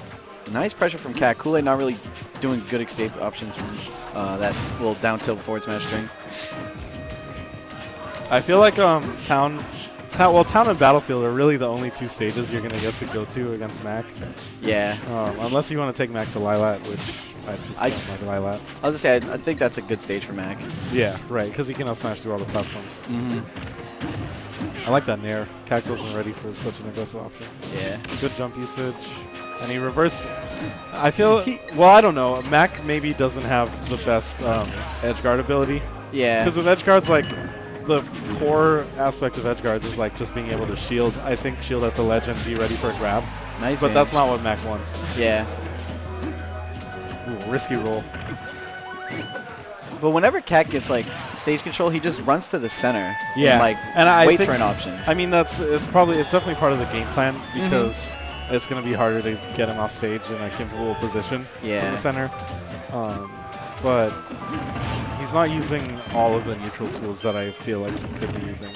nice pressure from Cact. Kool-Aid not really doing good escape options from that little down tilt forward smash string. I feel like Town and Battlefield are really the only 2 stages you're gonna get to go to against Mac. Yeah. Unless you want to take Mac to Lylat, which I just don't like Lylat. I was gonna say I think that's a good stage for Mac. Yeah, right, because he can up smash through all the platforms. I like that nair. Cact wasn't ready for such an aggressive option. Yeah. Good jump usage. And he reversed. I feel, I don't know. Mac maybe doesn't have the best edge guard ability. Yeah. Because with edge guards, like, the core aspect of edge guards is like just being able to shield. I think shield at the ledge and be ready for a grab. Nice. But that's not what Mac wants. Yeah. Ooh, risky roll. But whenever Cat gets like stage control, he just runs to the center. Yeah. And, like and I waits think, for an option. I mean, it's definitely part of the game plan because it's going to be harder to get him off stage in a comfortable position in the center. But he's not using all of the neutral tools that I feel like he could be using.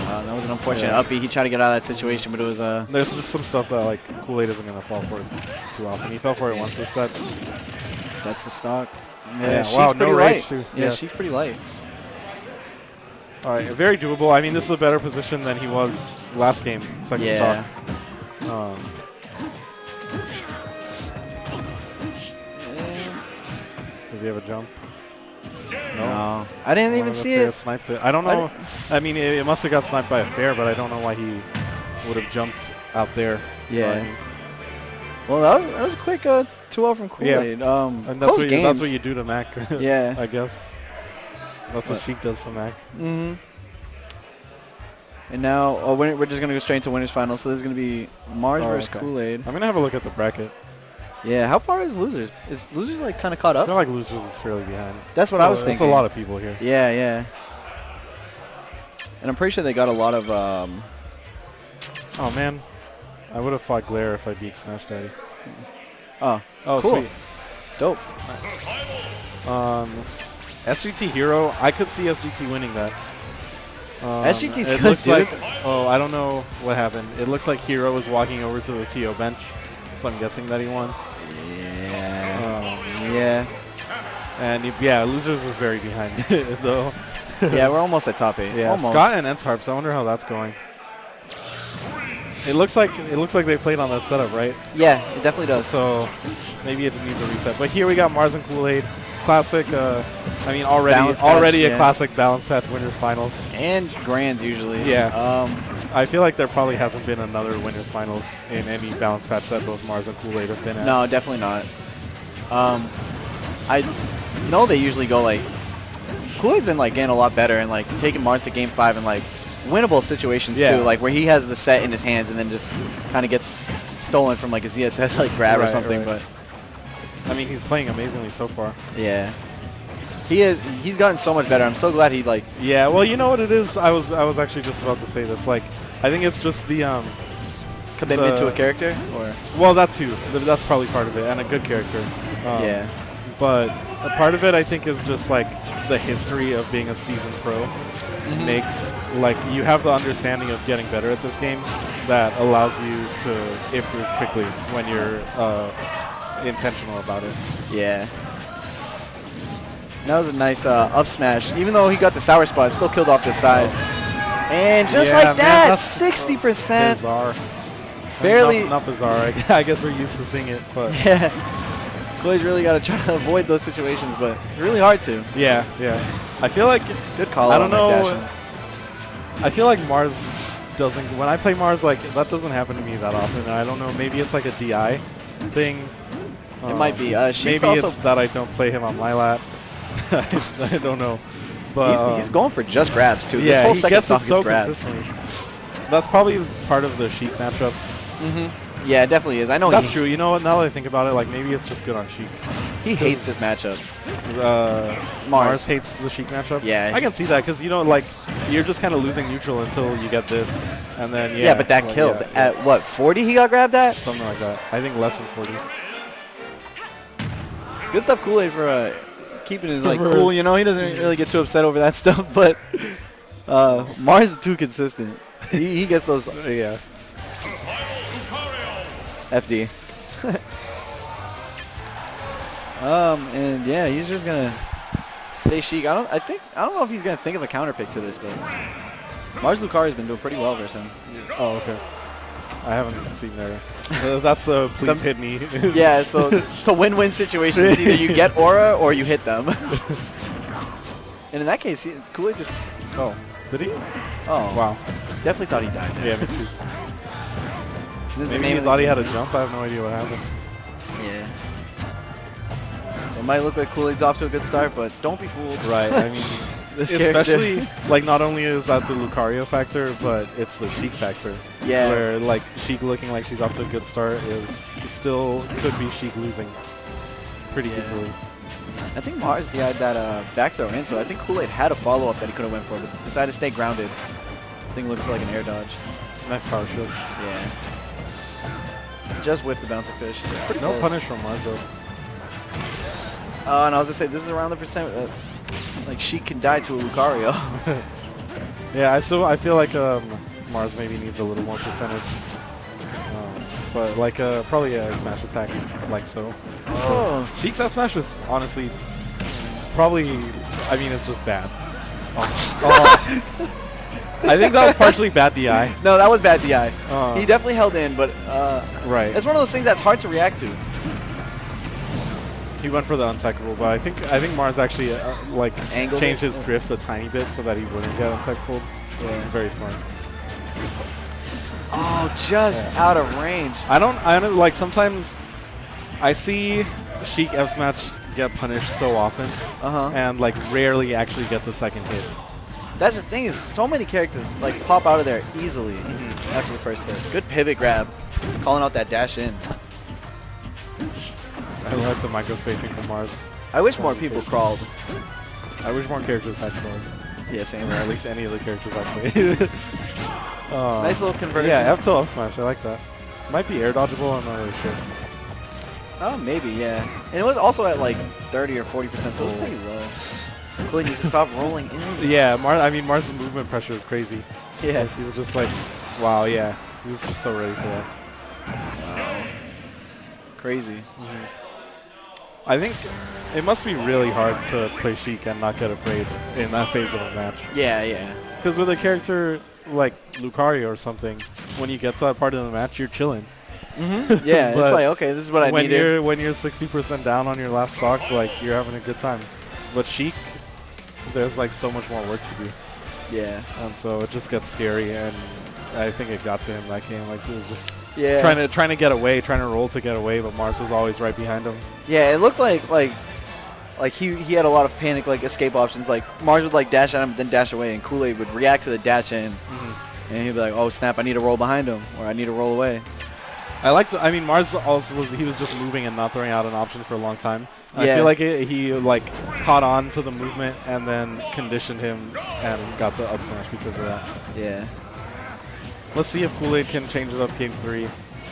That was an unfortunate uppy. He tried to get out of that situation, but it was There's just some stuff that like Kool-Aid isn't going to fall for too often. He fell for it once this set. That's the stock. Yeah, she's wow, pretty no light. rage too. Yeah, she's pretty light. All right, very doable. I mean, this is a better position than he was last game, second stock. Does he have a jump? No. I didn't even see it. Sniped it. I don't know. I mean, it must have got sniped by a fair, but I don't know why he would have jumped out there. Yeah. Well, that was a quick 2-0 from Kool-Aid. Yeah. And that's what you do to Mac. Yeah. I guess. That's what Sheik does to Mac. Mm-hmm. And now we're just going to go straight into winners final. So this is going to be Mars versus Kool-Aid. I'm going to have a look at the bracket. Yeah, how far is Losers? Is Losers like kind of caught up? I feel like Losers is fairly behind. That's what I was thinking. There's a lot of people here. Yeah, yeah. And I'm pretty sure they got a lot of... Oh, man. I would have fought Glare if I beat Smash Daddy. Oh, cool. Sweet. Dope. SGT Hero, I could see SGT winning that. SGT's it good, looks dude. like, I don't know what happened. It looks like Hero was walking over to the TO bench, so I'm guessing that he won. Yeah. Yeah. And Losers is very behind though. Yeah, we're almost at top 8. Yeah, almost. Scott and Entarps. I wonder how that's going. It looks like they played on that setup, right? Yeah, it definitely does. So maybe it needs a reset. But here we got Mars and Kool-Aid, classic. I mean, already a classic balance path winners finals and grands usually. Yeah. I feel like there probably hasn't been another winners finals in any balance patch that both Mars and Kool-Aid have been at. No, definitely not. I know they usually go like Kool-Aid's been like getting a lot better and like taking Mars to game 5 and like winnable situations too, like where he has the set in his hands and then just kind of gets stolen from like a ZSS like grab or something. But I mean, he's playing amazingly so far. Yeah, he's gotten so much better. I'm so glad he like. Yeah, well, you know what it is. I was actually just about to say this. Like, I think it's just the commitment to a character, or well, that too. That's probably part of it, and a good character. Yeah, but a part of it, I think, is just like the history of being a seasoned pro. Makes like you have the understanding of getting better at this game that allows you to improve quickly when you're intentional about it. Yeah. That was a nice up smash. Even though he got the sour spot, still killed off this side. And just like that, 60%. Bizarre. Barely. Not bizarre. I guess we're used to seeing it, but yeah. Kool-Aid's really got to try to avoid those situations, but it's really hard to. Yeah, yeah. I feel like good call. I don't know. I feel like Mars doesn't. When I play Mars, like that doesn't happen to me that often. And I don't know. Maybe it's like a DI thing. It might be. Maybe it's that I don't play him on my lap. I don't know. But he's going for just grabs too. Yeah, this whole he second gets it so grabs. consistently. That's probably part of the Sheik matchup. Yeah, it definitely is. I know that's true. You know what? Now that I think about it, like maybe it's just good on Sheik. He hates this matchup. Mars hates the Sheik matchup. Yeah, I can see that because you know, like you're just kind of losing neutral until you get this, and then yeah, but that kills at what 40? He got grabbed at something like that. I think less than 40. Good stuff, Kool-Aid for keeping his like cool. You know, he doesn't really get too upset over that stuff, but Mars is too consistent. He gets those. Yeah. FD. And yeah, he's just gonna stay Sheik. I don't know if he's gonna think of a counter pick to this, but Mars Lucari's been doing pretty well versus him. Oh, okay. I haven't seen there. That's please hit me. Yeah, so it's a win-win situation. It's either you get aura or you hit them. And in that case, Kool-Aid just. Oh, did he? Oh, wow. Definitely thought he died there. Yeah, me too. This Maybe he thought he had a jump. I have no idea what happened. Yeah. It might look like Kool-Aid's off to a good start, but don't be fooled. Right. I mean, This especially character. like not only is that the Lucario factor, but it's the Sheik factor. Yeah. Where like Sheik looking like she's off to a good start is still could be Sheik losing pretty easily. I think Mars DI'd that back throw in, so I think Kool-Aid had a follow-up that he could have went for, but decided to stay grounded. I think looking for like an air dodge. Nice power shield. Yeah. Just whiffed the bouncer fish. Pretty No close. punish from Mars though. And I was gonna say this is around the percent that like Sheik can die to a Lucario. Yeah, I feel like Mars maybe needs a little more percentage. But like probably a smash attack like so. Oh. Sheik's F smash is honestly probably, I mean, it's just bad. I think that was partially bad DI. No, that was bad DI. He definitely held in, but right. It's one of those things that's hard to react to. He went for the untechable, but I think Mars actually like Angled changed it? his drift a tiny bit so that he wouldn't get untechable. Yeah. Very smart. Oh, just out of range. I don't like sometimes I see Sheik F smash get punished so often, and like rarely actually get the second hit. That's the thing is so many characters like pop out of there easily after the first hit. Good pivot grab, calling out that dash in. I like the micro spacing from Mars. I wish more people crawled. I wish more characters had crawls. Yeah, same. Or at least any of the characters I played. Nice little conversion. Yeah, F to up smash. I like that. Might be air dodgeable. I'm not really sure. Oh, maybe, yeah. And it was also at like 30 or 40%, so it was pretty low. Kool-Aid needs to stop rolling in. Yeah, Mars' movement pressure is crazy. Yeah. Like, he's just like, wow, yeah. He was just so ready for that. Wow. Crazy. I think it must be really hard to play Sheik and not get afraid in that phase of a match. Yeah, yeah. Because with a character like Lucario or something, when you get to that part of the match, you're chilling. Yeah, it's like, okay, this is what I needed. When you're 60% down on your last stock, like, you're having a good time. But Sheik, there's like so much more work to do. Yeah. And so it just gets scary, and I think it got to him that game. Like, he was just trying to get away, trying to roll to get away, but Mars was always right behind him. Yeah, it looked like he had a lot of panic, like escape options. Like Mars would like dash at him, then dash away, and Kool-Aid would react to the dash in, and he'd be like, "Oh snap! I need to roll behind him, or I need to roll away." I mean, Mars also he was just moving and not throwing out an option for a long time. Yeah. I feel like he like caught on to the movement and then conditioned him and got the up smash because of that. Yeah. Let's see if Kool-Aid can change it up game 3.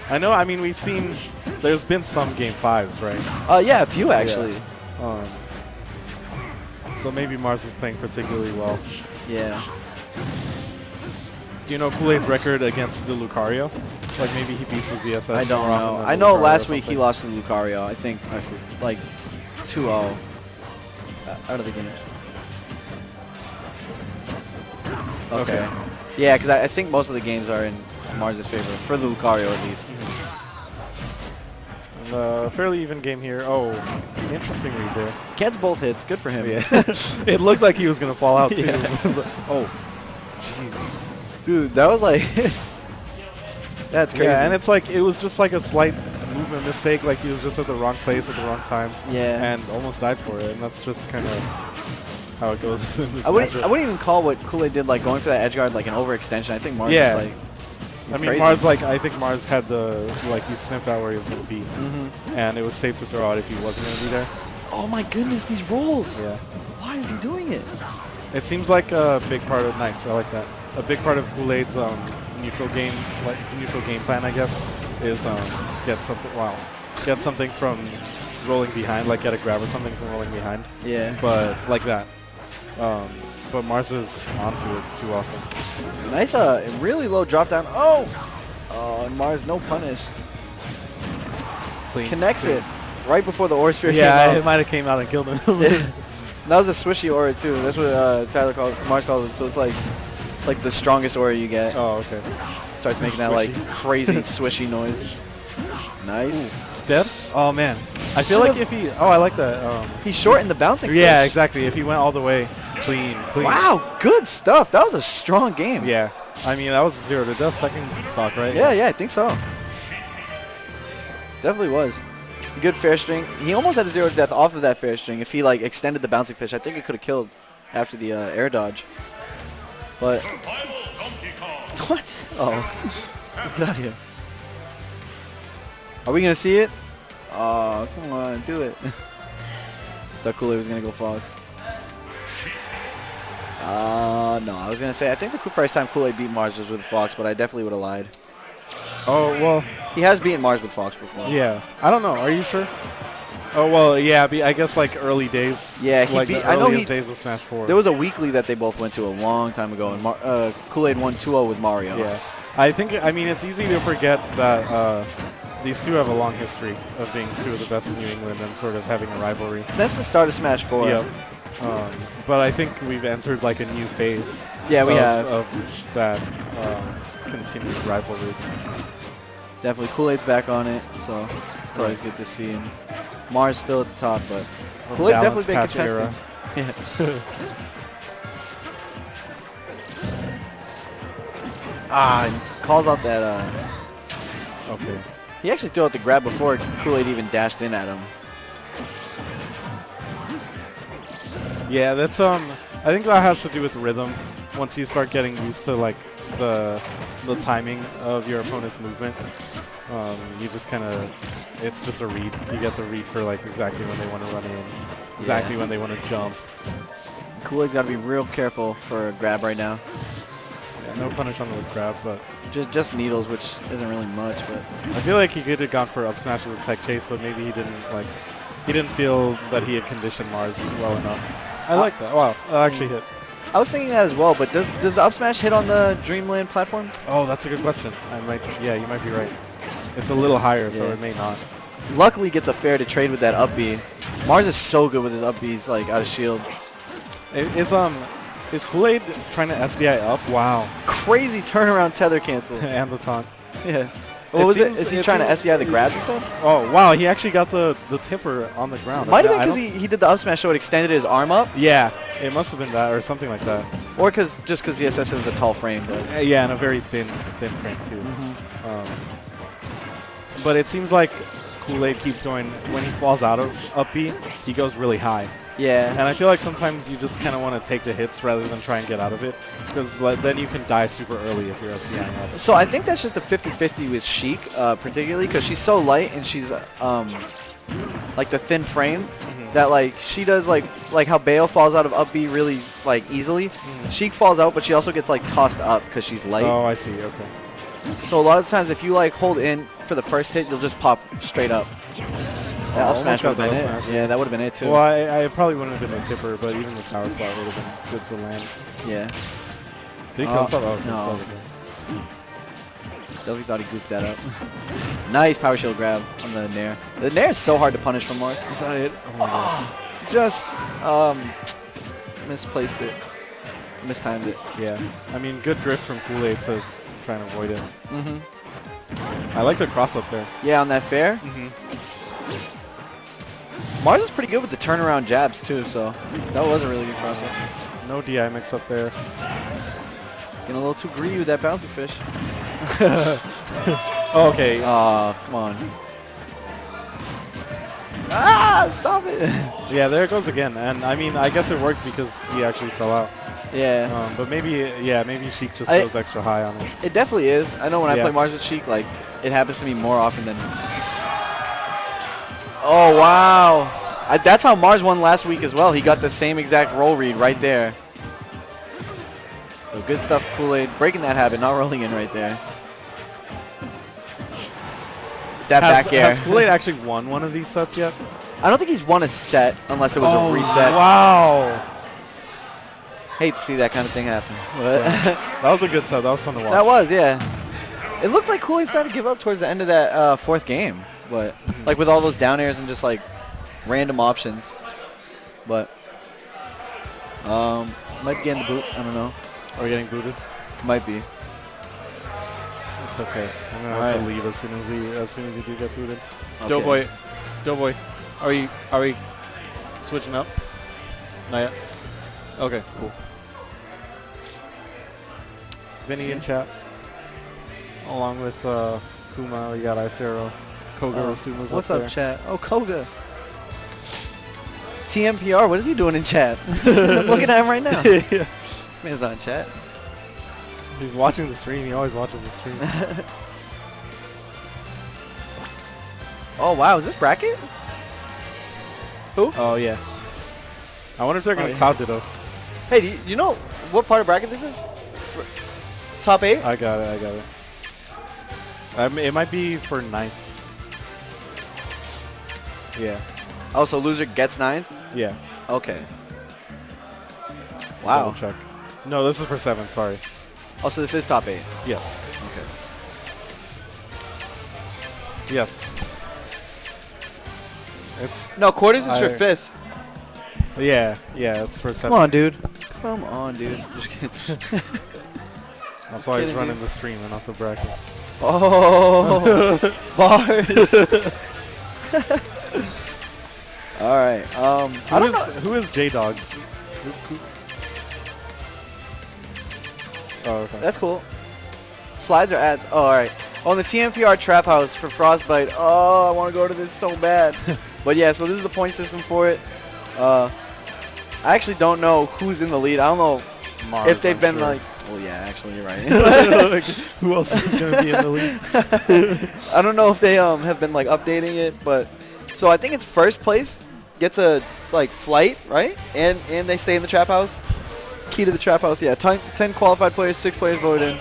I mean, we've seen there's been some game 5s, right? Yeah, a few actually. Yeah. So maybe Mars is playing particularly well. Yeah. Do you know Kool-Aid's record against the Lucario? Like maybe he beats the ZSS. I don't more often know. than I the know Lucario last or week he something. lost to Lucario. I think like 2-0 out of the game. Okay. Yeah, because I think most of the games are in Mars' favor for the Lucario at least. Fairly even game here. Oh, interesting read there. Gets both hits. Good for him. Yeah. It looked like he was gonna fall out too. Yeah. Oh, jeez, dude, that was like that's crazy. Yeah, and it's like it was just like a slight movement mistake. Like he was just at the wrong place at the wrong time. Yeah. And almost died for it. And that's just kind of how it goes in this I wouldn't matchup. even call what Kool-Aid did like going for that edge guard like an overextension. I think Mars Yeah. was like. I It's mean, crazy. I think Mars had he sniffed out where he was going to be. And it was safe to throw out if he wasn't going to be there. Oh my goodness, these rolls. Yeah. Why is he doing it? It seems like a big part of, nice, I like that. A big part of Kool-Aid's neutral game plan, I guess, is get something from rolling behind, like get a grab or something from rolling behind. Yeah. But like that. But Mars is onto it too often. Nice, really low drop down. Oh, and Mars no punish. Connects it right before the aura sphere came out. Yeah, it might have came out and killed him. That was a swishy aura too. That's what Mars calls it. So it's like the strongest aura you get. Oh, okay. Starts making that like crazy swishy noise. Nice. Ooh. Dead? Oh man. I feel like if he. Oh, I like that. He shortened the bouncing. Yeah, fish. exactly. If he went all the way, clean. Wow, good stuff. That was a strong game. Yeah. I mean, that was 0 to death second stock, right? Yeah, I think so. Definitely was. Good fair string. He almost had a 0 death off of that fair string. If he like extended the bouncing fish, I think it could have killed after the air dodge. But what? Oh, get out of here. Are we gonna see it? Oh, come on, do it. Thought Kool-Aid was gonna go Fox. No, I was gonna say I think the first time Kool-Aid beat Mars was with Fox, but I definitely would have lied. Oh well. He has beaten Mars with Fox before. Yeah, I don't know. Are you sure? Oh well, yeah. I guess like early days. Yeah, he like beat. the I know earliest he. days of Smash 4. There was a weekly that they both went to a long time ago, and Kool-Aid won 2-0 with Mario. Yeah, I think. I mean, it's easy to forget that these two have a long history of being two of the best in New England and sort of having a rivalry since the start of Smash 4. Yep. But I think we've entered like a new phase. Yeah, we have of that continued rivalry. Definitely, Kool-Aid's back on it, so it's always good to see. And Mars still at the top, but Kool-Aid's definitely been contesting. Yeah. Calls out that. Okay. He actually threw out the grab before Kool-Aid even dashed in at him. Yeah, that's I think that has to do with rhythm. Once you start getting used to like the timing of your opponent's movement, you just kind of, it's just a read. You get the read for like exactly when they want to run in, exactly when they want to jump. Kool-Aid's got to be real careful for a grab right now. Yeah, no punish on the grab, but just needles, which isn't really much. But I feel like he could have gone for up smash with a tech chase, but maybe he didn't feel that he had conditioned Mars well enough. I like that. Wow, actually hit. I was thinking that as well, but does the up smash hit on the Dreamland platform? Oh, that's a good question. Yeah, you might be right. It's a little higher, so it may not. Luckily, gets a fair to trade with that up B. Mars is so good with his up Bs, like out of shield. Is Kool-Aid trying to SDI up? Wow. Crazy turnaround tether cancel. And the taunt. Yeah. What was it? Is he trying to SDI the grab, you said? Oh, wow. He actually got the tipper on the ground. Might have been because he did the up smash so it extended his arm up. Yeah. It must have been that or something like that. Or just because the SS is a tall frame. But. Yeah, and a very thin frame, too. But it seems like Kool-Aid keeps going. When he falls out of up B, he goes really high. Yeah. And I feel like sometimes you just kind of want to take the hits rather than try and get out of it. Because then you can die super early if you're SDIing up. So I think that's just a 50-50 with Sheik, particularly, because she's so light and she's like the thin frame that like she does like how Bayo falls out of up B really like easily. Sheik falls out, but she also gets like tossed up because she's light. Oh, I see. Okay. So a lot of the times if you like hold in for the first hit, you'll just pop straight up. That up smash would have been it. Yeah, that would have been it too. Well, I probably wouldn't have been a tipper, but even the sour spot would have been good to land. Yeah. Did he kill himself? Oh, no. Definitely thought he goofed that up. Nice power shield grab on the Nair. The Nair is so hard to punish from Mars. Is that it? Oh my god. Just misplaced it. Mistimed it. Yeah. I mean, good drift from Kool-Aid to try and avoid it. I like the cross up there. Yeah, on that fair. Mars is pretty good with the turnaround jabs too, so that was a really good cross up. No DI mix up there. Getting a little too greedy with that bouncy fish. Okay. Come on. Ah, stop it. Yeah, there it goes again. And I mean, I guess it worked because he actually fell out. Yeah. But maybe Sheik just goes extra high on it. It definitely is. I know when I play Mars with Sheik, like, it happens to me more often than... Oh, wow. That's how Mars won last week as well. He got the same exact roll read right there. So good stuff, Kool-Aid. Breaking that habit, not rolling in right there. That back air. Has Kool-Aid actually won one of these sets yet? I don't think he's won a set unless it was a reset. Wow. Hate to see that kind of thing happen. Yeah. That was a good set. That was fun to watch. That was, yeah. It looked like Kool-Aid started to give up towards the end of that fourth game. But like with all those down airs and just like random options. But might be getting the boot. I don't know. Are we getting booted? Might be. It's okay. I'm gonna have to leave as soon as we do get booted. Okay. Doughboy, are we switching up? Not yet. Okay, cool. Vinny in chat, along with Kuma. We got Icero. Koga Rosuma's What's up up, there. chat? Oh, Koga. TMPR, what is he doing in chat? I'm looking at him right now. Yeah. This man's not in chat. He's watching the stream. He always watches the stream. Oh, wow. Is this bracket? Who? Oh, yeah. I wonder if they're going to Cloud Ditto. Hey, do you know what part of bracket this is? Top 8? I got it. It might be for 9th. Yeah. Oh, so loser gets 9th? Yeah. Okay. Wow. Double check. No, this is for 7th. Sorry. Oh, so this is top 8? Yes. Okay. Yes. It's No, quarters is for 5th. Yeah, it's for 7th. Come on, dude. Come on, dude. Just kidding. That's why he's kidding, running dude. the stream and not the bracket. Oh, bars. All right. I don't know. Who is J Dogs? Oh, okay. That's cool. Slides or ads? Oh, all right. On the TMPR Trap House for Frostbite. Oh, I want to go to this so bad. But yeah, so this is the point system for it. I actually don't know who's in the lead. I don't know Mars, if they've I'm been sure. like. Well, yeah, actually, you're right. Like, who else is going to be in the lead? I don't know if they have been like updating it, but so I think it's first place gets a like flight, right? And they stay in the Trap House. Key to the Trap House, yeah. 10 qualified players, 6 players voted in.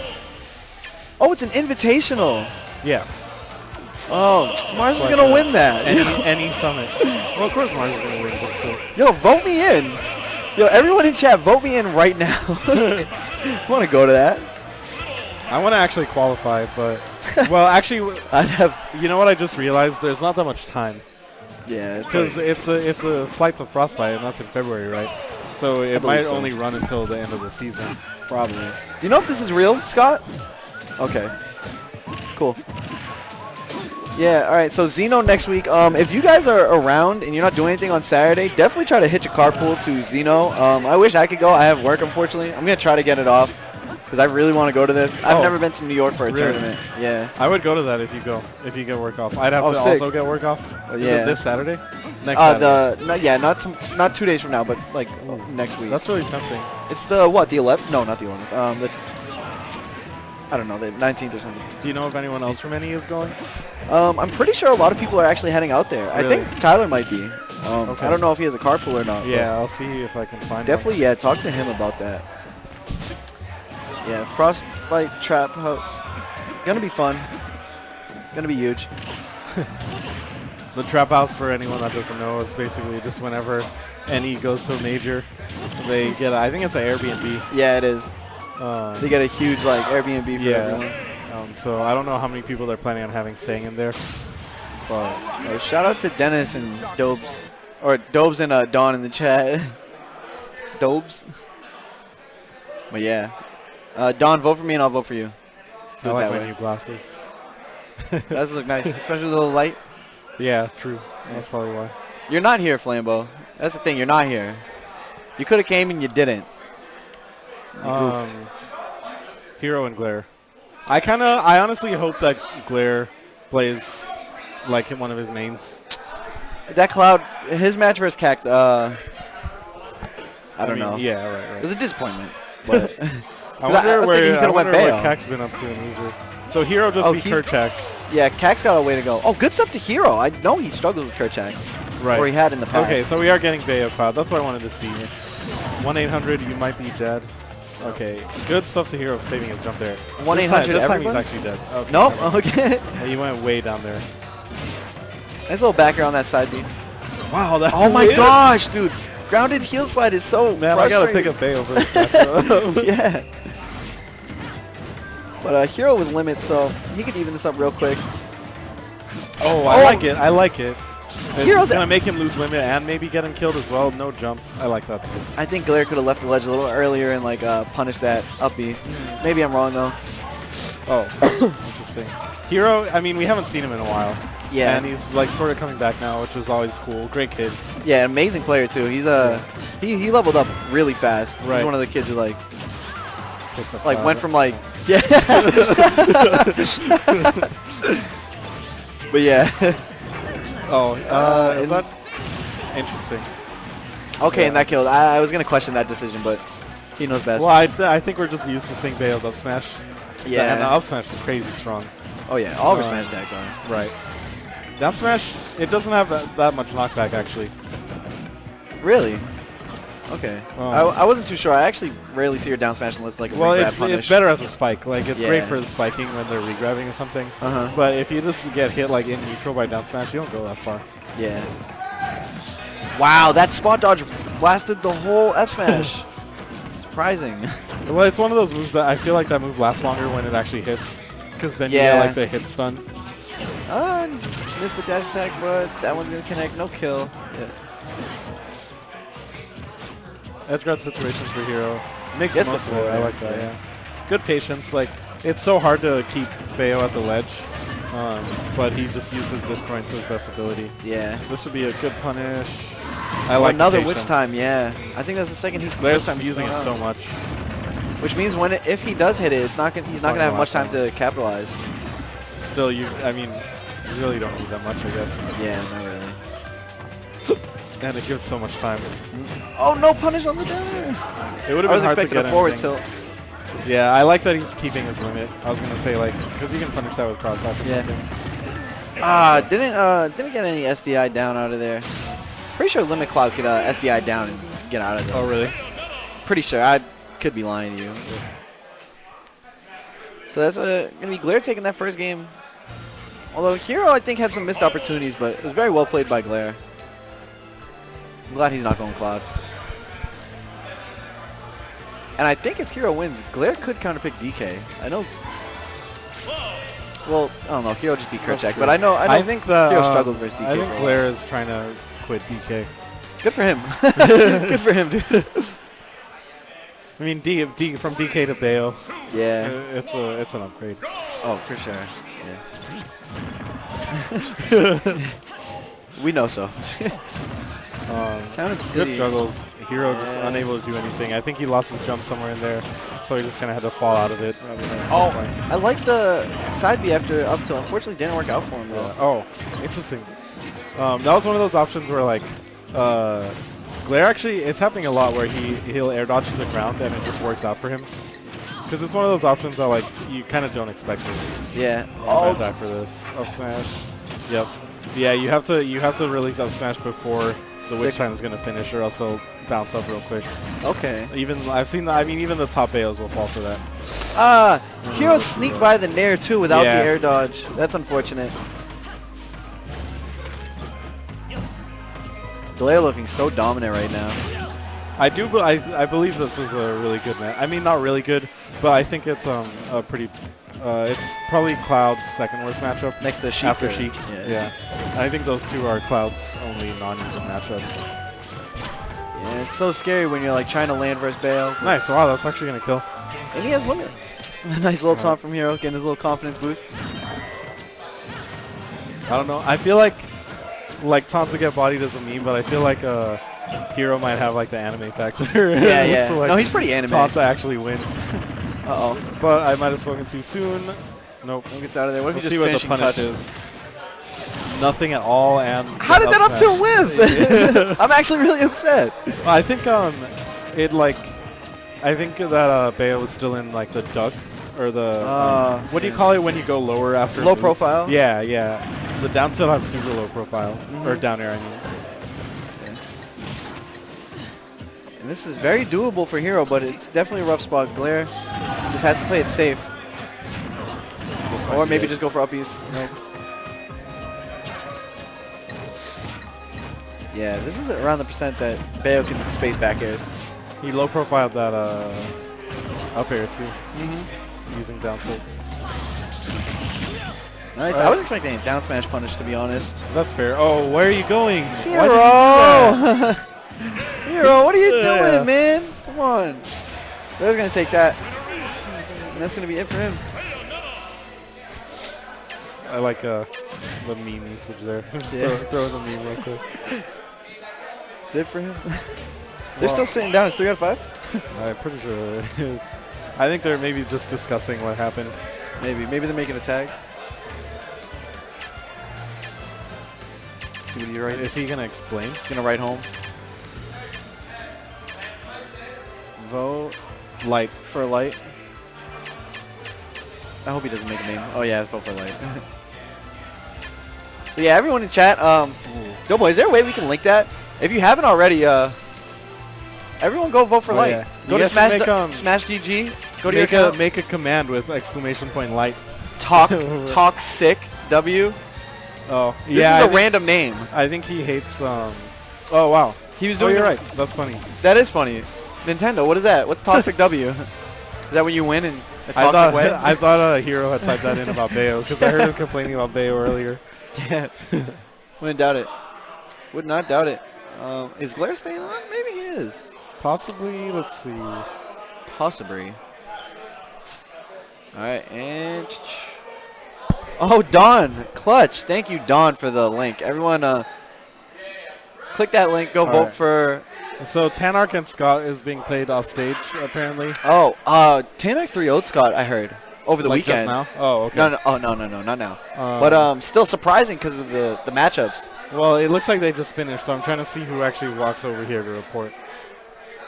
Oh, it's an invitational. Yeah. Oh, Mars is Like gonna win that. Any summit. Well, of course Mars is going to win, but still. Yo, vote me in. Yo, everyone in chat, vote me in right now. I want to go to that. I want to actually qualify, but well, actually, I'd have. You know what? I just realized there's not that much time. Yeah, because it's a flight to Frostbite, and that's in February, right? So it might so. only run until the end of the season. Probably. Do you know if this is real, Scott? Okay. Cool. Yeah, all right, so Xeno next week. If you guys are around and you're not doing anything on Saturday, definitely try to hitch a carpool to Xeno. I wish I could go. I have work, unfortunately. I'm going to try to get it off because I really want to go to this. I've never been to New York for a tournament. Yeah. I would go to that if you go, if you get work off. I'd have to sick. also get work off. Is Yeah. it this Saturday? Next Saturday. Not 2 days from now, but like next week. That's really tempting. It's the what? The 11th? No, not the 11th. I don't know, the 19th or something. Do you know if anyone else from NE is going? I'm pretty sure a lot of people are actually heading out there. Really? I think Tyler might be. Okay. I don't know if he has a carpool or not. Yeah, I'll see if I can find Definitely, yeah, talk to him about that. Yeah, Frostbite Trap House. Gonna be fun. Gonna be huge. The Trap House, for anyone that doesn't know, is basically just whenever NE goes to a major, they get, I think it's an Airbnb. Yeah, it is. They get a huge like Airbnb for everyone. So I don't know how many people they're planning on having staying in there. But shout out to Dennis and Dobes. Or Dobes and Dawn in the chat. Dobes. But yeah. Dawn, vote for me and I'll vote for you. I like my new glasses. Those look nice, especially with a little light. Yeah, true. That's probably why. You're not here, Flambeau. That's the thing, you're not here. You could have came and you didn't. You goofed. Hero and Glare. I honestly hope that Glare plays like one of his mains. That Cloud, his match versus Cact, I don't know. Yeah, right. It was a disappointment. But I wonder was thinking he could have went what Bayo. Cact's been up to in losers. So Hero just beat Kerchak. Yeah, Cact's got a way to go. Oh, good stuff to Hero. I know he struggled with Kerchak. Right. Or he had in the past. Okay, so we are getting Bayo Cloud. That's what I wanted to see. 1-800, you might be dead. Okay, good stuff to Hero saving his jump there. 1-800 This time he's everyone? actually dead. Okay, Nope, okay. He went way down there. Nice little back air on that side, dude. Wow, that Oh my is- gosh, dude. Grounded heel slide is so Man, I gotta pick frustrating. up Bayo for this matchup. Yeah. But Hero with limits, so he could even this up real quick. Oh, I like it. I like it. Hero's It's gonna make him lose limit and maybe get him killed as well. No jump. I like that too. I think Glare could have left the ledge a little earlier and like punished that up B. Maybe I'm wrong though. Oh, interesting. Hero, I mean, we haven't seen him in a while. Yeah. And he's like sort of coming back now, which is always cool. Great kid. Yeah, amazing player too. He's he leveled up really fast. Right. He's one of the kids who like Picked up went from like But yeah. Is that interesting? Okay, Yeah. and that killed. I was gonna question that decision, but he knows best. Well, I think we're just used to seeing Bayo's up smash. Yeah. And the up smash is crazy strong. Oh yeah, all of her smash attacks are. Right. Down smash, it doesn't have that much knockback actually. Really? Okay. Oh. I wasn't too sure. I actually rarely see her down smash unless like a re-grab punish. it's better as a spike. Like it's great Yeah. for the spiking when they're re-grabbing or something. Uh-huh. But if you just get hit like in neutral by down smash, you don't go that far. Yeah. Wow, that spot dodge blasted the whole F smash. Surprising. Well, it's one of those moves that I feel like that move lasts longer when it actually hits, because then you Yeah. get like the hit stun. Missed the dash attack, but that one's gonna connect. No kill. Yeah. Edge guard situations for Hero. Makes Gets the the most of it. I floor. like that. Yeah. Good patience. Like it's so hard to keep Bayo at the ledge, but he just uses Discord to his best ability. Yeah. This would be a good punish. I like another patience. witch time. Yeah. I think that's the second he. There's time he's using it thrown so out. much. Which means if he does hit it, it's not gonna. He's not gonna have much time to capitalize. Still, you really don't need that much, I guess. Yeah, not really. And it gives so much time. Oh no! Punish on the down air. It would have been I was hard to expecting get a forward anything. tilt. Yeah, I like that he's keeping his limit. I was gonna say like, because you can punish that with cross slash or Yeah. something. Didn't get any SDI down out of there. Pretty sure Limit Cloud could SDI down and get out of this. Oh really? Pretty sure. I could be lying to you. So that's gonna be Glare taking that first game. Although Hero, I think, had some missed opportunities, but it was very well played by Glare. I'm glad he's not going Cloud. And I think if Hero wins, Glare could counterpick DK. I know. Well, I don't know. Hero just beat That's Kerchak, true. but I know I think that Hero struggles versus DK. I think for a Blair is trying to quit DK. while. Good for him. Good for him, dude. I mean, from DK to Bayo. Yeah. It's an upgrade. Oh, for sure. Yeah. We know so. Town and City. Good juggles. Hero just unable to do anything. I think he lost his jump somewhere in there, so he just kind of had to fall out of it. I like the side B after up tilt. Unfortunately, didn't work out for him though. Oh, interesting. That was one of those options where like Glare actually, it's happening a lot where he'll air dodge to the ground and it just works out for him. Because it's one of those options that like you kind of don't expect it. Yeah. Oh, die for this up smash. Yep. Yeah, you have to release up smash before the witch time is gonna finish, or else he'll bounce up real quick. Okay. Even I've seen. I mean, even the top Bayos will fall for that. Hero sneaked by the Nair too without Yeah. the air dodge. That's unfortunate. Glare looking so dominant right now. I believe this is a really good match. I mean, not really good, but I think it's a pretty. It's probably Cloud's second worst matchup next to Sheik. After Sheik. Yeah. I think those two are Cloud's only non-even matchups. Yeah, it's so scary when you're like trying to land versus Bayo. Nice. Wow, that's actually gonna kill. And he has limit. A nice little taunt from Hero, getting his little confidence boost. I don't know. I feel like taunts to get bodied doesn't mean, but I feel like Hero might have like the anime factor. Yeah, yeah. to, like, No, he's pretty anime. Taunt to actually win. Uh-oh. But I might have spoken too soon. Nope. He gets out of there. What if Let's he see just what the finishing punish touch? is. Nothing at all, and How did that up smash. tilt whiff? I'm actually really upset. I think it like I think that Bayo was still in like the duck or the what do you call it when you go lower after Low a move? profile? Yeah, yeah. The down tilt has super low profile or down air. I mean. And this is very doable for Hero, but it's definitely a rough spot. Glare just has to play it safe. Or maybe just go for uppies. Nope. Yeah, this is around the percent that Bayo can space back airs. He low profiled that up air too, using down tilt. Nice. I was expecting a down smash punish, to be honest. That's fair. Oh, where are you going? Hero! Hero, what are you doing, man? Come on. They're going to take that. And that's going to be it for him. I like the meme usage there. Just throw the meme real quick. That's it for him. They're still sitting down. It's 3 out of 5? I'm pretty sure. I think they're maybe just discussing what happened. Maybe they're making a tag. see what he writes. Is he gonna explain? He's gonna write home. Vote light. For light. I hope he doesn't make a meme. Oh yeah, it's vote for light. So yeah, everyone in chat, Doughboy, is there a way we can link that? If you haven't already, everyone go vote for light. Yeah. Go You to guys should Smash DG. Go to make your a make a command with exclamation point light. Talk sick W. Oh, This yeah. is a random name. I think he hates. Oh wow. He was doing. You're right. That's funny. That is funny. Nintendo, what is that? What's toxic W? Is that when you win in a I toxic way? I thought a hero had typed that in about Bayo because I heard him complaining about Bayo earlier. Yeah. Wouldn't doubt it. Would not doubt it. Is Glare staying on? Maybe he is. Possibly. Let's see. Possibly. All right, and oh, Don, clutch! Thank you, Don, for the link. Everyone, click that link. Go vote for. So Tanark and Scott is being played off stage apparently. Oh, Tanark 3-0'd Scott. I heard over the Like just weekend. now? Oh, okay. No, not now. But still surprising because of the matchups. Well, it looks like they just finished, so I'm trying to see who actually walks over here to report.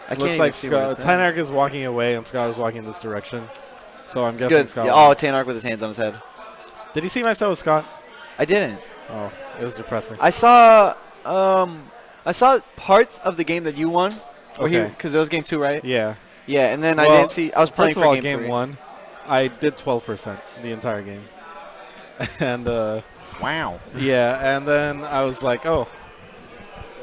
I Looks like Tanark is walking away and Scott is walking in this direction. So I'm guessing Good. Scott. Yeah, oh, Tanark with his hands on his head. Did he see my set with Scott? I didn't. Oh, it was depressing. I saw parts of the game that you won. Okay. Because it was game 2, right? Yeah. Yeah, and then Well, I didn't see. I was playing first of for all, game 3. 1, I did 12% the entire game. And wow. Yeah, and then I was like, oh.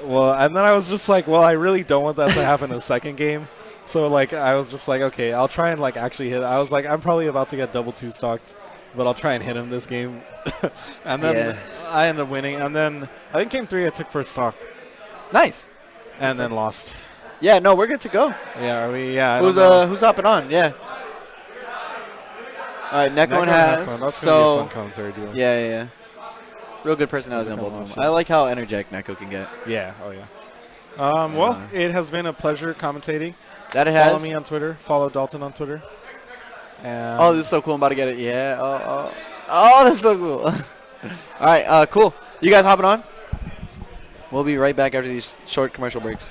Well, and then I was just like, well, I really don't want that to happen in the second game. So like I was just like, okay, I'll try and like actually hit. I was like, I'm probably about to get double 2 stocked, but I'll try and hit him this game. And then I ended up winning. And then I think game 3 I took first stock. Nice. And then lost. Yeah, no, we're good to go. Yeah, are we? Yeah. Who's hopping on? Yeah. All right, Neko and Has. That's So gonna be a fun commentary duo. yeah. Real good personalities on both of them. I like how energetic Neko can get. Yeah. Oh yeah. Well, it has been a pleasure commentating. That it has. Follow me on Twitter. Follow Dalton on Twitter. And Oh, this is so cool. I'm about to get it. Yeah. Oh, that's so cool. All right. Cool. You guys hopping on? We'll be right back after these short commercial breaks.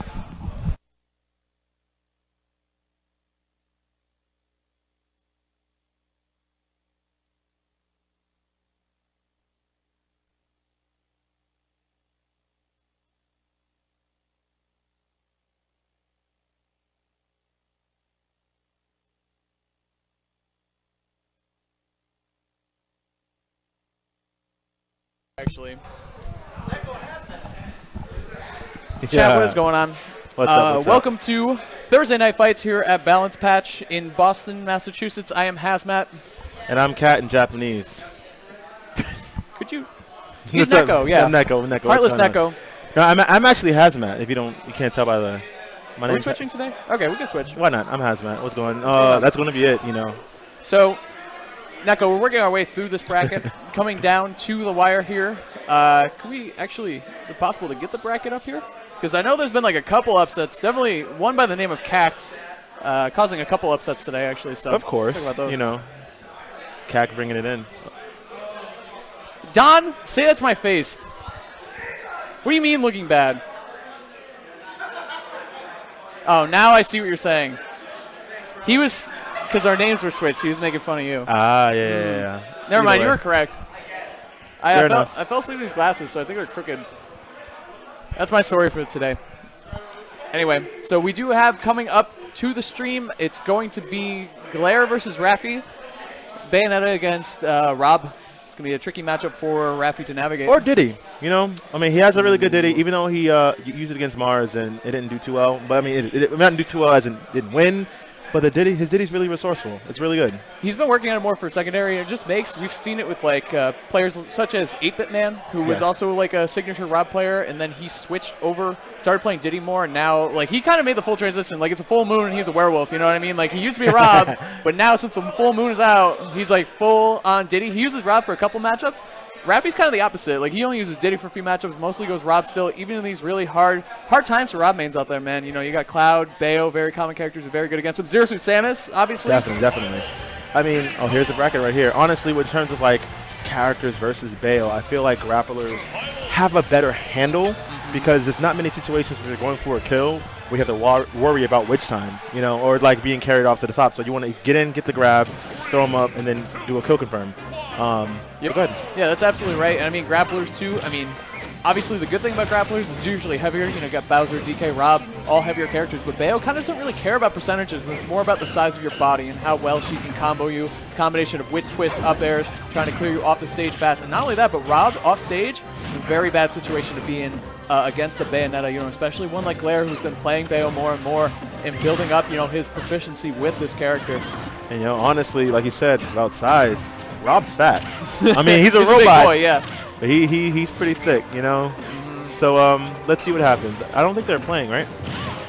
Actually. Yeah. Chat, what is going on? What's up? Welcome to Thursday Night Fights here at Balance Patch in Boston, Massachusetts. I am Hazmat. And I'm Cat in Japanese. Could you? He's Neko, yeah. I'm Neko. Heartless Neko. No, I'm actually Hazmat. If you can't tell by the. My Are we name's switching today? Okay, we can switch. Why not? I'm Hazmat. What's going? on? That's going to be it. You know. So, Neko, we're working our way through this bracket, coming down to the wire here. Can we actually? Is it possible to get the bracket up here? Because I know there's been like a couple upsets. Definitely one by the name of Cact, causing a couple upsets today, actually. So Of course. talk about those. You know. Cac bringing it in. Don, say that to my face. What do you mean looking bad? Oh, now I see what you're saying. He was, because our names were switched, he was making fun of you. Ah, yeah. Never mind, you were correct. Fair I enough. fell asleep with these glasses, so I think they're crooked. That's my story for today. Anyway, so we do have coming up to the stream, it's going to be Glare versus Raffi. Bayonetta against Rob. It's going to be a tricky matchup for Raffi to navigate. Or Diddy. You know, I mean, he has a really good Diddy, even though he used it against Mars and it didn't do too well. But I mean, it didn't do too well as in didn't win. But his Diddy's really resourceful. It's really good. He's been working on it more for secondary, and it just makes, we've seen it with like players such as 8-Bit Man, who was also like a signature Rob player, and then he switched over, started playing Diddy more, and now like he kind of made the full transition. Like it's a full moon and he's a werewolf, you know what I mean? Like he used to be Rob, but now since the full moon is out, he's like full on Diddy. He uses Rob for a couple matchups. Raffi's kind of the opposite. Like he only uses Diddy for a few matchups, mostly goes Rob still, even in these really hard times for Rob mains out there, man. You know, you got Cloud, Bayo, very common characters, are very good against him. Zero Suit Samus, obviously. Definitely. I mean, here's a bracket right here. Honestly, in terms of like characters versus Bayo, I feel like grapplers have a better handle because there's not many situations where you're going for a kill where you have to worry about witch time, you know, or like being carried off to the top. So you want to get in, get the grab, throw them up, and then do a kill confirm. Yep. Go ahead. Yeah, that's absolutely right. And I mean, grapplers too. I mean, obviously the good thing about grapplers is usually heavier. You know, you got Bowser, DK, Rob, all heavier characters. But Bayo kind of doesn't really care about percentages, and it's more about the size of your body and how well she can combo you. Combination of witch twist, up airs, trying to clear you off the stage fast. And not only that, but Rob off stage, a very bad situation to be in against a Bayonetta. You know, especially one like Glare who's been playing Bayo more and more and building up, you know, his proficiency with this character. And you know, honestly, like you said about size, Rob's fat. I mean, he's a he's robot. A big boy, yeah. But he's pretty thick, you know. So let's see what happens. I don't think they're playing, right?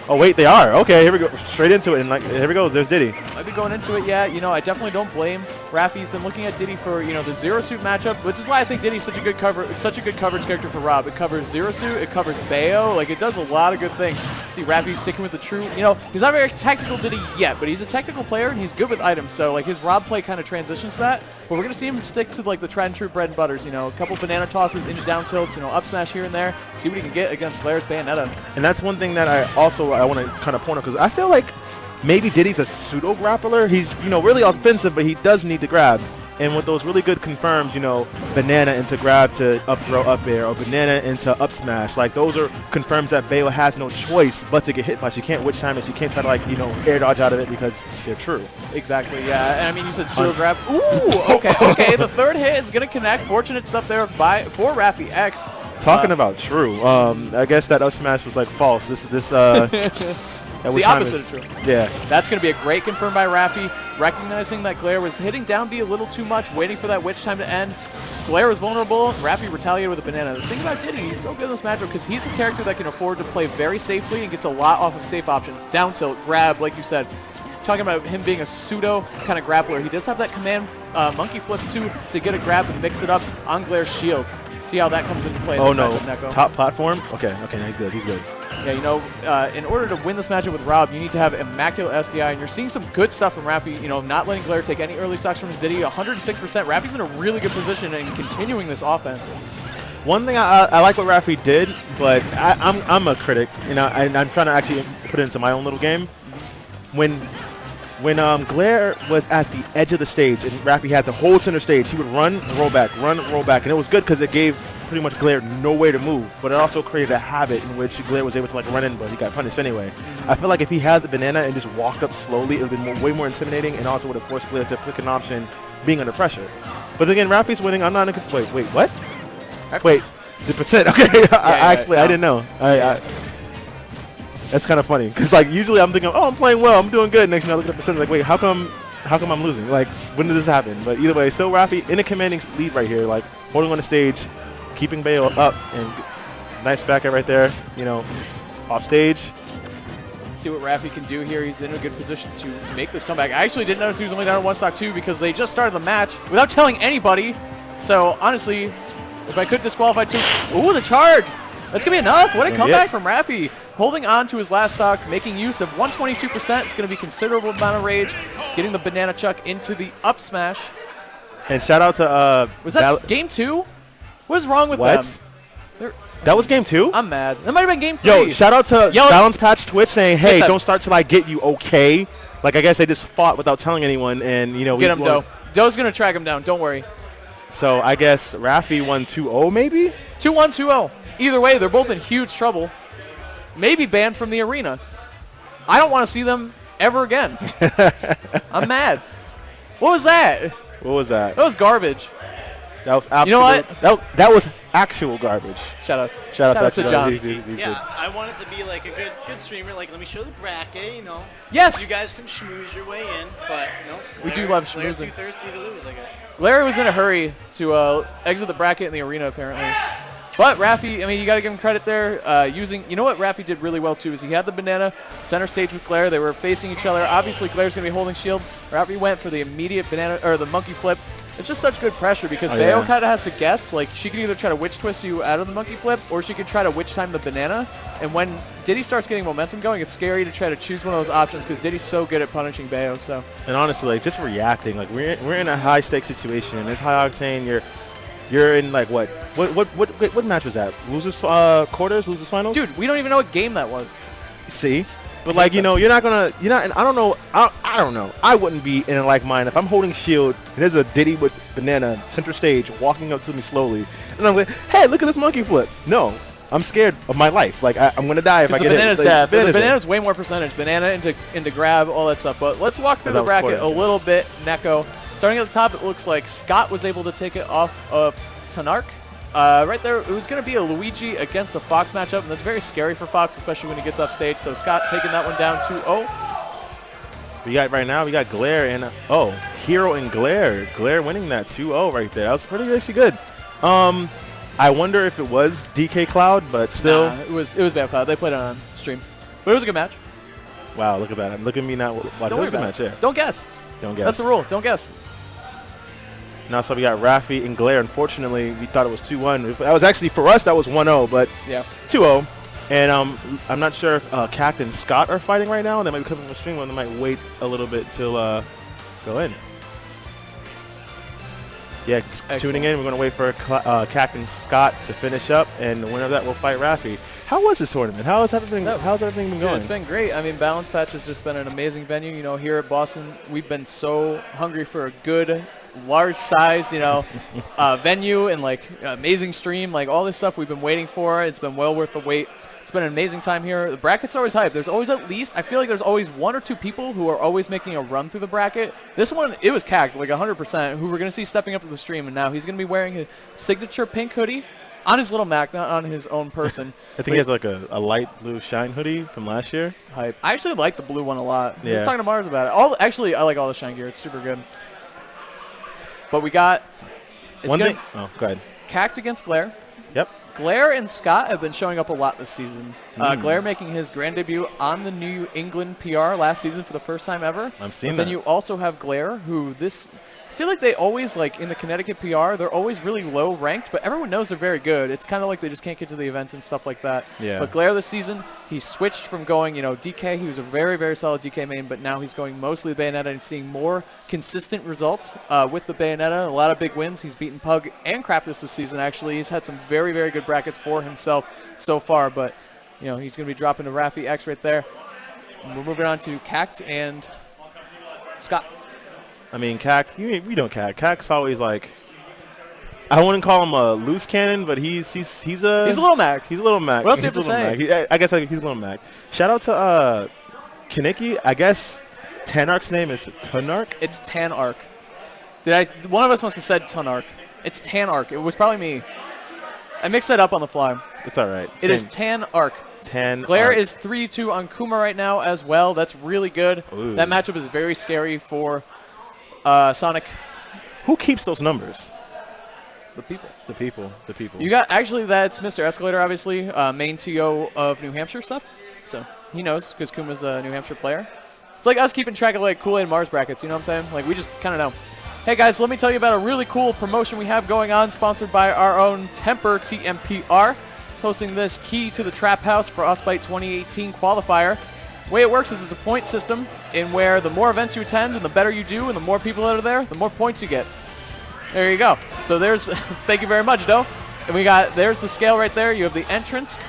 Oh wait, they are. Okay, here we go. Straight into it, and like here we go. There's Diddy. Might be going into it, yeah. You know, I definitely don't blame Raffi. He's been looking at Diddy for, you know, the Zero Suit matchup, which is why I think Diddy's such a good coverage character for Rob. It covers Zero Suit, it covers Bayo, like it does a lot of good things. See, Raffi's sticking with the true, you know, he's not very technical Diddy yet, but he's a technical player and he's good with items. So like his Rob play kind of transitions to that. But we're gonna see him stick to like the tried and true bread and butters. You know, a couple banana tosses into down tilts, you know, up smash here and there. See what he can get against Glaire's Bayonetta. And that's one thing that I want to kind of point out because I feel like maybe Diddy's a pseudo grappler. He's, you know, really offensive, but he does need to grab. And with those really good confirms, you know, banana into grab to up throw up air or banana into up smash, like those are confirms that Bayo has no choice but to get hit by. She can't witch time and she can't try to like, you know, air dodge out of it because they're true. Exactly, yeah. And I mean, you said pseudo grab. Ooh, okay. The third hit is gonna connect. Fortunate stuff there for Raffi X. Talking about true, I guess that up smash was like false. This it's the opposite of true. Yeah. That's going to be a great confirm by Raffi, recognizing that Glare was hitting down B a little too much, waiting for that witch time to end. Glare was vulnerable. Raffi retaliated with a banana. The thing about Diddy, he's so good in this matchup because he's a character that can afford to play very safely and gets a lot off of safe options. Down tilt, grab, like you said. Talking about him being a pseudo kind of grappler. He does have that command monkey flip too to get a grab and mix it up on Glare's shield. See how that comes into play. Oh in this no! matchup, Neko. Top platform. Okay, he's good. Yeah, you know, in order to win this matchup with Rob, you need to have immaculate SDI, and you're seeing some good stuff from Raffi. You know, not letting Glare take any early stocks from his Diddy. 106%. Raffi's in a really good position and continuing this offense. One thing I like what Raffi did, but I'm a critic, you know, and I'm trying to actually put it into my own little game. When Glare was at the edge of the stage and Raffi had the whole center stage, he would run, roll back, and it was good because it gave pretty much Glare no way to move, but it also created a habit in which Glare was able to like run in, but he got punished anyway. I feel like if he had the banana and just walked up slowly, it would have been way more intimidating and also would have forced Glare to pick an option being under pressure. But again, Raffi's winning. I'm not in a wait, what? Wait, the percent, okay. I didn't know. That's kind of funny because like usually I'm thinking, oh, I'm playing well, I'm doing good. Next thing I look at the percentage, like, wait, how come I'm losing? Like, when did this happen? But either way, still Raffi in a commanding lead right here, like holding on the stage, keeping Bayo up, and nice back air right there. You know, off stage. Let's see what Raffi can do here. He's in a good position to make this comeback. I actually didn't notice he was only down 1 stock 2 because they just started the match without telling anybody. So honestly, if I could disqualify 2, ooh, the charge. That's gonna be enough. What a comeback from Raffi. Holding on to his last stock, making use of 122%. It's going to be considerable amount of rage. Getting the banana chuck into the up smash. And shout out to was that game 2? What is wrong with them? That was game 2? I'm mad. That might have been game 3. Yo, shout out to Balance Patch Twitch saying, hey, don't start till I get you, okay? Like, I guess they just fought without telling anyone, and, you know. Get him, Doe. Doe's going to track him down. Don't worry. So, I guess Raffi won 2-0, maybe? 2-1, 2-0. Either way, they're both in huge trouble. Maybe banned from the arena. I don't want to see them ever again. I'm mad. What was that? What was that? That was garbage. That was absolute. You know what? That was actual garbage. Shout outs to John. Yeah, I want it to be like a good streamer. Like, let me show the bracket, you know. Yes. You guys can schmooze your way in, but no. We do love schmoozing. Too thirsty to lose, I guess. Larry was in a hurry to exit the bracket in the arena, apparently. But Raffi, I mean, you got to give him credit there. You know what Raffi did really well, too, is he had the banana center stage with Glare. They were facing each other. Obviously, Glare's going to be holding shield. Raffi went for the immediate banana, or the monkey flip. It's just such good pressure because Bayo kind of has to guess. Like, she can either try to witch twist you out of the monkey flip, or she can try to witch time the banana. And when Diddy starts getting momentum going, it's scary to try to choose one of those options because Diddy's so good at punishing Bayo. So. And honestly, like, just reacting. Like, we're in a high-stakes situation. It's high octane. You're in like what match was that? Losers quarters, losers finals? Dude, we don't even know what game that was. See? But like, you're not and I don't know, I don't know. I wouldn't be in a like mind if I'm holding shield and there's a Diddy with banana center stage walking up to me slowly and I'm like, hey, look at this monkey flip. No, I'm scared of my life. Like I'm gonna die if I get hit. Like, the banana's way more percentage. Banana into grab, all that stuff. But let's walk through the bracket a little bit, Neko. Starting at the top, it looks like Scott was able to take it off of Tanark. Right there, it was going to be a Luigi against a Fox matchup, and that's very scary for Fox, especially when he gets upstage. So Scott taking that one down 2-0. We got Glare and Hero and Glare. Glare winning that 2-0 right there. That was pretty actually good. I wonder if it was DK Cloud, but still, it was Bad Cloud. They played it on stream, but it was a good match. Wow, look at that! And look at me now. Don't worry about it. Don't guess. Don't guess. That's the rule. Don't guess. Now, so we got Rafi and Glare. Unfortunately, we thought it was 2-1. That was actually, for us, that was 1-0, but yeah, 2-0. And I'm not sure if Cact and Scott are fighting right now. They might be coming from the stream, and they might wait a little bit till go in. Yeah, tuning in. We're going to wait for Cact and Scott to finish up, and the winner of that will fight Rafi. How was this tournament? How's everything been going? Yeah, it's been great. I mean, Balance Patch has just been an amazing venue. You know, here at Boston, we've been so hungry for a good, large size, venue and like amazing stream, like all this stuff we've been waiting for. It's been well worth the wait. It's been an amazing time here. The bracket's always hype. There's always I feel like there's always 1 or 2 people who are always making a run through the bracket. This one, it was Cact, like 100%, who we're going to see stepping up to the stream, and now he's going to be wearing his signature pink hoodie on his little Mac, not on his own person. I think he has like a light blue shine hoodie from last year. Hype. I actually like the blue one a lot. Yeah. I was talking to Mars about it. Actually, I like all the shine gear. It's super good. But we got one thing. Oh, go ahead. Cact against Glare. Yep. Glare and Scott have been showing up a lot this season. Glare making his grand debut on the New England PR last season for the first time ever. I'm seeing that. Then you also have Glare, who I feel like they always, like in the Connecticut PR, they're always really low ranked, but everyone knows they're very good. It's kind of like they just can't get to the events and stuff like that. Yeah. But Glare this season, he switched from going, DK. He was a very, very solid DK main, but now he's going mostly Bayonetta and seeing more consistent results with the Bayonetta. A lot of big wins. He's beaten Pug and Craftus this season, actually. He's had some very, very good brackets for himself so far, but, he's going to be dropping to Rafi X right there. And we're moving on to Cact and Scott. I mean, Cact, we don't Cact. Cact's always like, I wouldn't call him a loose cannon, but he's a little Mac. He's a little Mac. What else do you have to say? I guess he's a little Mac. Shout out to Kaneki. I guess Tanark's name is Tanark. It's Tanark. One of us must have said Tanark. It's Tanark. It was probably me. I mixed that up on the fly. It's all right. It is Tanark. Glare is 3-2 on Kuma right now as well. That's really good. Ooh. That matchup is very scary for Sonic. Who keeps those numbers? The people. The people. You got, actually, that's Mr. Escalator, obviously, main TO of New Hampshire stuff. So he knows because Kuma's a New Hampshire player. It's like us keeping track of like Kool-Aid and Mars brackets, you know what I'm saying? Like we just kind of know. Hey guys, let me tell you about a really cool promotion we have going on, sponsored by our own Temper TMPR. It's hosting this Key to the Trap House Frostbite 2018 qualifier. The way it works is it's a point system in where the more events you attend and the better you do and the more people that are there, the more points you get. There you go. So there's, thank you very much, Doe. And there's the scale right there. You have the entrance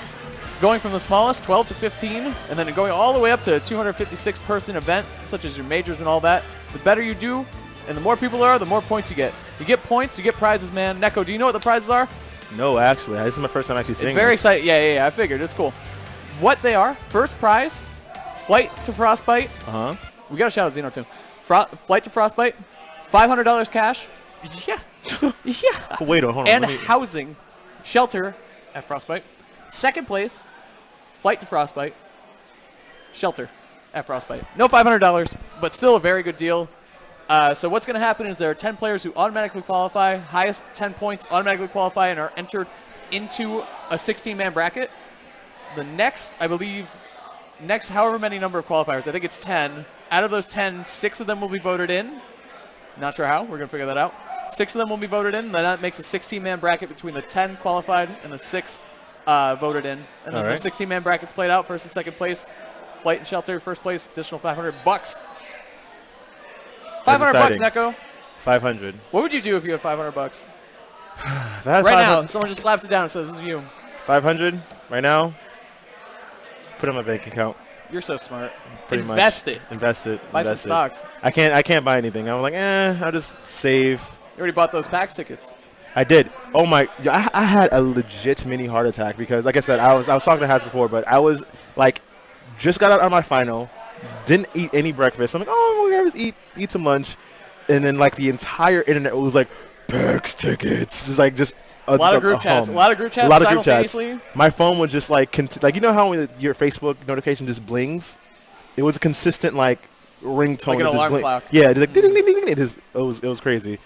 going from the smallest, 12 to 15, and then going all the way up to a 256-person event, such as your majors and all that. The better you do and the more people there are, the more points you get. You get points, you get prizes, man. Neko, do you know what the prizes are? No, actually. This is my first time actually seeing It's very exciting. Yeah, I figured. It's cool. What they are, first prize, Flight to Frostbite. We got to shout out Xeno too. Flight to Frostbite, $500 cash. Yeah. Wait, hold on. And housing, shelter at Frostbite. Second place, Flight to Frostbite, shelter at Frostbite. No $500, but still a very good deal. So what's going to happen is there are 10 players who automatically qualify. Highest 10 points automatically qualify and are entered into a 16-man bracket. The next, I believe, however many number of qualifiers, I think it's 10. Out of those 10, 6 of them will be voted in. Not sure how. We're going to figure that out. 6 of them will be voted in. Then that makes a 16-man bracket between the 10 qualified and the 6 voted in. And then the 16-man bracket's played out, first and second place. Flight and shelter, first place, additional $500. $500, Neko. 500. What would you do if you had $500? Right now, someone just slaps it down and says, "This is you." 500 right now. Put it on my bank account. You're so smart. Pretty Invest much. it. Invest it. Buy some invest it. stocks. I can't buy anything. I'm like, I'll just save. You already bought those PAX tickets. I did. Oh my! I had a legit mini heart attack because, like I said, I was talking to Haz before, but I was like, just got out of my final, didn't eat any breakfast. I'm like, oh, we're gonna just eat some lunch, and then like the entire internet was like, PAX tickets, just. A lot of group chats. A lot of group chats simultaneously. My phone would just like you know how your Facebook notification just blings. It was a consistent like ringtone. Like an alarm clock. Yeah, it's like ding ding ding ding. It was crazy.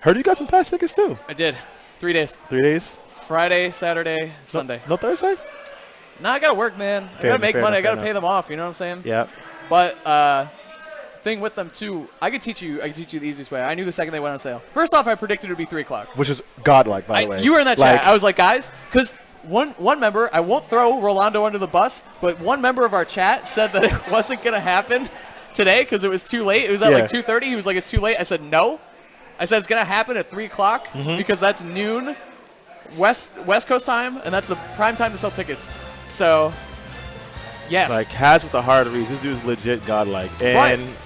Heard you got some PAX tickets too. I did. 3 days. 3 days. Friday, Saturday, Sunday. No Thursday. No, I gotta work, man. I gotta make money. I gotta pay them off. You know what I'm saying? Yeah. But thing with them too, I could teach you the easiest way. I knew the second they went on sale. First off, I predicted it would be 3 o'clock. Which is godlike, by the way. You were in that chat. I was like, guys, because one member, I won't throw Rolando under the bus, but one member of our chat said that it wasn't gonna happen today because it was too late. It was at like 2:30. He was like, it's too late. I said no. I said it's gonna happen at 3 o'clock because that's noon West Coast time, and that's the prime time to sell tickets. So, yes. Like Haz with the heart of reach. This dude's legit godlike. And right.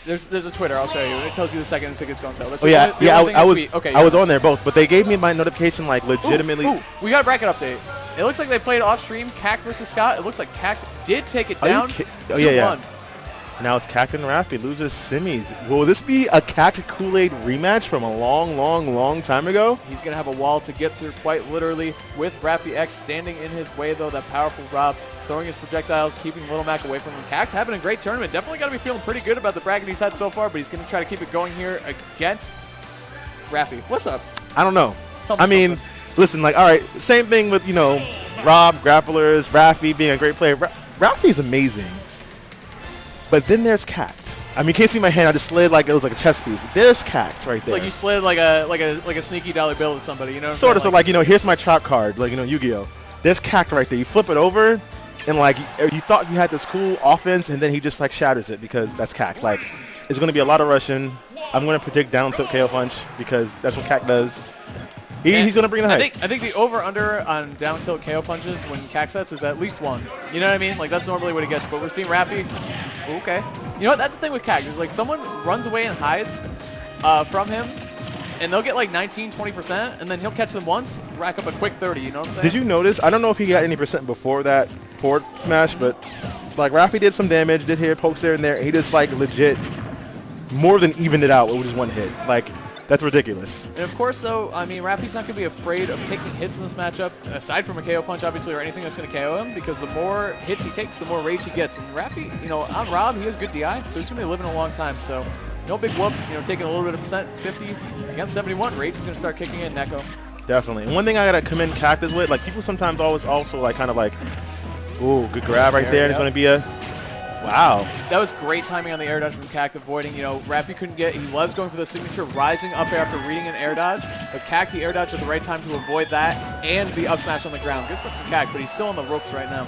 There's a Twitter. I'll show you. It tells you the second the tickets go on sale. That's I was on there both, but they gave me my notification like legitimately. Ooh, we got a bracket update. It looks like they played off stream. CAC versus Scott. It looks like CAC did take it down. 2-1. Now it's CAC and Rafi loses semis. Will this be a CAC Kool-Aid rematch from a long time ago? He's going to have a wall to get through quite literally with Rafi X standing in his way, though. That powerful Rob throwing his projectiles, keeping Little Mac away from him. CAC having a great tournament. Definitely got to be feeling pretty good about the bracket he's had so far, but he's going to try to keep it going here against Rafi. What's up? I don't know. I mean, listen, like, all right, same thing with, Rob, grapplers, Rafi being a great player. Rafi is amazing. But then there's Cact. I mean, you can't see my hand. I just slid like it was like a chess piece. There's Cact right there. It's like you slid like a sneaky dollar bill at somebody, you know? Sort of. So like, here's my trap card, like, Yu-Gi-Oh. There's Cact right there. You flip it over, and like you thought you had this cool offense, and then he just like shatters it because that's Cact. Like, it's going to be a lot of Russian. I'm going to predict down tilt KO punch because that's what Cact does. He's going to bring the hype. I think the over-under on down tilt KO punches when CAC sets is at least 1. You know what I mean? Like, that's normally what he gets. But we're seeing Rafi. Okay. You know what? That's the thing with CAC. Is like someone runs away and hides from him, and they'll get like 19, 20%, and then he'll catch them once, rack up a quick 30. You know what I'm saying? Did you notice? I don't know if he got any percent before that forward smash, but like Rafi did some damage, did hit pokes there and there, and he just like legit more than evened it out with just one hit. Like, that's ridiculous. And of course, though, I mean, Rafi's not going to be afraid of taking hits in this matchup, aside from a KO punch, obviously, or anything that's going to KO him, because the more hits he takes, the more rage he gets. And Rafi, on Rob, he has good DI, so he's going to be living a long time. So no big whoop, taking a little bit of percent, 50 against 71. Rage is going to start kicking in, Neko. Definitely. And one thing I got to commend Cactus with, like, people sometimes always also, like, kind of like, ooh, good grab right there. And it's going to be a... Wow. That was great timing on the air dodge from Cact, avoiding, Rafi couldn't get, he loves going for the signature, rising up after reading an air dodge. But Cact, he air dodged at the right time to avoid that and the up smash on the ground. Good stuff from Cact, but he's still on the ropes right now.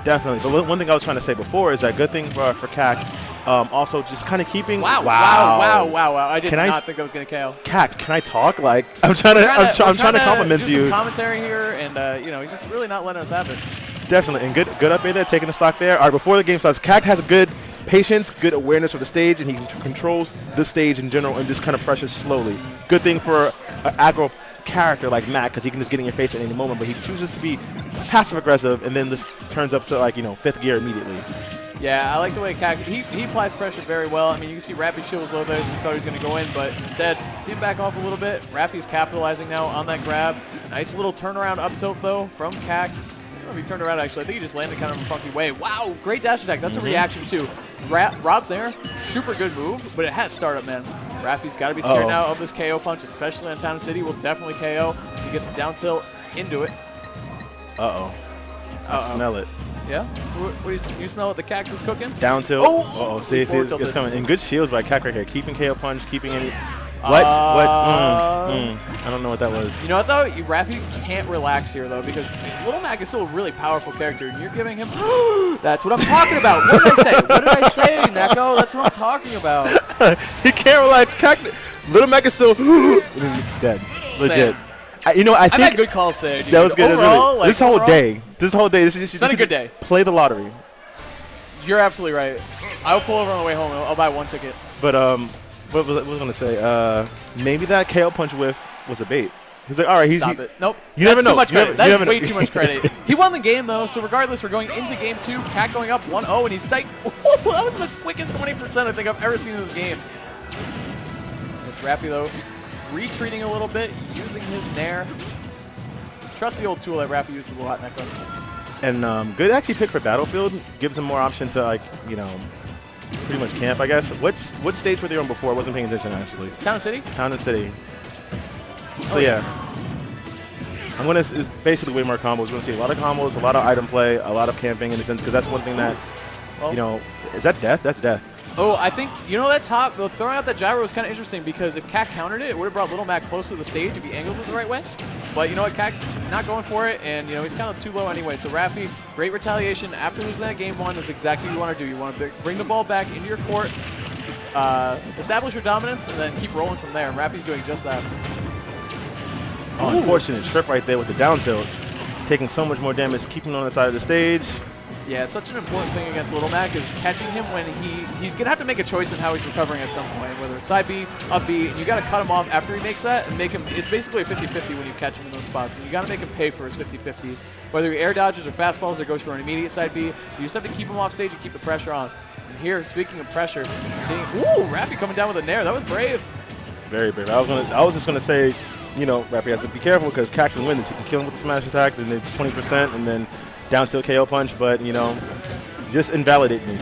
Definitely. But one thing I was trying to say before is that good thing for Cact, also just kind of keeping... Wow. I did not think I was going to KO. Cact, can I talk? Like, I'm trying to compliment do you. Some commentary here, and, he's just really not letting us have it. Definitely, and good up there, taking the stock there. All right, before the game starts, Cact has a good patience, good awareness of the stage, and he controls the stage in general and just kind of pressures slowly. Good thing for an aggro character like Matt, because he can just get in your face at any moment, but he chooses to be passive-aggressive, and then this turns up to, like, 5th gear immediately. Yeah, I like the way Cact, he applies pressure very well. I mean, you can see Rafi shield was low there, so he thought he was going to go in, but instead, see him back off a little bit. Rafi's capitalizing now on that grab. Nice little turnaround up tilt, though, from Cact. I don't know if he turned around, actually. I think he just landed kind of in a funky way. Wow, great dash attack. That's a reaction, too. Rob's there. Super good move, but it has startup, man. Rafi's got to be scared now of this KO punch, especially on Town City. Will definitely KO. He gets a down tilt into it. I smell it. Yeah? What do you smell what the Cact is cooking? Down tilt. See, it's coming. And good shields by Cact right here. Keeping KO punch, keeping any... What? I don't know what that was. You know what, though? Rafi can't relax here, though, because Little Mac is still a really powerful character, and you're giving him... That's what I'm talking about. What did I say? Neko? That's what I'm talking about. He can't relax. Little Mac is still... dead. Legit. I think I've had good calls there, dude. that was good. Overall, like, this whole day, it's been a good day. Play the lottery. You're absolutely right. I'll pull over on the way home. I'll buy one ticket. But what was I going to say? Maybe that KO punch whiff was a bait. He's like, all right, Stop it. Nope. You never know. Too much credit. That is way know. too much credit. He won the game, though, so regardless, we're going into game 2. Cat going up 1-0, and he's tight. That was the quickest 20% I think I've ever seen in this game. This Raffy, though, retreating a little bit, using his Nair. Trust the old tool that Raffy uses a lot in that game. And good actually pick for Battlefield. Gives him more option to, like, pretty much camp, I guess. What stage were they on before? I wasn't paying attention, actually. Town and City? Town and City. So, yeah. It's basically way more combos. We're going to see a lot of combos, a lot of item play, a lot of camping in a sense, because that's one thing that, is that death? That's death. Oh, I think, that top, throwing out that gyro was kind of interesting because if Cat countered it, it would have brought Little Mac close to the stage if he angled it the right way. But you know what, Cat not going for it, and he's kind of too low anyway. So Raffy, great retaliation after losing that game 1. That's exactly what you want to do. You want to bring the ball back into your court, establish your dominance, and then keep rolling from there. And Raffy's doing just that. Oh, unfortunate trip right there with the down tilt. Taking so much more damage, keeping on the side of the stage. Yeah, it's such an important thing against Little Mac is catching him when he's going to have to make a choice in how he's recovering at some point, whether it's side B, up B, and you got to cut him off after he makes that and make him, it's basically a 50-50 when you catch him in those spots, and you got to make him pay for his 50-50s. Whether he air dodges or fastballs or goes for an immediate side B, you just have to keep him off stage and keep the pressure on. And here, speaking of pressure, seeing, Raffy coming down with a Nair, that was brave. Very brave. I was just going to say, Raffy has to be careful because Cat can win this. He can kill him with the smash attack, then it's 20%, and then down tilt KO punch, but, just invalidate me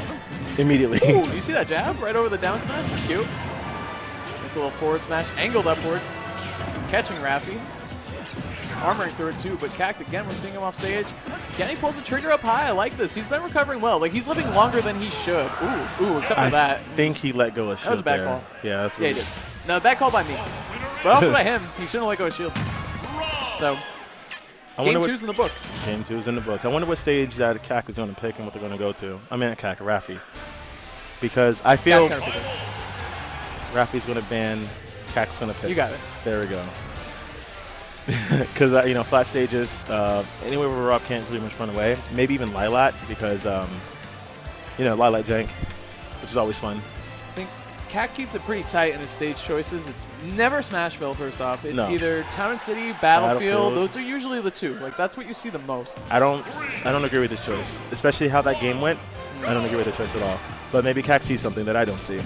immediately. Ooh, you see that jab right over the down smash? That's cute. Nice little forward smash, angled upward, catching Raffy. Armoring through it too, but Cact, again, we're seeing him off stage. Again, he pulls the trigger up high. I like this. He's been recovering well. Like, he's living longer than he should. Ooh, except for that. I think he let go of shield. That was a bad call. Yeah, that's he did. No, bad call by me. But also by him. He shouldn't let go of shield. So, game 2's in the books. Game 2's in the books. I wonder what stage that Cact is going to pick and what they're going to go to. I mean, Cact, Raffy. Because I feel Raffy's going to ban, Cact's going to pick. You got it. There we go. Because, flat stages, anywhere where Rob can't pretty much run away. Maybe even Lilat because, Lilat jank, which is always fun. I think Cact keeps it pretty tight in his stage choices. It's never Smashville, first off. It's either Town and City, Battlefield. Those are usually the two. Like, that's what you see the most. I don't agree with this choice, especially how that game went. I don't agree with the choice at all. But maybe Cact sees something that I don't see.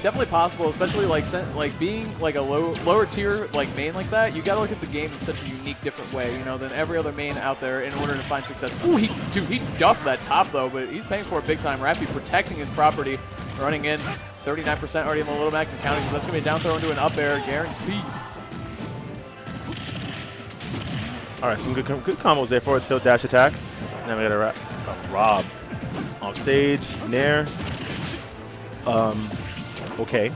Definitely possible, especially like being like a lower tier like main like that. You got to look at the game in such a unique, different way, than every other main out there in order to find success. Ooh, he duffed that top though, but he's paying for it big time. Raffy protecting his property, running in 39% already in the Little Mac and counting because that's gonna be a down throw into an up air guaranteed. All right, some good combos there for it. Still dash attack. Now we got a Rob off stage, Nair. Okay.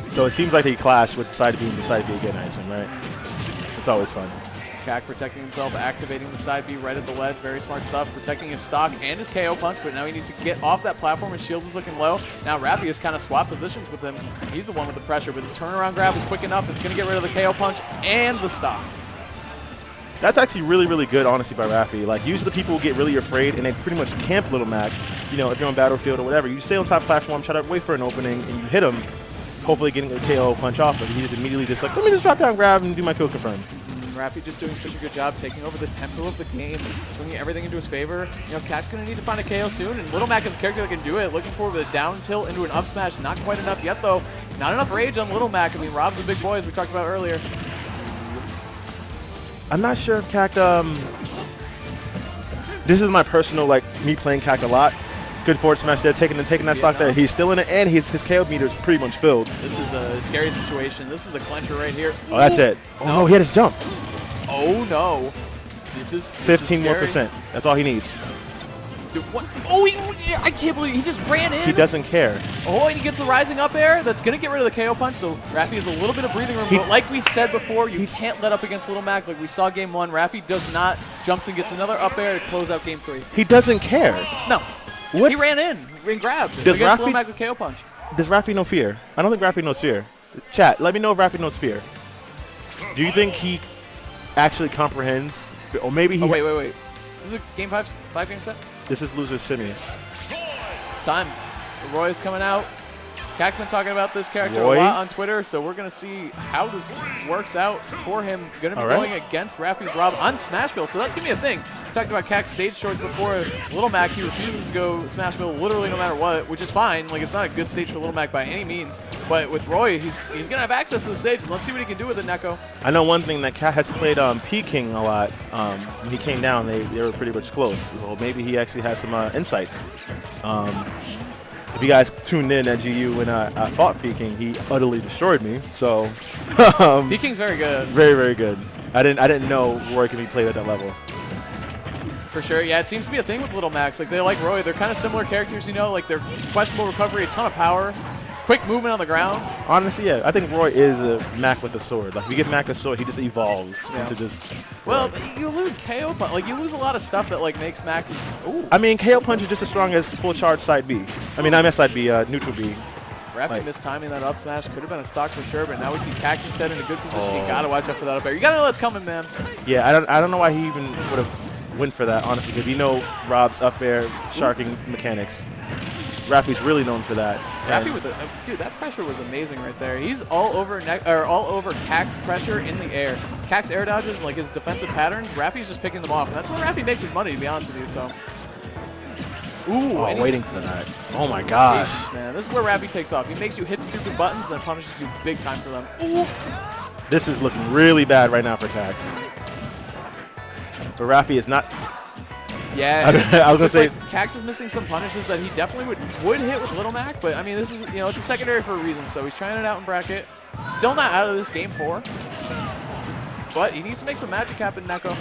So it seems like they clash with side B and the side B again, I assume, right? It's always fun. Cact protecting himself, activating the side B right at the ledge. Very smart stuff. Protecting his stock and his KO punch, but now he needs to get off that platform. His shield is looking low. Now Raffy has kind of swapped positions with him. He's the one with the pressure, but the turnaround grab is quick enough. It's going to get rid of the KO punch and the stock. That's actually really, really good, honestly, by Raffy. Like, usually the people get really afraid, and they pretty much camp Little Mac. If you're on Battlefield or whatever, you stay on top platform, try to wait for an opening, and you hit him, hopefully getting a KO punch off. But he just immediately just like, let me just drop down, grab, and do my kill confirm. Raffy just doing such a good job taking over the tempo of the game, swinging everything into his favor. Cact's going to need to find a KO soon, and Little Mac is a character that can do it. Looking forward with a down tilt into an up smash. Not quite enough yet, though. Not enough rage on Little Mac. I mean, Rob's a big boy, as we talked about earlier. I'm not sure if Cact, this is my personal, me playing Cact a lot. Good forward smash there, taking that stock there. He's still in it, and his KO meter is pretty much filled. This is a scary situation. This is a clencher right here. Oh, that's it. Oh, no, he had his jump. Oh, no. This is 15 more %. That's all he needs. Dude, what? Oh, I can't believe he just ran in. He doesn't care. Oh, and he gets the rising up air. That's going to get rid of the KO punch, so Raffy has a little bit of breathing room. But like we said before, you can't let up against Little Mac. Like we saw game 1, Raffy does not. Jumps and gets another up air to close out game 3. He doesn't care. No. What? He ran in and grabbed Does against Raffy, Little Mac with KO punch. Does Raffy know fear? I don't think Raffy knows fear. Chat, let me know if Raffy knows fear. Do you think he actually comprehends, or maybe he. Oh, wait. This is a game 5 game set? This is loser semis. It's time. Roy is coming out. Cac's been talking about this character Roy? a lot on Twitter, so we're going to see how this works out for him. Going to be going against Rafi's Rob on Smashville, so that's going to be a thing. We talked about Cac's stage choice before. Little Mac, he refuses to go Smashville literally no matter what, which is fine. Like, it's not a good stage for Little Mac by any means, but with Roy, he's going to have access to the stage, and let's see what he can do with it, Neko. I know one thing that Cac has played Peking a lot. When he came down, they were pretty much close. Well, maybe he actually has some insight. If you guys tuned in at GU when I fought Peking, he utterly destroyed me. So Peking's very good. Very, very good. I didn't know Roy can be played at that level. For sure, yeah, it seems to be a thing with Little Macs. Like, they like Roy. They're kind of similar characters, you know. Like, they're questionable recovery, a ton of power, quick movement on the ground. Honestly, yeah, I think Roy is a Mac with a sword. Like, if you give Mac a sword, he just evolves into just. Well, you lose KO punch. Like, you lose a lot of stuff that like makes Mac. Ooh. I mean, KO punch is just as strong as full charge side B. I mean, I meant side B, neutral B. Rafi mistiming that up smash. Could have been a stock for sure, but now we see Cac instead in a good position. You gotta watch out for that up air. You gotta know that's coming, man. Yeah, I don't know why he even would have went for that, honestly, because you know Rob's up air sharking mechanics. Rafi's really known for that. Rafi with the dude, that pressure was amazing right there. He's all over Cac's pressure in the air. Cac's air dodges, like his defensive patterns, Rafi's just picking them off, and that's where Rafi makes his money, to be honest with you. So, ooh, and waiting for that. Oh my gosh, patience, man, this is where Rafi takes off. He makes you hit stupid buttons, and then punishes you big time for them. Ooh. This is looking really bad right now for Cac. But Rafi is not. Yeah, I was gonna say like Cac is missing some punishes that he definitely would hit with Little Mac, but I mean this is it's a secondary for a reason, so he's trying it out in bracket. Still not out of this game 4, but he needs to make some magic happen, Neko.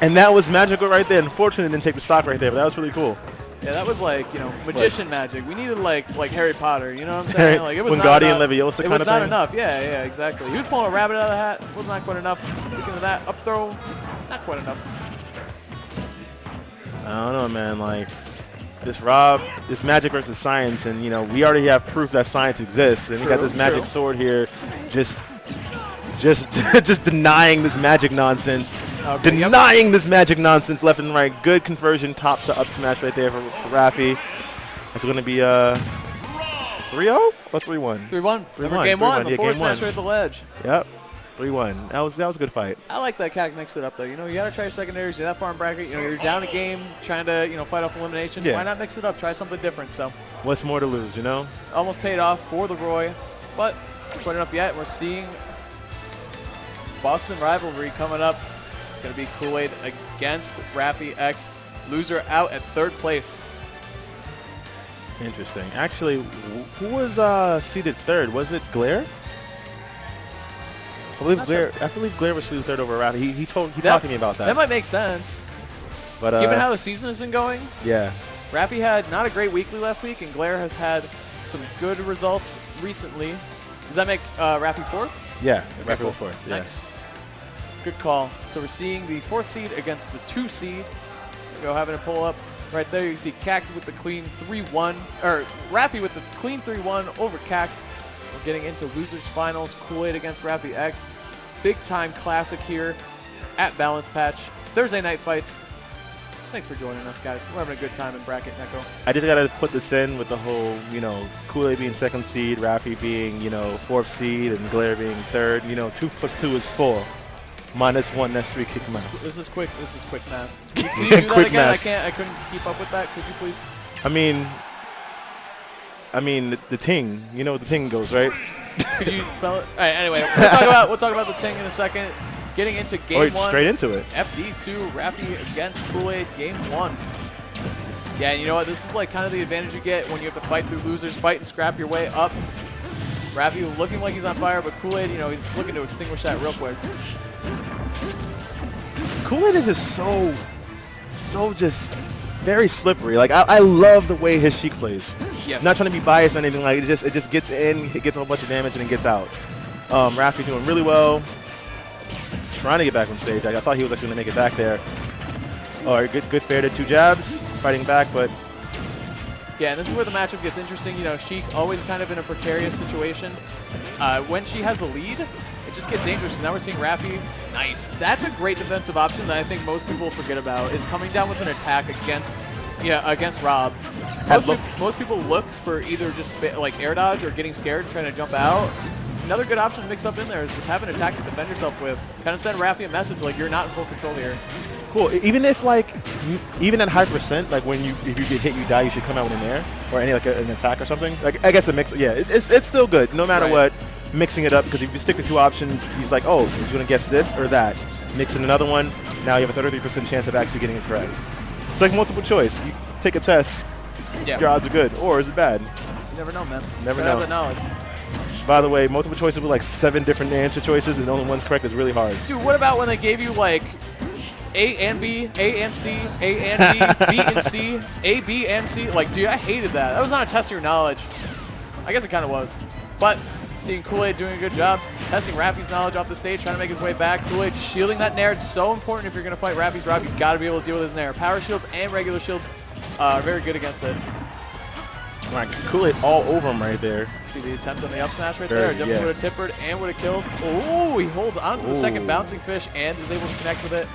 And that was magical right there. Unfortunately, didn't take the stock right there, but that was really cool. Yeah, that was like magician magic. We needed like Harry Potter, you know what I'm saying? Like it was Wingardium Leviosa kind of thing. It was not enough. Yeah, exactly. He was pulling a rabbit out of the hat. Was not quite enough. Looking at that up throw, not quite enough. I don't know, man. Like this magic versus science, and we already have proof that science exists, and we got this magic sword here, just denying this magic nonsense, this magic nonsense left and right. Good conversion, top to up smash right there for Rafi. That's going to be 3-0 or 3-1. 3-1. Remember game 1, the forward smash right at the ledge. Yep. 3-1. That was a good fight. I like that Cac mixed it up though. You gotta try secondaries. You're that far in bracket. You're down a game, trying to fight off elimination. Yeah. Why not mix it up? Try something different. So. What's more to lose, Almost paid off for the Roy, but not quite enough yet. We're seeing Boston rivalry coming up. It's gonna be Kool-Aid against Rafi X. Loser out at 3rd place. Interesting. Actually, who was seeded 3rd? Was it Glare? I believe Glare was seeded 3rd over Rafi. He talked to me about that. That might make sense. But given how the season has been going, yeah. Rafi had not a great weekly last week, and Glare has had some good results recently. Does that make Rafi 4th? Yeah, okay, Rafi was 4th. Yeah. Nice. Good call. So we're seeing the 4th seed against the 2 seed. Go having a pull up right there. You can see Cac with the clean 3-1, or Rafi with the clean 3-1 over Cac. We're getting into losers finals. Kool-Aid against Rafi X. Big time classic here at Balance Patch. Thursday night fights. Thanks for joining us, guys. We're having a good time in bracket, Neko. I just gotta put this in with the whole, Kool-Aid being 2nd seed, Rafi being, 4th seed, and Glare being 3rd. 2 + 2 is 4. -1 next week. Kick him out. This is quick math. Can you do that again? I couldn't keep up with that. Could you please? I mean the ting. You know what the ting goes, right? Could you spell it? All right. Anyway, we'll talk about the ting in a second. Getting into game 1. Straight into it. FD2 Rafi against Kool-Aid game 1. Yeah, you know what? This is like kind of the advantage you get when you have to fight through losers, fight and scrap your way up. Rafi looking like he's on fire, but Kool-Aid, he's looking to extinguish that real quick. Kool-Aid is just so just very slippery. Like I love the way his Sheik plays. Yes. Not trying to be biased or anything. Like it just gets in, it gets a whole bunch of damage, and it gets out. Rafi doing really well. Trying to get back from stage. I thought he was actually going to make it back there. All right, good fair to 2 jabs, fighting back, but. Yeah, and this is where the matchup gets interesting. Sheik always kind of in a precarious situation. When she has a lead, just gets dangerous because now we're seeing Raffi. Nice. That's a great defensive option that I think most people forget about, is coming down with an attack against Rob. Most people look for either just like air dodge or getting scared, trying to jump out. Another good option to mix up in there is just have an attack to defend yourself with. Kind of send Raffi a message like you're not in full control here. Cool. Even if even at high percent, like if you get hit, you die, you should come out with an air or any an attack or something. Like I guess a mix. Yeah, it's still good no matter what. Mixing it up, because if you stick to 2 options, he's like, oh, he's gonna guess this or that. Mix in another one. Now you have a 33% chance of actually getting it correct. It's like multiple choice. You take a test. Yeah. Your odds are good, or is it bad? You never know, man. Never know. know. Have the knowledge. By the way, multiple choice with like 7 different answer choices and only one's correct is really hard. Dude, what about when they gave you like A and B, A and C, A and B, B and C, A, B, and C? Like, dude, I hated that. That was not a test of your knowledge. I guess it kind of was. But seeing Kool-Aid doing a good job, testing Raffi's knowledge off the stage, trying to make his way back. Kool-Aid shielding that Nair. It's so important if you're going to fight Raffi's Rob. You've got to be able to deal with his Nair. Power shields and regular shields are very good against it. Like Kool-Aid all over him right there. See the attempt on the up smash right there. Definitely would have tippered and would have killed. Oh, he holds on to the second bouncing fish and is able to connect with it.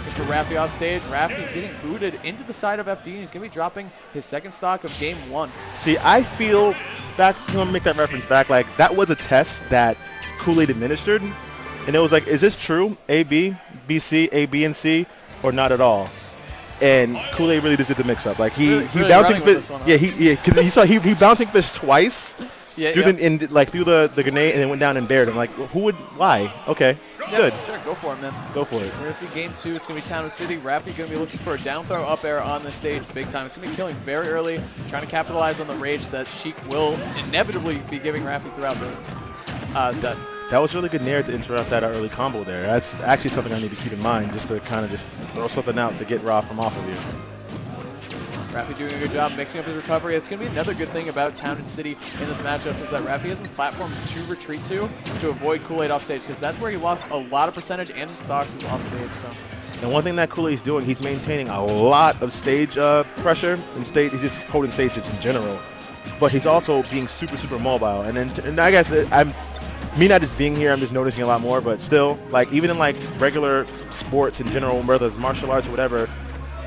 Into Raffi off stage. Raffi getting booted into the side of FD, and he's going to be dropping his second stock of game 1. See, I feel back, I'm going to make that reference back, like that was a test that Kool-Aid administered, and it was like, is this true? A, B, B, C, A, B, and C, or not at all? And Kool-Aid really just did the mix-up. Like he bouncing fish, because he bouncing fish twice. Through the grenade and then went down and bared him. Like, why? Okay, good. Sure, go for it, man. Go for it. We're going to see game 2. It's going to be Town and City. Raffi going to be looking for a down throw up air on the stage big time. It's going to be killing very early, trying to capitalize on the rage that Sheik will inevitably be giving Raffi throughout this set. That was really good Nair to interrupt that early combo there. That's actually something I need to keep in mind, just to kind of just throw something out to get Rob from off of you. Raffi doing a good job mixing up his recovery. It's going to be another good thing about Town and City in this matchup is that Raffi has some platforms to retreat to avoid Kool-Aid off stage, because that's where he lost a lot of percentage and his stocks was off stage. So. And one thing that Kool-Aid's doing, he's maintaining a lot of stage pressure and stage. He's just holding stage in general, but he's also being super mobile. And I guess me not just being here, I'm just noticing a lot more. But still, like even in like regular sports in general, whether it's martial arts or whatever,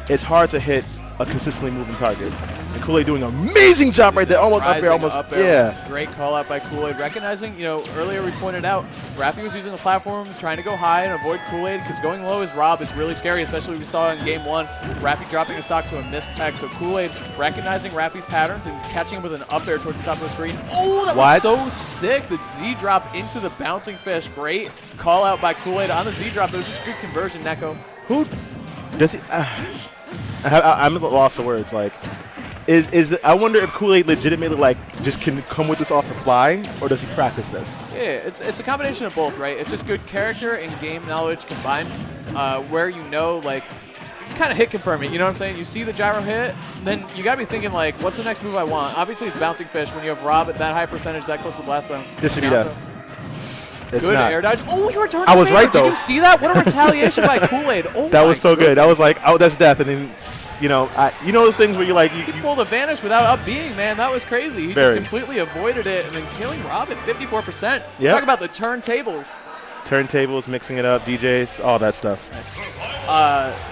it's hard to hit a consistently moving target. And Kool-Aid doing an amazing job right there, almost up there, yeah. Great call out by Kool-Aid, recognizing, earlier we pointed out, Raffi was using the platforms, trying to go high and avoid Kool-Aid, because going low as Rob is really scary, especially we saw in game 1, Raffi dropping a stock to a missed tech. So Kool-Aid recognizing Raffi's patterns and catching him with an up air towards the top of the screen. Oh, that was so sick! The Z drop into the bouncing fish. Great call out by Kool-Aid on the Z drop. It was just a good conversion, Neko. Who does he? I'm at a loss for words. Like, I wonder if Kool-Aid legitimately just can come with this off the fly, or does he practice this? Yeah, it's a combination of both, right? It's just good character and game knowledge combined, where you kind of hit confirm it. You know what I'm saying? You see the gyro hit, then you gotta be thinking like, what's the next move I want? Obviously, it's bouncing fish when you have Rob at that high percentage, that close to the blast zone. This should be death. It's good not. Air dodge. Oh, you returned. I was right though. Did you see that? What a retaliation by Kool-Aid. Oh, that was so good. I was like, oh, that's death, and then. You know those things where you're like... You pulled a vanish without up being, man. That was crazy. He just completely avoided it and then killing Rob at 54%. Yeah. Talk about the turntables. Turntables, mixing it up, DJs, all that stuff. Nice.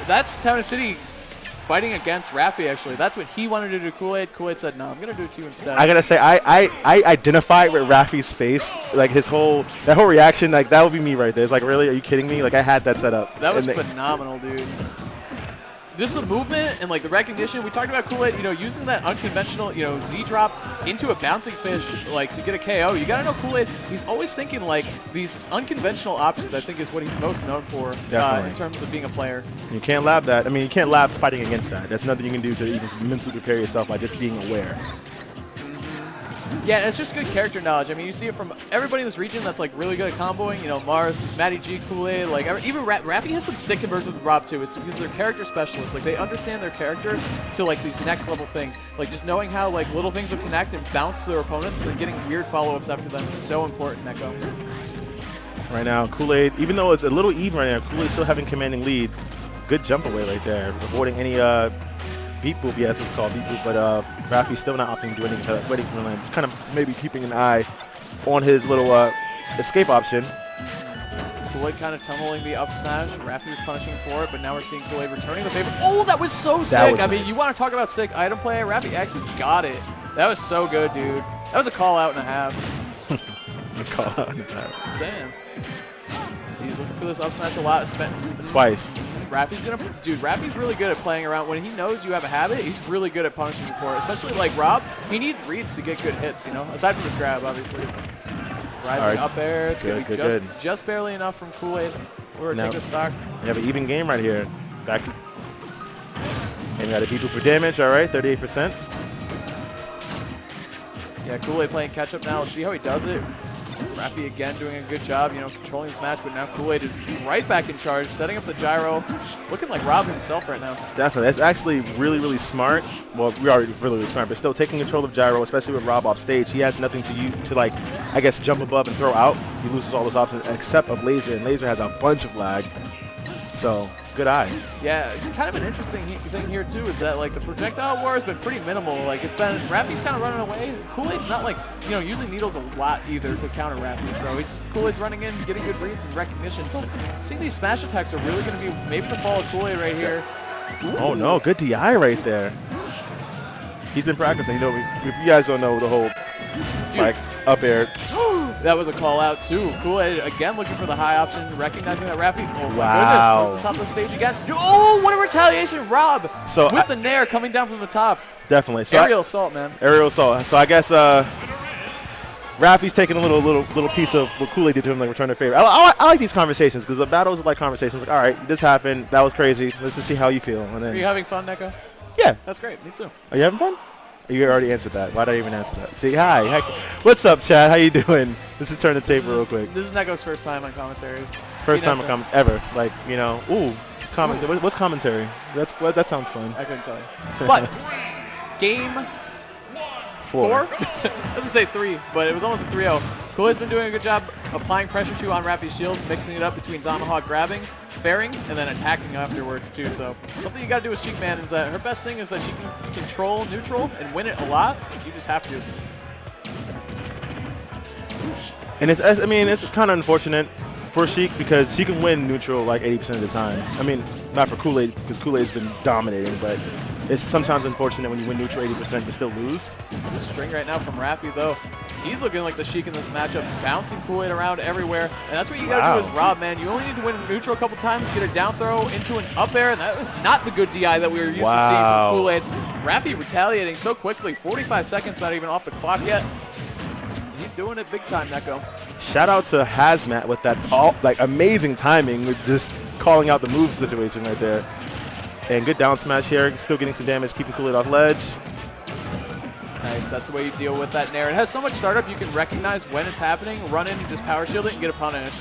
That's Town and City fighting against Raffi, actually. That's what he wanted to do to Kool-Aid. Kool-Aid said, no, I'm going to do it to you instead. I got to say, I identified with Raffi's face. Like, that whole reaction, like, that would be me right there. It's like, really? Are you kidding me? Like, I had that set up. That was phenomenal, dude. Just the movement and the recognition. We talked about Kool-Aid, using that unconventional, Z drop into a bouncing fish, to get a KO. You gotta know Kool-Aid. He's always thinking these unconventional options. I think is what he's most known for in terms of being a player. You can't lab that. I mean, you can't lab fighting against that. That's nothing you can do to even mentally prepare yourself by just being aware. Yeah, and it's just good character knowledge. I mean, you see it from everybody in this region that's really good at comboing. Mars, Matty G, Kool-Aid, even Raffi has some sick conversions with Rob too. It's because they're character specialists. They understand their character to these next level things. Just knowing how little things will connect and bounce their opponents, and then getting weird follow-ups after them is so important, Neko. Right now, Kool-Aid, even though it's a little even right now, Kool-Aid still having commanding lead. Good jump away right there, avoiding any beat boop, yes, it's called beat boop, but Raffi's still not opting to do anything waiting for the land. Just kind of maybe keeping an eye on his little escape option. Kool-Aid kind of tumbling the up smash. Raffi was punishing for it, but now we're seeing Kool-Aid returning the favor. Oh, that was so sick. I mean, you want to talk about sick item play? Raffi X has got it. That was so good, dude. That was a call out and a half. A call out and a half. I'm saying. So he's looking for this up smash a lot. Twice. Raffi's Raffi's really good at playing around. When he knows you have a habit, he's really good at punishing you for it. Especially like Rob, he needs reads to get good hits, you know? Aside from his grab, obviously. Rising up air. It's going to be just barely enough from Kool-Aid. We're going to take the stock. We have an even game right here. Back. And got a people for damage. All right, 38%. Yeah, Kool-Aid playing catch-up now. Let's see how he does it. Raffi again doing a good job, you know, controlling this match, but now Kool-Aid is right back in charge, setting up the gyro, looking like Rob himself right now. Definitely. That's actually really, really smart. Well, we are really, really smart, but still taking control of gyro, especially with Rob off stage. He has nothing to use to, like, I guess, jump above and throw out. He loses all those options except of Laser, and Laser has a bunch of lag. So, good eye. Yeah, kind of an interesting thing here, too, is that, like, the projectile war has been pretty minimal. Like, it's been, Raffi's kind of running away. Kool-Aid's not, like, you know, using needles a lot either to counter Raffi. So Kool-Aid's running in, getting good reads and recognition. Seeing these smash attacks are really going to be maybe the fall of Kool-Aid right here. Ooh. Oh, no, good DI right there. He's been practicing. You know, if you guys don't know the whole, like, up air. That was a call out too. Kool-Aid again looking for the high option, recognizing that Raffi. Oh my wow. goodness, to the top of the stage again. Oh, what a retaliation, Rob! So with the nair coming down from the top. Definitely. So aerial assault, man. Aerial assault. So I guess Raffi's taking a little piece of what Kool-Aid did to him, like return their favor. I like these conversations because the battles are like conversations. Like, all right, this happened. That was crazy. Let's just see how you feel. And then. Are you having fun, Neko? Yeah. That's great. Me too. Are you having fun? You already answered that. Why did I even answer that? See, hi. What's up, Chad? How you doing? Let's just turn the tape real quick. This is Neko's first time on commentary. First time on ever. Like, you know, commentary. What's commentary? That sounds fun. I couldn't tell you. But game 4? I was going to say 3, but it was almost a 3-0. Kool-Aid's been doing a good job applying pressure too on Raffi's shield, mixing it up between Tomahawk grabbing, fairing, and then attacking afterwards too. So something you got to do with Sheik Man is that her best thing is that she can control neutral and win it a lot. You just have to. And it's kind of unfortunate for Sheik because she can win neutral like 80% of the time. I mean, not for Kool-Aid because Kool-Aid's been dominating, but it's sometimes unfortunate when you win neutral 80% you still lose. The string right now from Raffi though. He's looking like the Sheik in this matchup, bouncing Kool-Aid around everywhere. And that's what you got to do as Rob, man. You only need to win neutral a couple times, get a down throw into an up air, and that was not the good DI that we were used to seeing from Kool-Aid. Raffi retaliating so quickly, 45 seconds not even off the clock yet. He's doing it big time, Neko. Shout out to Hazmat with that amazing timing with just calling out the move situation right there. And good down smash here, still getting some damage, keeping Kool-Aid off ledge. Nice, that's the way you deal with that nair. It has so much startup, you can recognize when it's happening, run in and just power shield it and get a punish.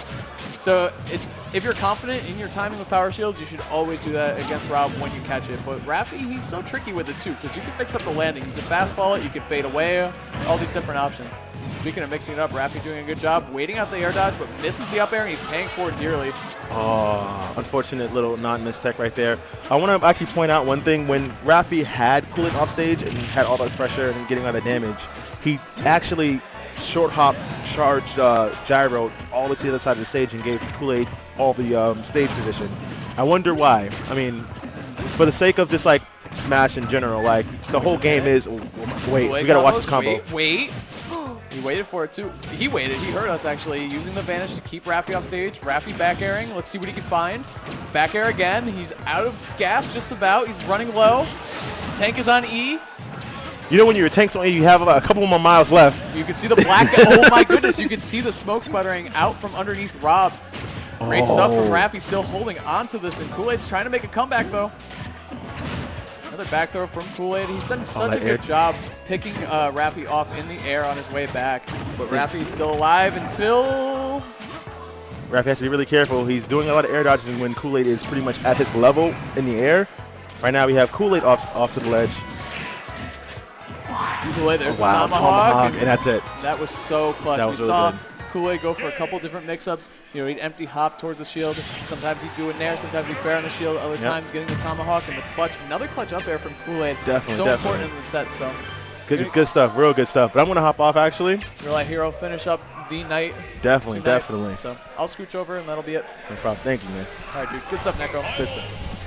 So if you're confident in your timing with power shields, you should always do that against Rob when you catch it. But Raffi, he's so tricky with it too, because you can mix up the landing. You can fastball it, you can fade away, all these different options. Speaking of mixing it up, Raffi doing a good job, waiting out the air dodge, but misses the up air, and he's paying for it dearly. Oh, unfortunate little non-miss tech right there. I want to actually point out one thing. When Raffi had Kool-Aid off stage and had all that pressure and getting all that damage, he actually short hop charged gyro all the way to the other side of the stage and gave Kool-Aid all the stage position. I wonder why. I mean, for the sake of just like Smash in general, like the whole game is, wait, we got to watch this combo. Wait. He waited for it too. He waited. He heard us actually using the vanish to keep Raffi off stage. Raffi back airing. Let's see what he can find. Back air again. He's out of gas just about. He's running low. Tank is on E. You know when your tank's on E, you have about a couple more miles left. You can see the black. Oh my goodness! You can see the smoke sputtering out from underneath Rob. Great stuff from Raffi, still holding on to this, and Kool-Aid's trying to make a comeback though. Another back throw from Kool-Aid. He's done such a good job picking Raffi off in the air on his way back. But Raffi's still alive until... Raffi has to be really careful. He's doing a lot of air dodges when Kool-Aid is pretty much at his level in the air. Right now we have Kool-Aid off to the ledge. Kool-Aid, there's the tomahawk. And that's it. That was so clutch. That was we really saw good. Kool-Aid go for a couple different mix-ups. You know, he'd empty hop towards the shield. Sometimes he'd do it there. Sometimes he'd fair on the shield. Other times getting the tomahawk and the clutch. Another clutch up air from Kool-Aid. Definitely, so important in the set. So good stuff. Real good stuff. But I'm going to hop off, actually. Real Light Hero finish up the night. Definitely, tonight. definitely. So I'll scooch over, and that'll be it. No problem. Thank you, man. All right, dude. Good stuff, Neko. Good stuff.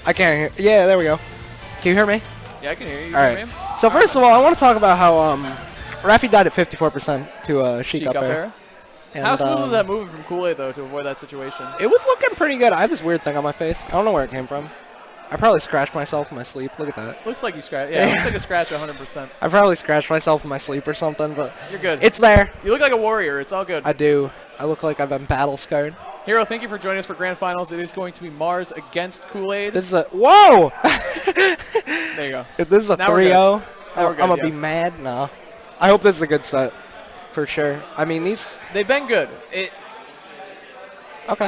I can't hear. Yeah, there we go. Can you hear me? Yeah, I can hear you. All right. So first of all, I want to talk about how Rafi died at 54% to Sheik up air. How smooth was that moving from Kool-Aid, though, to avoid that situation? It was looking pretty good. I have this weird thing on my face. I don't know where it came from. I probably scratched myself in my sleep. Look at that. Looks like you scratched. Yeah, it looks like a scratch 100%. I probably scratched myself in my sleep or something, but You're good. it's there. You look like a warrior. It's all good. I do. I look like I've been battle scarred. Hero, thank you for joining us for Grand Finals. It is going to be Mars against Kool-Aid. This is a whoa. There you go. If this is a Now we're good. 3-0, Now we're I'm good, gonna yeah. be mad. No. I hope this is a good set, for sure. I mean these. They've been good. Okay.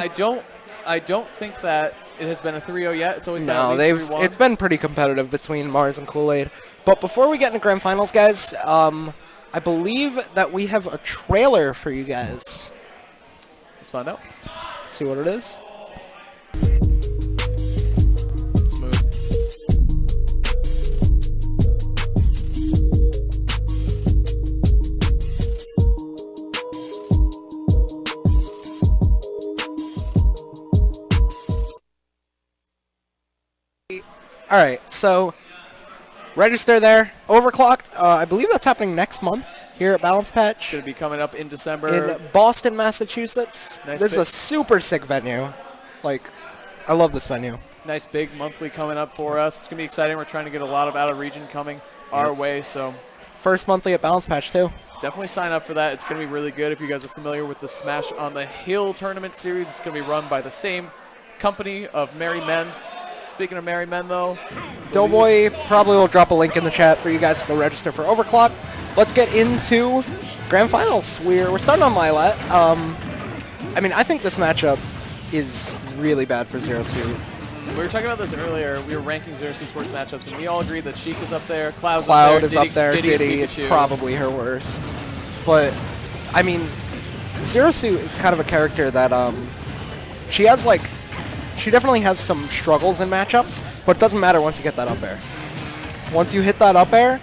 I don't think that it has been a 3-0 yet. It's always been No, at least 3-1. it's been pretty competitive between Mars and Kool-Aid. But before we get into Grand Finals, guys, I believe that we have a trailer for you guys. Let's find out. Let's see what it is. Smooth. All right, so register there. Overclocked. I believe that's happening next month here at Balance Patch. Going to be coming up in December. In Boston, Massachusetts. Nice This is big- a super sick venue. Like, I love this venue. Nice big monthly coming up for us. It's going to be exciting. We're trying to get a lot of out-of-region coming our way, so First monthly at Balance Patch, too. definitely sign up for that. It's going to be really good. If you guys are familiar with the Smash on the Hill tournament series, it's going to be run by the same company of Merry Men. Speaking of Merry Men, though, Doughboy probably will drop a link in the chat for you guys to go register for Overclocked. Let's get into Grand Finals. We're starting on Lylat. I mean, I think this matchup is really bad for Zero Suit. we were talking about this earlier. We were ranking Zero Suit Sports matchups, and we all agreed that Sheik is up there, Cloud is up there, Diddy is probably her worst. But, I mean, Zero Suit is kind of a character that she has, like, she definitely has some struggles in matchups, but it doesn't matter once you get that up air. Once you hit that up air,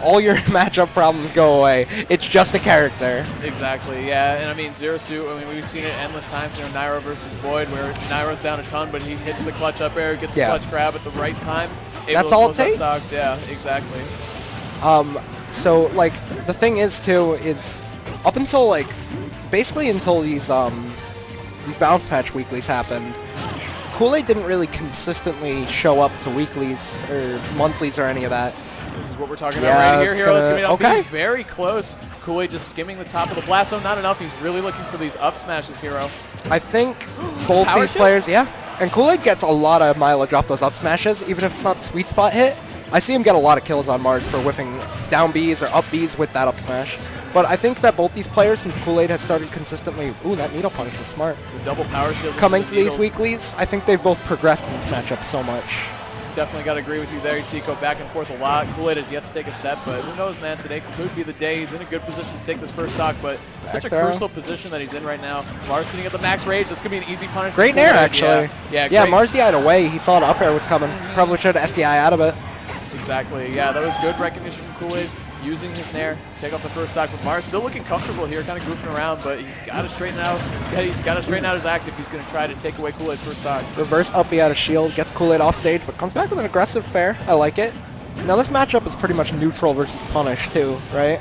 all your matchup problems go away. It's just a character. Exactly, yeah. And I mean, Zero Suit, I mean, we've seen it endless times, you know, Nairo versus Void, where Nairo's down a ton, but he hits the clutch up air, gets the clutch grab at the right time. That's all it takes. Yeah, exactly. So, like, the thing is, too, is up until, like, basically until these Balance Patch weeklies happened, Kool-Aid didn't really consistently show up to weeklies or monthlies or any of that. This is what we're talking about right here, Hero. It's going to okay. be very close. Kool-Aid just skimming the top of the blast zone. Not enough. He's really looking for these up smashes, Hero. I think both Power these chip? players, yeah. And Kool-Aid gets a lot of mileage off those up smashes, even if it's not the sweet spot hit. I see him get a lot of kills on Mars for whiffing down Bs or up Bs with that up smash. But I think that both these players, since Kool-Aid has started consistently, ooh, that needle punish was smart. The double power shield. Coming to these weeklies, I think they've both progressed in this matchup so much. Definitely got to agree with you there. You see go back and forth a lot. Kool-Aid has yet to take a set, but who knows, man. Today could be the day. He's in a good position to take this first stock, but such a crucial position that he's in right now. Mars sitting at the max rage. That's going to be an easy punish. Great nair, actually. Yeah, Mars DI'd away. He thought up air was coming. Probably should have SDI out of it. Exactly. Yeah, that was good recognition from Kool-Aid. Using his nair, take off the first stock. But Mars still looking comfortable here, kind of goofing around, but he's got to straighten out. He's got to straighten out his act if he's going to try to take away Kool-Aid's first stock. Reverse up B out of shield, gets Kool-Aid off stage, but comes back with an aggressive fair. I like it. Now this matchup is pretty much neutral versus punish too, right?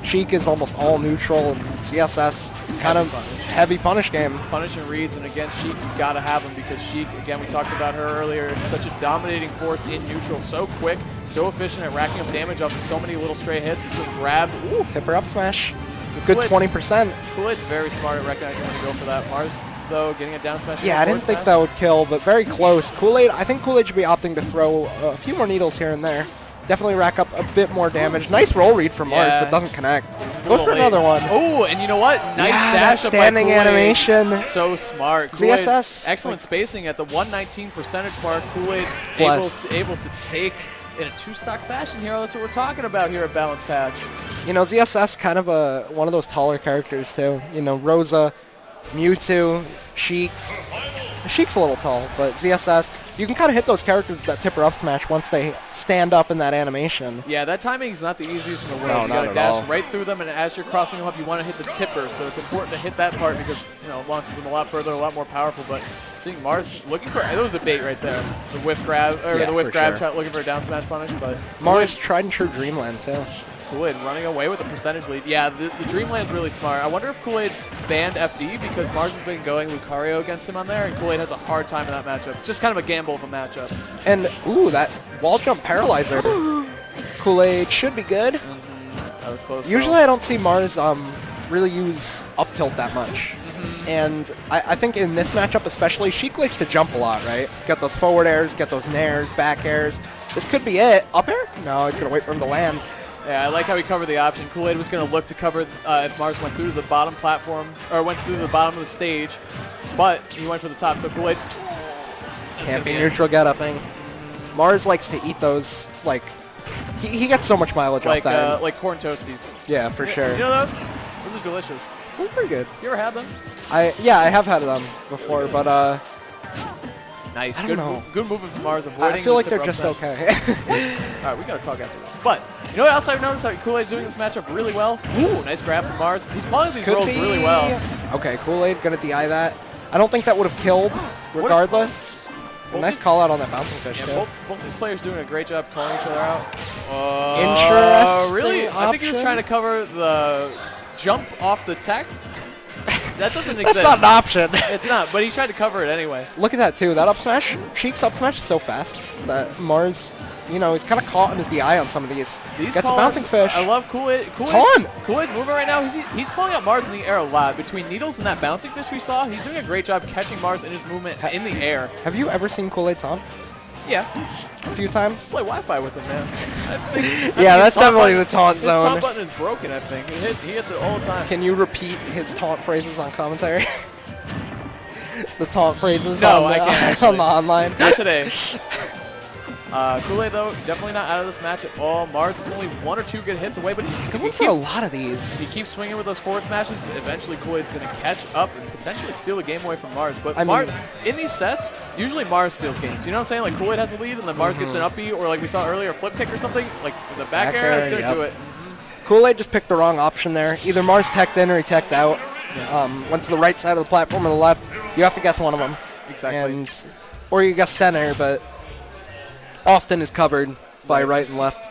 Sheik is almost all neutral, and CSS kind of heavy punish game. Punish and reads, and again, Sheik, you got to have him because Sheik, again, we talked about her earlier, such a dominating force in neutral, so quick, so efficient at racking up damage off of so many little stray hits between grab. Ooh, tipper up smash. It's a good 20%. Kool-Aid's very smart at recognizing when to go for that. Mars though, getting a down smash. Yeah, I didn't think that would kill, but very close. Kool-Aid, I think Kool-Aid should be opting to throw a few more needles here and there. Definitely rack up a bit more damage. Nice roll read from Mars, but doesn't connect. Goes for another one. Oh, and you know what? Nice dash up by standing Kool-Aid. animation. So smart. Kool-Aid, ZSS. excellent spacing at the 119 percentage mark. Kool-Aid able to take in a two-stock fashion here. That's what we're talking about here at Balance Patch. You know, ZSS kind of one of those taller characters too. You know, Rosa, Mewtwo, Sheik. Sheik's a little tall, but ZSS, you can kind of hit those characters with that tipper up smash once they stand up in that animation. Yeah, that timing is not the easiest in the world. No, you not gotta at dash all. right through them, and as you're crossing them up, you want to hit the tipper. So it's important to hit that part because it launches them a lot further, a lot more powerful. But seeing Mars looking for that was a bait right there. The whiff grab or the whiff grab, looking for a down smash punish. But Mars tried and true Dreamland too. Kool-Aid running away with the percentage lead. Yeah, the Dreamland's really smart. I wonder if Kool-Aid banned FD because Mars has been going Lucario against him on there, and Kool-Aid has a hard time in that matchup. It's just kind of a gamble of a matchup. And, ooh, that wall jump paralyzer. Kool-Aid should be good. That was close. Usually I don't see Mars really use up tilt that much. And I think in this matchup especially, Sheik likes to jump a lot, right? Get those forward airs, get those nairs, back airs. This could be it. Up air? No, he's going to wait for him to land. Yeah, I like how he covered the option. Kool-Aid was going to look to cover if Mars went through to the bottom platform, or went through to the bottom of the stage, but he went for the top, so Kool-Aid... Camping neutral get-upping. Mars likes to eat those, like... He gets so much mileage off that. Like corn toasties. Yeah, for sure. You know those? Those are delicious. They're pretty good. You ever had them? Yeah, I have had them before, but Nice. I don't know. Good movement from Mars. Avoiding I feel like the they're tip just up smash. okay. All right, we got to talk after this. But you know what else I've noticed? That Kool-Aid's doing this matchup really well. Ooh, nice grab from Mars. He's pulling these rolls really well. Okay, Kool-Aid gonna DI that. I don't think that would have killed, regardless. Nice call out on that bouncing fish, Yeah, too. both these players doing a great job calling each other out. Interesting Really? I think he was option. trying to cover the jump off the tech. That doesn't exist. That's not an option. It's not, but he tried to cover it anyway. Look at that, too. That up smash, Sheik's up smash is so fast that Mars, he's kind of caught in his DI on some of these. Gets a bouncing fish. I love Kool-Aid. Kool-Aid's movement right now. He's pulling out Mars in the air a lot. Between needles and that bouncing fish we saw, he's doing a great job catching Mars in his movement in the air. Have you ever seen Kool-Aid taunt? Yeah. A few times? Play Wi-Fi with him, man. Yeah, that's definitely the taunt his zone. taunt button is broken, I think. He hits it all the time. Can you repeat his taunt phrases on commentary? The taunt phrases No, on, I can't on actually. the online? Not today. Kool-Aid, though, definitely not out of this match at all. Mars is only 1 or 2 good hits away, but he Going for a lot of these. He keeps swinging with those forward smashes. Eventually, Kool-Aid's going to catch up and potentially steal the game away from Mars. But in these sets, usually Mars steals games. You know what I'm saying? Like, Kool-Aid has a lead, and then Mars gets an up B, or like we saw earlier, a flip kick or something. Like, the back air, that's going to do it. Kool-Aid just picked the wrong option there. Either Mars teched in or he teched out. Went to the right side of the platform or the left. You have to guess one of them. Exactly. Or you guess center, but often is covered by right and left.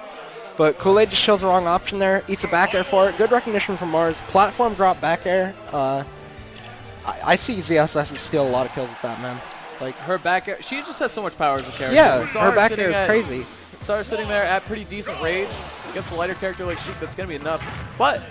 But Kool-Aid just shows the wrong option there. Eats a back air for it. Good recognition from Mars. Platform drop back air. I see ZSS steal a lot of kills with that, man. Like, her back air, she just has so much power as a character. Yeah, We saw her back sitting air is crazy. Saw her sitting there at pretty decent rage against a lighter character like Sheik. That's going to be enough. But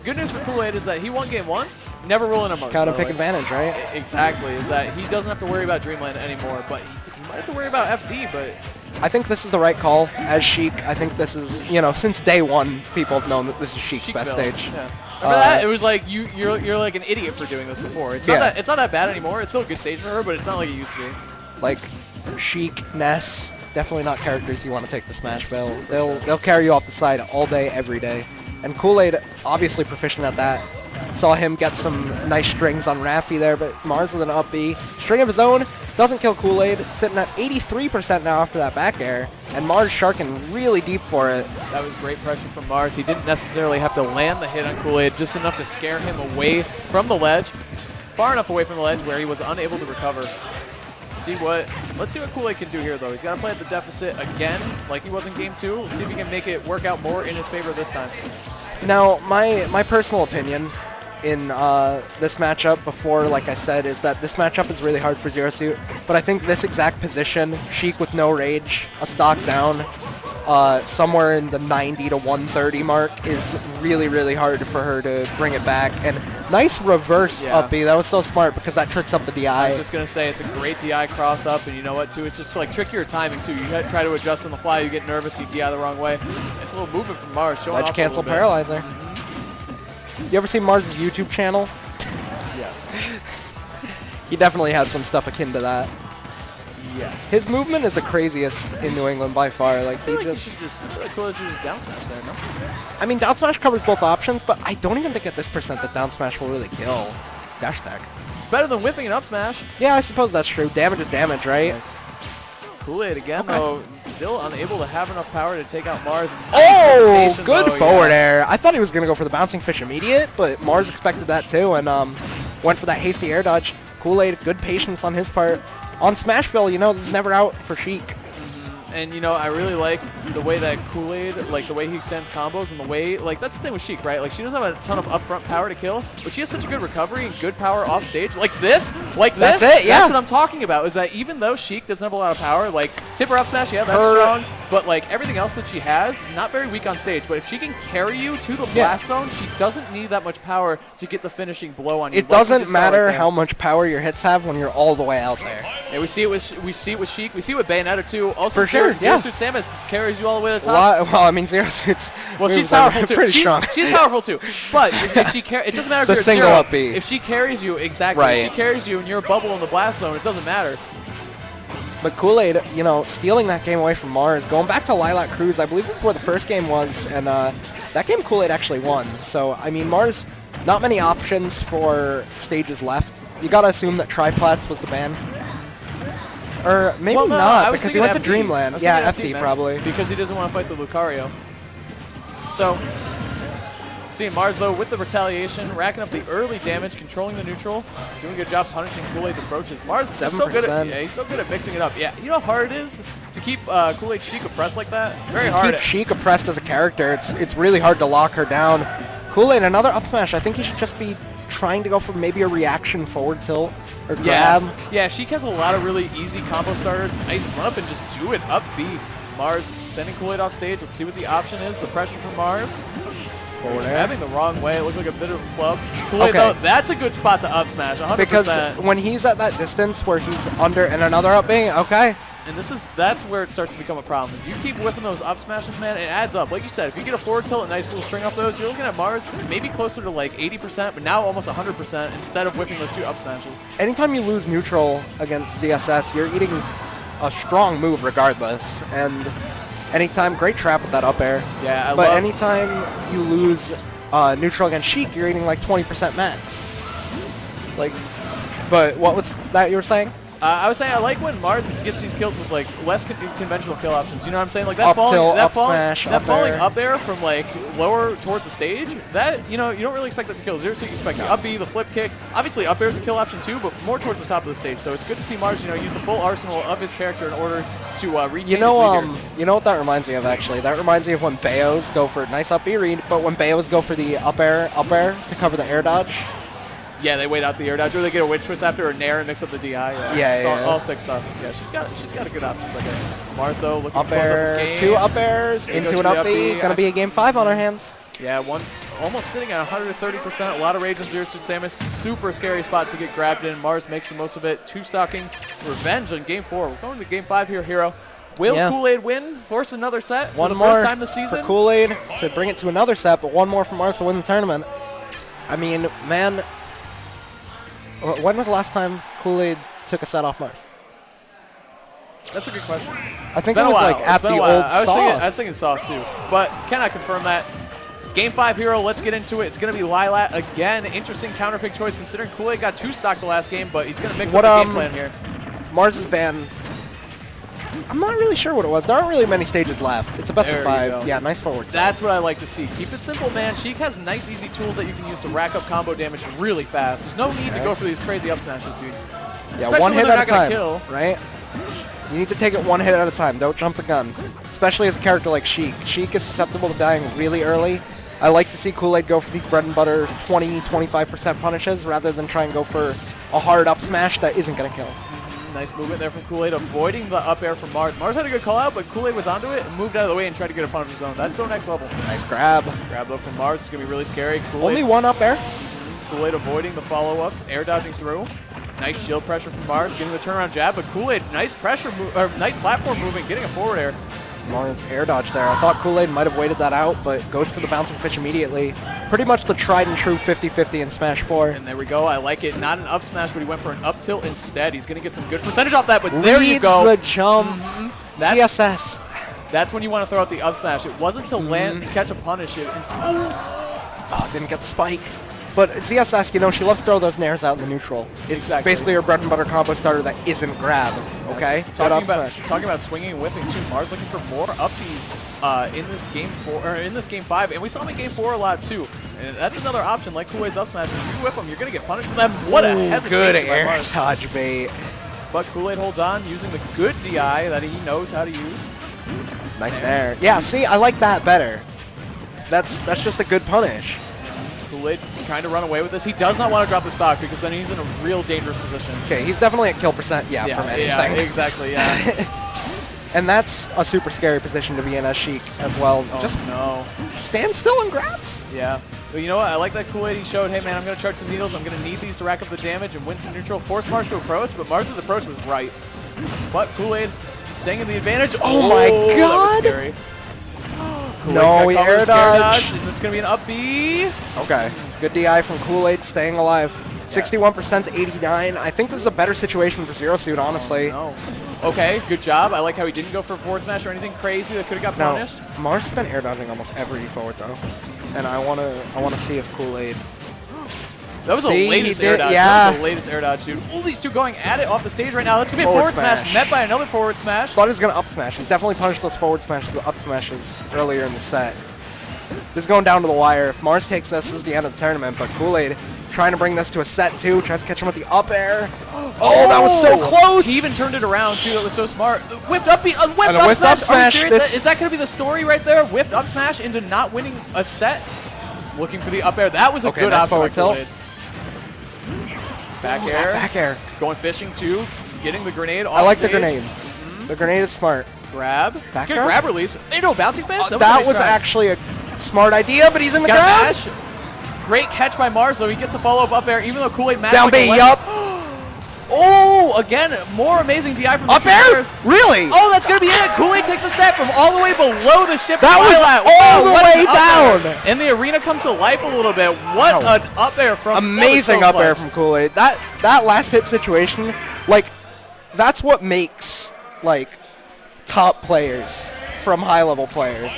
good news for Kool-Aid is that he won game 1. Never rolling a Mars. Counter pick advantage, right? Exactly. Is that he doesn't have to worry about Dreamland anymore, but he might have to worry about FD. But I think this is the right call as Sheik. I think this is, since day one, people have known that this is Sheik's best Sheikville. stage. Yeah. Remember that? It was like you're like an idiot for doing this before. It's not that bad anymore. It's still a good stage for her, but it's not like it used to be. Like Sheik, Ness, definitely not characters you want to take to Smashville. They'll carry you off the side all day, every day. And Kool-Aid, obviously proficient at that. Saw him get some nice strings on Raffi there, but Mars with an up B. String of his own, doesn't kill Kool-Aid, sitting at 83% now after that back air, and Mars sharking really deep for it. That was great pressure from Mars. He didn't necessarily have to land the hit on Kool-Aid, just enough to scare him away from the ledge, far enough away from the ledge where he was unable to recover. Let's see what Kool-Aid can do here, though. He's got to play at the deficit again, like he was in game 2. Let's see if he can make it work out more in his favor this time. Now, my personal opinion in this matchup before, like I said, is that this matchup is really hard for Zero Suit, but I think this exact position, Sheik with no rage, a stock down, somewhere in the 90 to 130 mark is really, really hard for her to bring it back. And nice reverse up B. That was so smart because that tricks up the DI. I was just going to say, it's a great DI cross up, and you know what, too? It's just like trickier timing, too. You try to adjust on the fly, you get nervous, you DI the wrong way. It's a little movement from Mars. Showing Ledge cancel paralyzer. You ever seen Mars' YouTube channel? Yes. He definitely has some stuff akin to that. Yes. His movement is the craziest in New England by far. Like, he just... I feel like Coolidge should just down smash there, no? I mean, down smash covers both options, but I don't even think at this percent that down smash will really kill dash attack. It's better than whipping an up smash. Yeah, I suppose that's true. Damage is damage, right? Nice. Kool-Aid again, though, still unable to have enough power to take out Mars. Oh, good forward air. I thought he was going to go for the bouncing fish immediate, but Mars expected that too and went for that hasty air dodge. Kool-Aid, good patience on his part. On Smashville, you know, this is never out for Sheik. And, you know, I really like the way that Kool-Aid, like the way he extends combos and the way, like, that's the thing with Sheik, right? Like, she doesn't have a ton of upfront power to kill, but she has such a good recovery and good power off stage. Like this, That's it, yeah. That's what I'm talking about, is that even though Sheik doesn't have a lot of power, like, tip her up smash, yeah, that's strong, but, like, everything else that she has, not very weak on stage, but if she can carry you to the blast zone, she doesn't need that much power to get the finishing blow on you. It doesn't matter how much power your hits have when you're all the way out there. Yeah, we see it with Sheik, we see it with Bayonetta too. Also, for sure, Zero Suit Samus carries you all the way to the top. Well, I mean, Zero Suit's well, she's powerful too. Pretty strong. She's powerful too. But if she it doesn't matter if the you're single Zero. up B. If she carries you, exactly. Right. If she carries you and you're a bubble in the blast zone, it doesn't matter. But Kool-Aid, you know, stealing that game away from Mars, going back to Lilac Cruz, I believe that's where the first game was, and that game Kool-Aid actually won. So, I mean, Mars, not many options for stages left. You gotta assume that Triplats was the ban. Or maybe not, because he went to Dreamland. Yeah, FD probably. Because he doesn't want to fight the Lucario. So, seeing Mars, though, with the retaliation, racking up the early damage, controlling the neutral, doing a good job punishing Kool-Aid's approaches. Mars is so good at, he's so good at mixing it up. Yeah, you know how hard it is to keep Kool-Aid Sheik oppressed like that? Very hard. Keep Sheik oppressed as a character. It's really hard to lock her down. Kool-Aid, another up smash. I think he should just be trying to go for maybe a reaction forward tilt or grab. Yeah, Sheik has a lot of really easy combo starters. Nice run up and just do it up B. Mars sending Kool-Aid off stage. Let's see what the option is. The pressure from Mars. Forward air. Grabbing the wrong way. It looked like a bit of a club. Kool-Aid, though, that's a good spot to up smash. 100%. Because when he's at that distance where he's under and another up B, okay. And that's where it starts to become a problem. Is you keep whipping those up smashes, man, it adds up. Like you said, if you get a forward tilt, a nice little string off those, you're looking at Mars maybe closer to like 80%, but now almost 100% instead of whipping those two up smashes. Anytime you lose neutral against CSS, you're eating a strong move regardless. And anytime, great trap with that up air. Yeah, but anytime you lose neutral against Sheik, you're eating like 20% max. Like, but what was that you were saying? I was saying I like when Mars gets these kills with like less conventional kill options. You know what I'm saying? Like that up falling, tilt, that up falling, smash, that up falling air. up air from like lower towards the stage. That you know you don't really expect that to kill. Zero Suit, you expect the up B, the flip kick. Obviously up air is a kill option too, but more towards the top of the stage. So it's good to see Mars, you know, use the full arsenal of his character in order to reach. You know, you know what that reminds me of actually? That reminds me of when Bayos go for nice up B read, but when Bayos go for the up air to cover the air dodge. Yeah, they wait out the air dodge, or they get a witch twist after, or nair and mix up the DI. Yeah, all sick stuff. Yeah, she's got a good option. I guess. Mars though looking up to close air, up this game. two up airs into an up B. Gonna be a game 5 on our hands. Yeah, one almost sitting at 130%. A lot of rage on Zero Suit Samus. Super scary spot to get grabbed in. Mars makes the most of it. Two stocking revenge on game 4. We're going to game 5 here, Hero. Will Kool-Aid win? Force another set? One for the more first time this season? for Kool-Aid to bring it to another set, but one more for Mars to win the tournament. I mean, man. When was the last time Kool-Aid took a set off Mars? That's a good question. I think it was like at the old Soft. I was thinking Soft too, but cannot confirm that. Game 5 Hero, let's get into it. It's going to be Lilat again. Interesting counter pick choice considering Kool-Aid got 2 stock the last game, but he's going to mix up the game plan here. Mars' ban, I'm not really sure what it was. There aren't really many stages left. It's a best of 5. Yeah, nice forward. That's what I like to see. Keep it simple, man. Sheik has nice, easy tools that you can use to rack up combo damage really fast. There's no need to go for these crazy up smashes, dude. Yeah, especially one hit at a time, kill. right? You need to take it one hit at a time. Don't jump the gun. Especially as a character like Sheik. Sheik is susceptible to dying really early. I like to see Kool-Aid go for these bread and butter 20-25% punishes rather than try and go for a hard up smash that isn't going to kill. Nice movement there from Kool-Aid, avoiding the up air from Mars. Mars had a good call out, but Kool-Aid was onto it and moved out of the way and tried to get a punish zone. That's so next level. Nice grab. Grab though from Mars. It's going to be really scary. Only one up air. Kool-Aid avoiding the follow-ups, air dodging through. Nice shield pressure from Mars, getting the turnaround jab, but Kool-Aid, nice pressure move, or nice platform movement, getting a forward air. Mars air dodge there. I thought Kool-Aid might have waited that out, but goes for the bouncing fish immediately. Pretty much the tried and true 50-50 in Smash 4. And there we go. I like it. Not an up smash, but he went for an up tilt instead. He's going to get some good percentage off that, but there you go. Leads the jump. CSS. That's when you want to throw out the up smash. It wasn't to land, catch a punish. Oh, didn't get the spike. But CSS, you know, she loves to throw those nairs out in the neutral. It's basically her bread and butter combo starter that isn't grab. Okay? Talking about swinging and whipping too. Mars looking for more upbees in this game 4 or in this game 5, and we saw him in game 4 a lot too. And that's another option, like Kool-Aid's up smash. If you whip them, you're gonna get punished for them. What a hesitation good by air Mars. dodge bait. But Kool-Aid holds on, using the good DI that he knows how to use. Nice air. Yeah, see, I like that better. That's just a good punish. Kool-Aid trying to run away with this. He does not want to drop the stock because then he's in a real dangerous position. Okay, he's definitely at kill percent, from anything. Yeah, exactly, yeah. And that's a super scary position to be in as Sheik as well. Oh, just no. Stand still and grabs. Yeah. But you know what? I like that Kool-Aid. He showed, hey, man, I'm going to charge some needles. I'm going to need these to rack up the damage and win some neutral. Force Mars to approach, but Mars' approach was right. But Kool-Aid staying in the advantage. Oh my God. That was scary. No, he air dodge. And it's going to be an up B. Okay. Good DI from Kool-Aid, staying alive. 61% to 89. I think this is a better situation for Zero Suit, honestly. Oh, no. Okay, good job. I like how he didn't go for a forward smash or anything crazy that could have got punished. Mars has been air dodging almost every forward though, and I wanna see if Kool-Aid. That was the latest air dodge. Yeah. That was the latest air dodge, dude. All these two going at it off the stage right now. That's gonna be a forward smash met by another forward smash. Thought he was gonna up smash. He's definitely punished those forward smashes with up smashes earlier in the set. This is going down to the wire. If Mars takes this is the end of the tournament, but Kool-Aid trying to bring this to a set 2, tries to catch him with the up air. Oh, that was so close! He even turned it around too. That was so smart. Whipped up, whipped whipped up smash. smash. Are you serious? Is that going to be the story right there? Whipped up smash into not winning a set. Looking for the up air. That was a good option. Forward tilt. Back air. Back air. Going fishing too. Getting the grenade off I like stage. the grenade. The grenade is smart. Grab. Back Let's get a grab release. No, bouncing fish. That was actually a smart idea, but he's in the grab. Great catch by Mars, though. He gets a follow-up up air, even though Kool-Aid matched down B, yup. Oh, again, more amazing DI from the up air. Really? Oh, that's gonna be it. Kool-Aid takes a set from all the way below the ship. That was all the way down. And the arena comes to life a little bit. What an up air from amazing up air from Kool-Aid. That last hit situation, like, that's what makes like top players from high-level players.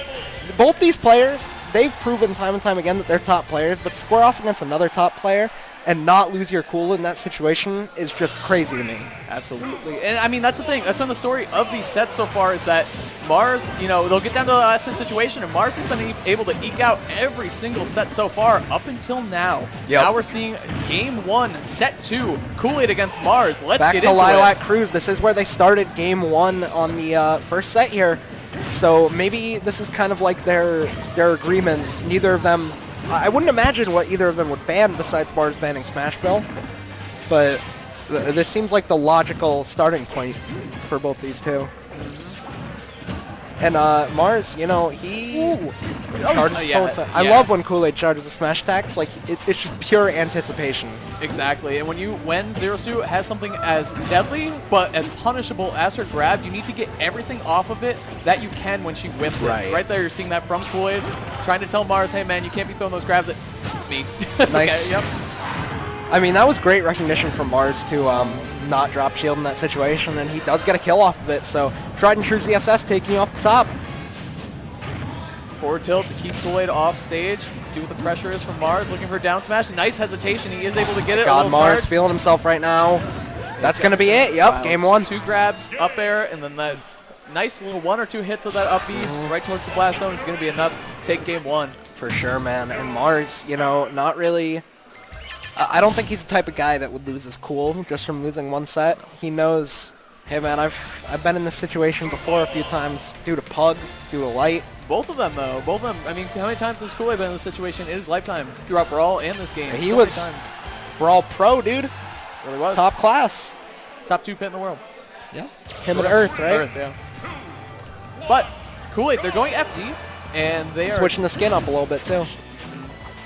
Both these players, they've proven time and time again that they're top players, but to square off against another top player and not lose your cool in that situation is just crazy to me. Absolutely. And I mean, that's the thing. That's on the story of these sets so far is that Mars, you know, they'll get down to the last set situation, and Mars has been able to eke out every single set so far up until now. Yep. Now we're seeing game 1, set 2, Kool-Aid against Mars. Let's Back get to into Lilac it. Cruz. This is where they started game 1 on the first set here. So maybe this is kind of like their agreement. Neither of them, I wouldn't imagine what either of them would ban besides Mars banning Smashville. But this seems like the logical starting point for both these two. And Mars, you know, he charges forward smash. I love when Kool-Aid charges a smash attacks. Like, it's just pure anticipation. Exactly. And when Zero Suit has something as deadly but as punishable as her grab, you need to get everything off of it that you can when she whips it. Right there, you're seeing that from Kool-Aid, trying to tell Mars, hey man, you can't be throwing those grabs at me. Nice. Okay, yep. I mean, that was great recognition from Mars to not drop shield in that situation, and he does get a kill off of it, so tried and true ZSS taking you off the top. Forward tilt to keep Kool-Aid off stage. See what the pressure is from Mars, looking for down smash. Nice hesitation, he is able to get it. God, Mars feeling himself right now. That's going to be it, yep, game 1. 2 grabs, up air, and then that nice little 1 or 2 hits of that up B right towards the blast zone is going to be enough to take game 1. For sure, man, and Mars, you know, not really... I don't think he's the type of guy that would lose his cool just from losing one set. He knows, hey man, I've been in this situation before a few times due to Pug, due to Light. Both of them though, both of them. I mean, how many times has Kool-Aid been in this situation in his lifetime throughout Brawl and this game? He was Brawl Pro, dude. Really was. Top class. Top 2 pit in the world. Yeah. Him and Earth, right? Earth, yeah. But Kool-Aid, they're going FD, and they are switching the skin up a little bit too.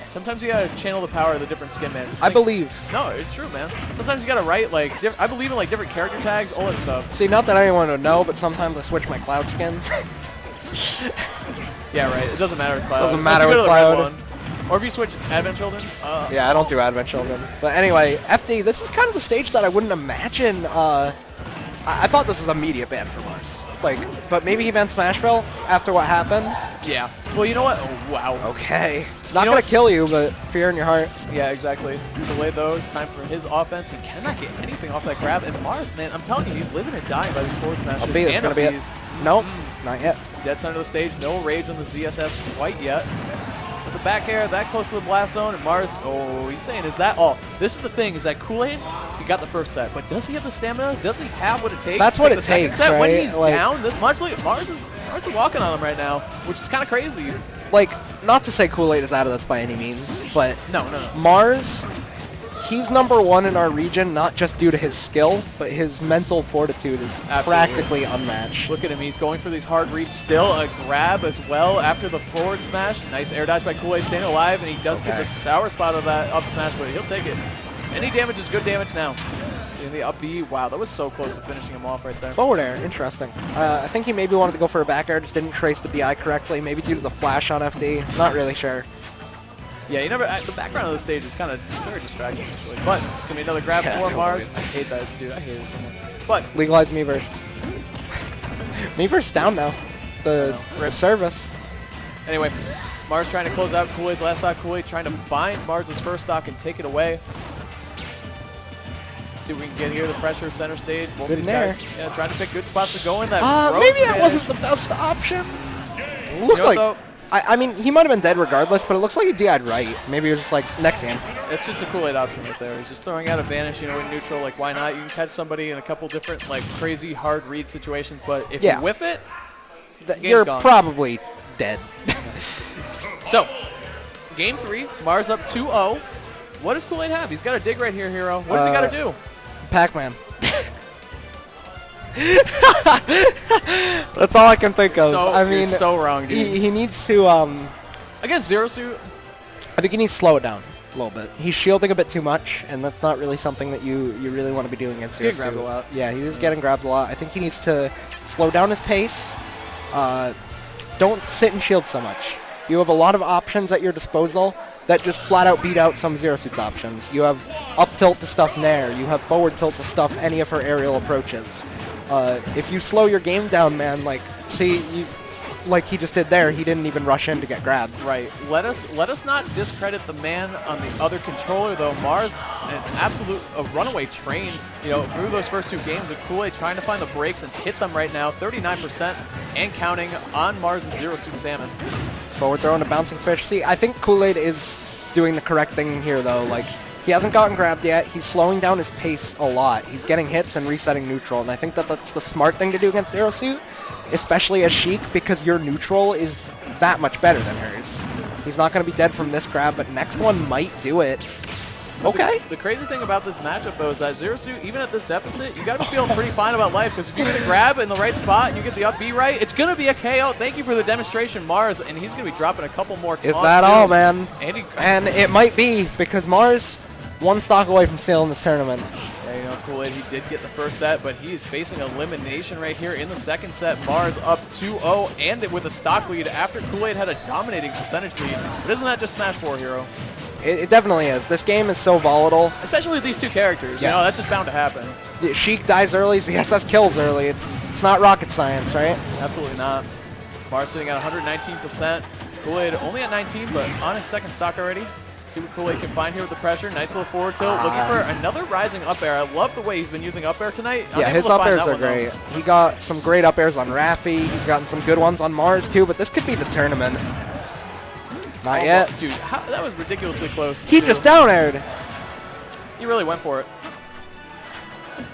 Sometimes you gotta channel the power of the different skin, man. I believe. No, it's true, man. Sometimes you gotta write like I believe in like different character tags, all that stuff. See, not that anyone would know, but sometimes I switch my Cloud skins. Yeah, right. It doesn't matter with Cloud. Doesn't matter with with Cloud. Or if you switch Advent Children. Yeah, I don't do Advent Children. But anyway, FD, this is kind of the stage that I wouldn't imagine. I thought this was a media ban for Mars. Like, but maybe he banned Smashville after what happened. Yeah. Well, you know what? Oh, wow. Okay. Not gonna kill you, but fear in your heart. Yeah, exactly. Kool-Aid, though, time for his offense. He cannot get anything off that grab. And Mars, man, I'm telling you, he's living and dying by these forward smashes. I'll be, it's gonna be it. Nope, not yet. Dead center of the stage. No rage on the ZSS quite yet. With the back air, that close to the blast zone, and Mars, oh, he's saying, is that all? This is the thing, is that Kool-Aid, he got the first set, but does he have the stamina? Does he have what it takes? That's what it takes, set right? When he's like, down this much, like, Mars is walking on him right now, which is kind of crazy. Like, not to say Kool-Aid is out of this by any means, but no. Mars, he's #1 in our region, not just due to his skill, but his mental fortitude is practically unmatched. Look at him, he's going for these hard reads still, a grab as well after the forward smash. Nice air dodge by Kool-Aid, staying alive, and he does get the sour spot of that up smash, but he'll take it. Any damage is good damage now. In the up B, wow, that was so close to finishing him off right there. Forward air, interesting. I think he maybe wanted to go for a back air, just didn't trace the BI correctly, maybe due to the flash on FD, not really sure. Yeah, you never. The background of the stage is kind of very distracting, actually. But it's gonna be another grab for Mars. I hate that, dude. I hate it so much. But legalize Miiverse. Miiverse down now. The service. Anyway, Mars trying to close out Kool-Aid's last stock. Kool-Aid trying to find Mars' first stock and take it away. See if we can get here. The pressure center stage. Both Good these there. guys, yeah, trying to pick good spots to go in. That maybe that wasn't the best option. Looked like. I mean, he might have been dead regardless, but it looks like he DI'd right. Maybe you're just like, next game. It's just a Kool-Aid option right there. He's just throwing out a vanish, you know, in neutral. Like, why not? You can catch somebody in a couple different, like, crazy hard read situations, but if you whip it, you're gone. probably dead. So, game 3, Mars up 2-0. What does Kool-Aid have? He's got a dig right here, Hero. What does he got to do? Pac-Man. That's all I can think of. So, I mean, you're so wrong, dude. He needs to. Against Zero Suit, I think he needs to slow it down a little bit. He's shielding a bit too much, and that's not really something that you really want to be doing against Zero Suit. Getting grabbed a lot. Yeah, he is getting grabbed a lot. I think he needs to slow down his pace. Don't sit and shield so much. You have a lot of options at your disposal that just flat out beat out some Zero Suit's options. You have up tilt to stuff Nair. You have forward tilt to stuff any of her aerial approaches. If you slow your game down, man, like, like he just did there, he didn't even rush in to get grabbed. Right. Let us not discredit the man on the other controller, though. Mars, an absolute runaway train, you know, through those first 2 games of Kool-Aid trying to find the breaks and hit them right now. 39% and counting on Mars' Zero Suit Samus. Forward throw and a bouncing fish. See, I think Kool-Aid is doing the correct thing here, though. Like, he hasn't gotten grabbed yet. He's slowing down his pace a lot. He's getting hits and resetting neutral, and I think that that's the smart thing to do against Zero Suit, especially as Sheik, because your neutral is that much better than hers. He's not going to be dead from this grab, but next one might do it. Okay. The crazy thing about this matchup, though, is that Zero Suit, even at this deficit, you got to be feeling pretty fine about life, because if you get a grab in the right spot and you get the up B right, it's going to be a KO. Thank you for the demonstration, Mars, and he's going to be dropping a couple more taunts. Is that all, man? And it might be, because Mars, 1 stock away from sealing this tournament. Yeah, you know, Kool-Aid, he did get the first set, but he's facing elimination right here in the second set. Mars up 2-0, and with a stock lead after Kool-Aid had a dominating percentage lead. But isn't that just Smash 4, Hero? It definitely is. This game is so volatile. Especially with these 2 characters. Yeah. You know, that's just bound to happen. Sheik dies early, ZSS kills early. It's not rocket science, right? Absolutely not. Mars sitting at 119%. Kool-Aid only at 19, but on his second stock already. See what Kool-Aid can find here with the pressure. Nice little forward tilt. Looking for another rising up air. I love the way he's been using up air tonight. Yeah, his up airs are great. He got some great up airs on Raffi. He's gotten some good ones on Mars, too, but this could be the tournament. Not yet. Dude, that was ridiculously close. He just down aired. He really went for it.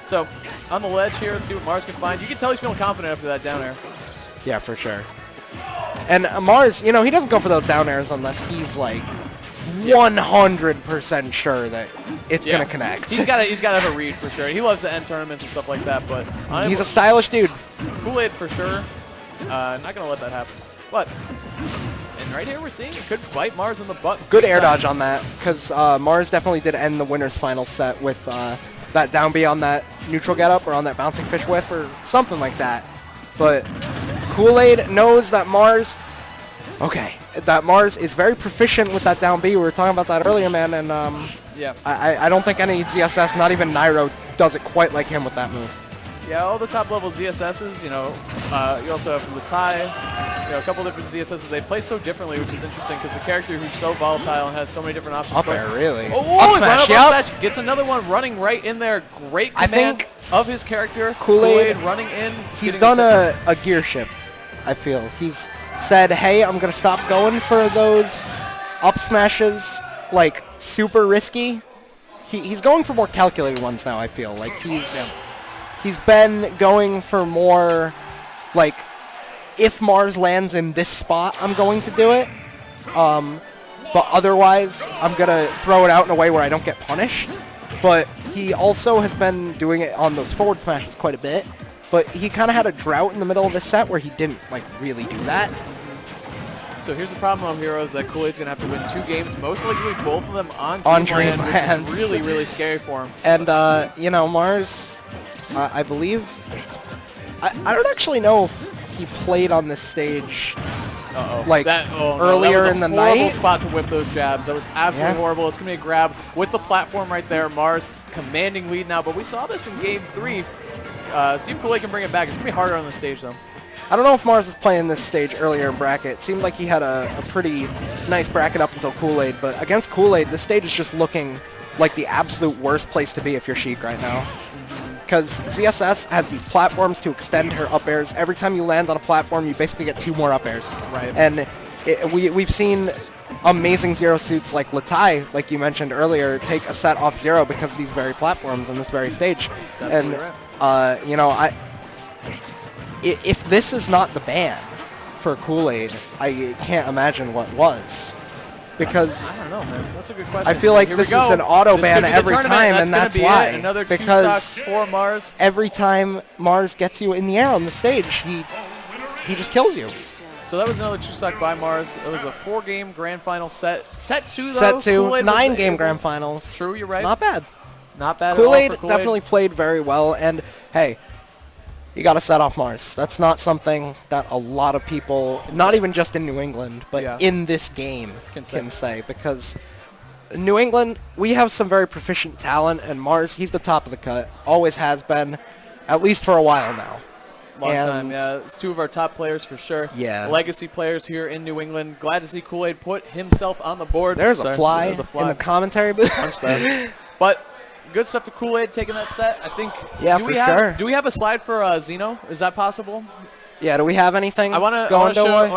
So, on the ledge here, let's see what Mars can find. You can tell he's feeling confident after that down air. Yeah, for sure. And Mars, you know, he doesn't go for those down airs unless he's, like, 100% sure that it's Yeah. gonna connect. He's got to have a read for sure. He loves to end tournaments and stuff like that, but He's a stylish dude. Kool-Aid for sure. Not gonna let that happen. But and right here we're seeing it could bite Mars in the butt. Good big air time. dodge on that, because Mars definitely did end the winner's final set with that down B on that neutral getup or on that bouncing fish whiff or something like that. But Kool-Aid knows that Mars, that Mars is very proficient with that down B. We were talking about that earlier, man, and yeah, I don't think any ZSS, not even Nairo, does it quite like him with that move. Yeah, all the top level ZSSs, you also have Latai, a couple different ZSSs. They play so differently, which is interesting because the character who's so volatile and has so many different options. Up air, really. Oh, Up smash, yep. up smash. Gets another one running right in there. Great I command think of his character. Kool-Aid running in. He's getting done a gear shift, I feel. He's said, hey, I'm going to stop going for those up smashes, like, super risky. He's going for more calculated ones now, I feel. Like, he's been going for more, like, if Mars lands in this spot, I'm going to do it. But otherwise, I'm going to throw it out in a way where I don't get punished. But he also has been doing it on those forward smashes quite a bit. But he kind of had a drought in the middle of the set where he didn't, like, really do that. So here's the problem of Heroes, that Kool-Aid's going to have to win 2 games, most likely both of them on Dreamland, which is really, really scary for him. And, Mars, I believe, I don't actually know if he played on this stage like earlier in the night. That was a horrible spot to whip those jabs. That was absolutely horrible. It's going to be a grab with the platform right there. Mars commanding lead now, but we saw this in Game 3. See if Kool-Aid can bring it back. It's going to be harder on the stage, though. I don't know if Mars was playing this stage earlier in bracket. It seemed like he had a pretty nice bracket up until Kool-Aid, but against Kool-Aid, this stage is just looking like the absolute worst place to be if you're Sheik right now. Because ZSS has these platforms to extend her up airs. Every time you land on a platform, you basically get 2 more up airs. Right. And we've seen amazing Zero suits like Latai, like you mentioned earlier, take a set off Zero because of these very platforms on this very stage. That's absolutely right. If this is not the ban for Kool-Aid, I can't imagine what was. Because I don't know, man. That's a good question. I feel like Here this we go. is an auto This ban could be the every tournament. time, and that's gonna be why. it. Another 2 Because stocks for Mars. every time Mars gets you in the air on the stage, he just kills you. So that was another 2 stock by Mars. It was a 4-game grand final set. Set 2, though. Set 2, Kool-Aid was 9-game able- grand finals. True, you're right. Not bad. Not bad at all Kool-Aid for Kool-Aid. definitely played very well, and hey, you got to set off Mars. That's not something that a lot of people, not even just in New England, but in this game, can say. Because New England, we have some very proficient talent, and Mars, he's the top of the cut. Always has been, at least for a while now. Long time, yeah. It's 2 of our top players for sure. Yeah. Legacy players here in New England. Glad to see Kool-Aid put himself on the board. There's Sorry, a fly there's a fly in the commentary booth. Punch that. But good stuff to Kool-Aid taking that set. I think. Yeah, do we for have, sure. Do we have a slide for Zeno? Is that possible? Yeah, do we have anything I want to going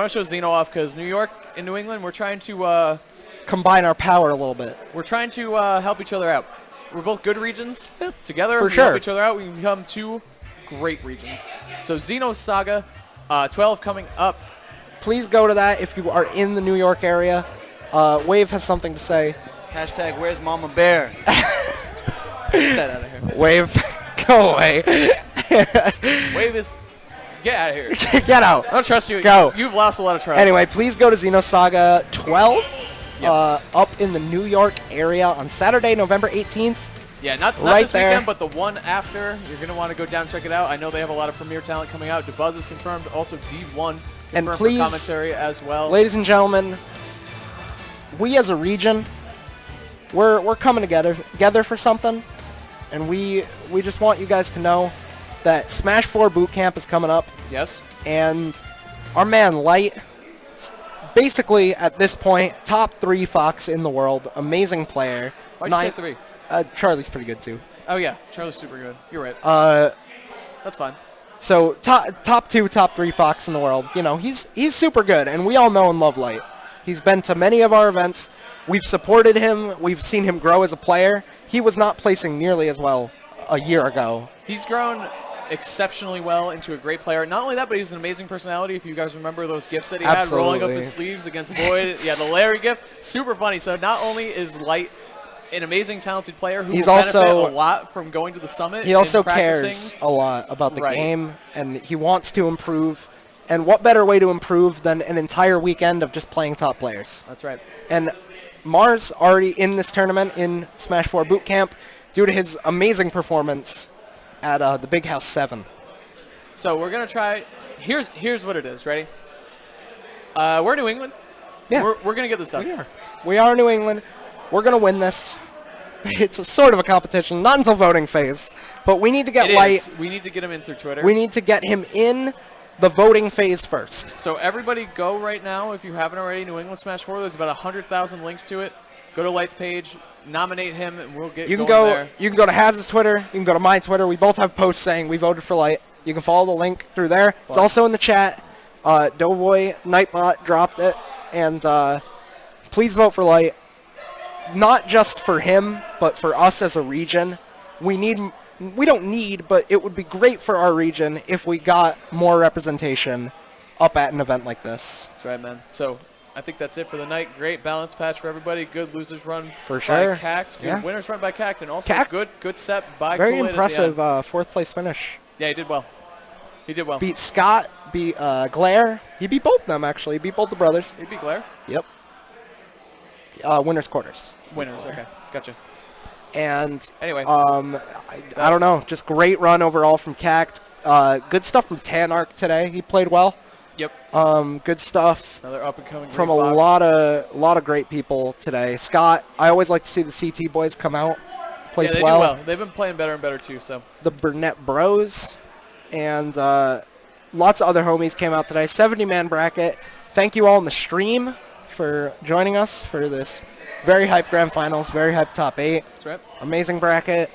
show Zeno off because New York and New England, we're trying to combine our power a little bit. We're trying to help each other out. We're both good regions. Together, For we sure. help each other out. We can become 2 great regions. So Xeno Saga 12 coming up. Please go to that if you are in the New York area. Wave has something to say. Hashtag where's Mama Bear? Get that out of here. Wave, go away. Wave is... Get out of here. Get out. I don't trust you. Go. You've lost a lot of trust. Anyway, please go to Xenosaga 12 up in the New York area on Saturday, November 18th. Yeah, not right this there. weekend, but the one after. You're going to want to go down and check it out. I know they have a lot of premier talent coming out. DeBuzz is confirmed. Also, D1 And confirmed please, for commentary as well. Ladies and gentlemen, we as a region, we're coming together for something, and we just want you guys to know that Smash 4 Boot Camp is coming up. Yes. And our man Light, basically at this point, top 3 Fox in the world, amazing player. Why'd you say 3? Charlie's pretty good too. Oh yeah, Charlie's super good. You're right. That's fine. So top 2, top 3 Fox in the world. You know, he's super good, and we all know and love Light. He's been to many of our events. We've supported him. We've seen him grow as a player. He was not placing nearly as well a year ago. He's grown exceptionally well into a great player. Not only that, but he's an amazing personality. If you guys remember those gifs that he had rolling up his sleeves against Void. Yeah, the Larry gif, super funny. So not only is Light an amazing, talented player who will benefit a lot from going to the summit. He also cares a lot about the game, and he wants to improve. And what better way to improve than an entire weekend of just playing top players? That's right. And Mars already in this tournament in Smash 4 Boot Camp due to his amazing performance at the Big House 7. So we're going to try. Here's what it is. Ready? We're New England. Yeah. We're going to get this done. We are New England. We're going to win this. It's a sort of a competition, not until voting phase. But we need to get Light. We need to get him in through Twitter. We need to get him in the voting phase first. So everybody go right now, if you haven't already, New England Smash 4. There's about 100,000 links to it. Go to Light's page, nominate him, and we'll get going there. You can go to Haz's Twitter. You can go to my Twitter. We both have posts saying we voted for Light. You can follow the link through there. It's also in the chat. Doughboy Nightbot dropped it. And please vote for Light. Not just for him, but for us as a region. We don't need, but it would be great for our region if we got more representation up at an event like this. That's right, man. So I think that's it for the night. Great balance patch for everybody. Good losers run for sure. By Cact. Good winners run by Cact, and also Cact, good set by very Kool-Aid impressive fourth place finish. Yeah, he did well. He did well. Beat Scott, beat Glare. He beat both of them, actually. He beat both the brothers. He beat Glare? Yep. Winners quarters. Winners, okay. Gotcha. And anyway, I don't know. Just great run overall from Cact. Good stuff from Tanark today. He played well. Yep. Good stuff. Another up and coming from a lot of great people today. Scott, I always like to see the CT boys come out. Plays they well. do well. They've been playing better and better too. So the Burnett Bros and lots of other homies came out today. 70-man bracket. Thank you all in the stream for joining us for this very hype grand finals, very hype top 8. That's right. Amazing bracket.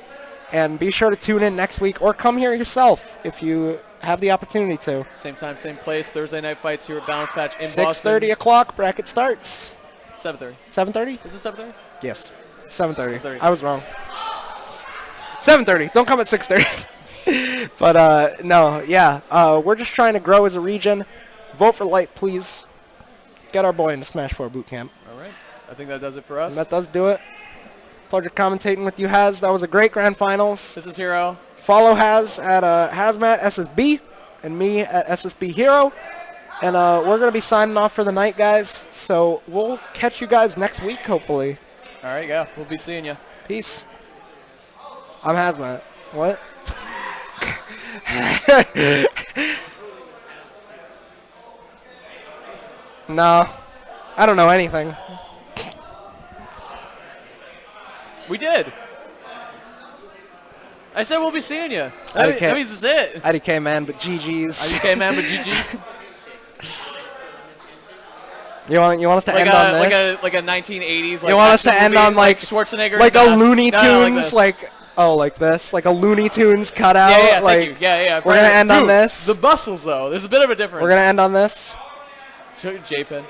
And be sure to tune in next week or come here yourself if you have the opportunity to. Same time, same place. Thursday night fights here at Balance Patch in Boston. 6:30 o'clock, bracket starts. 7:30. 7:30? Is it 7:30? Yes. 7:30. I was wrong. 7:30. Don't come at 6:30. But no, yeah. We're just trying to grow as a region. Vote for Light, please. Get our boy into Smash 4 Boot Camp. All right. I think that does it for us. And that does do it. Pleasure commentating with you, Haz. That was a great grand finals. This is Hero. Follow Haz at Hazmat SSB and me at SSB Hero. And we're going to be signing off for the night, guys. So we'll catch you guys next week, hopefully. All right, yeah. We'll be seeing you. Peace. I'm Hazmat. What? No. I don't know anything. We did. I said we'll be seeing you. That means it's it. IDK man, but GG's. IDK man, but GG's. You want us to end on this? Like a 1980s. Like you want us to end on like Schwarzenegger? Like a Looney Tunes, like this, like a Looney Tunes cutout. Yeah, like, thank you. Yeah. We're gonna end on this. The bustles though. There's a bit of a difference. We're gonna end on this. J-Pen.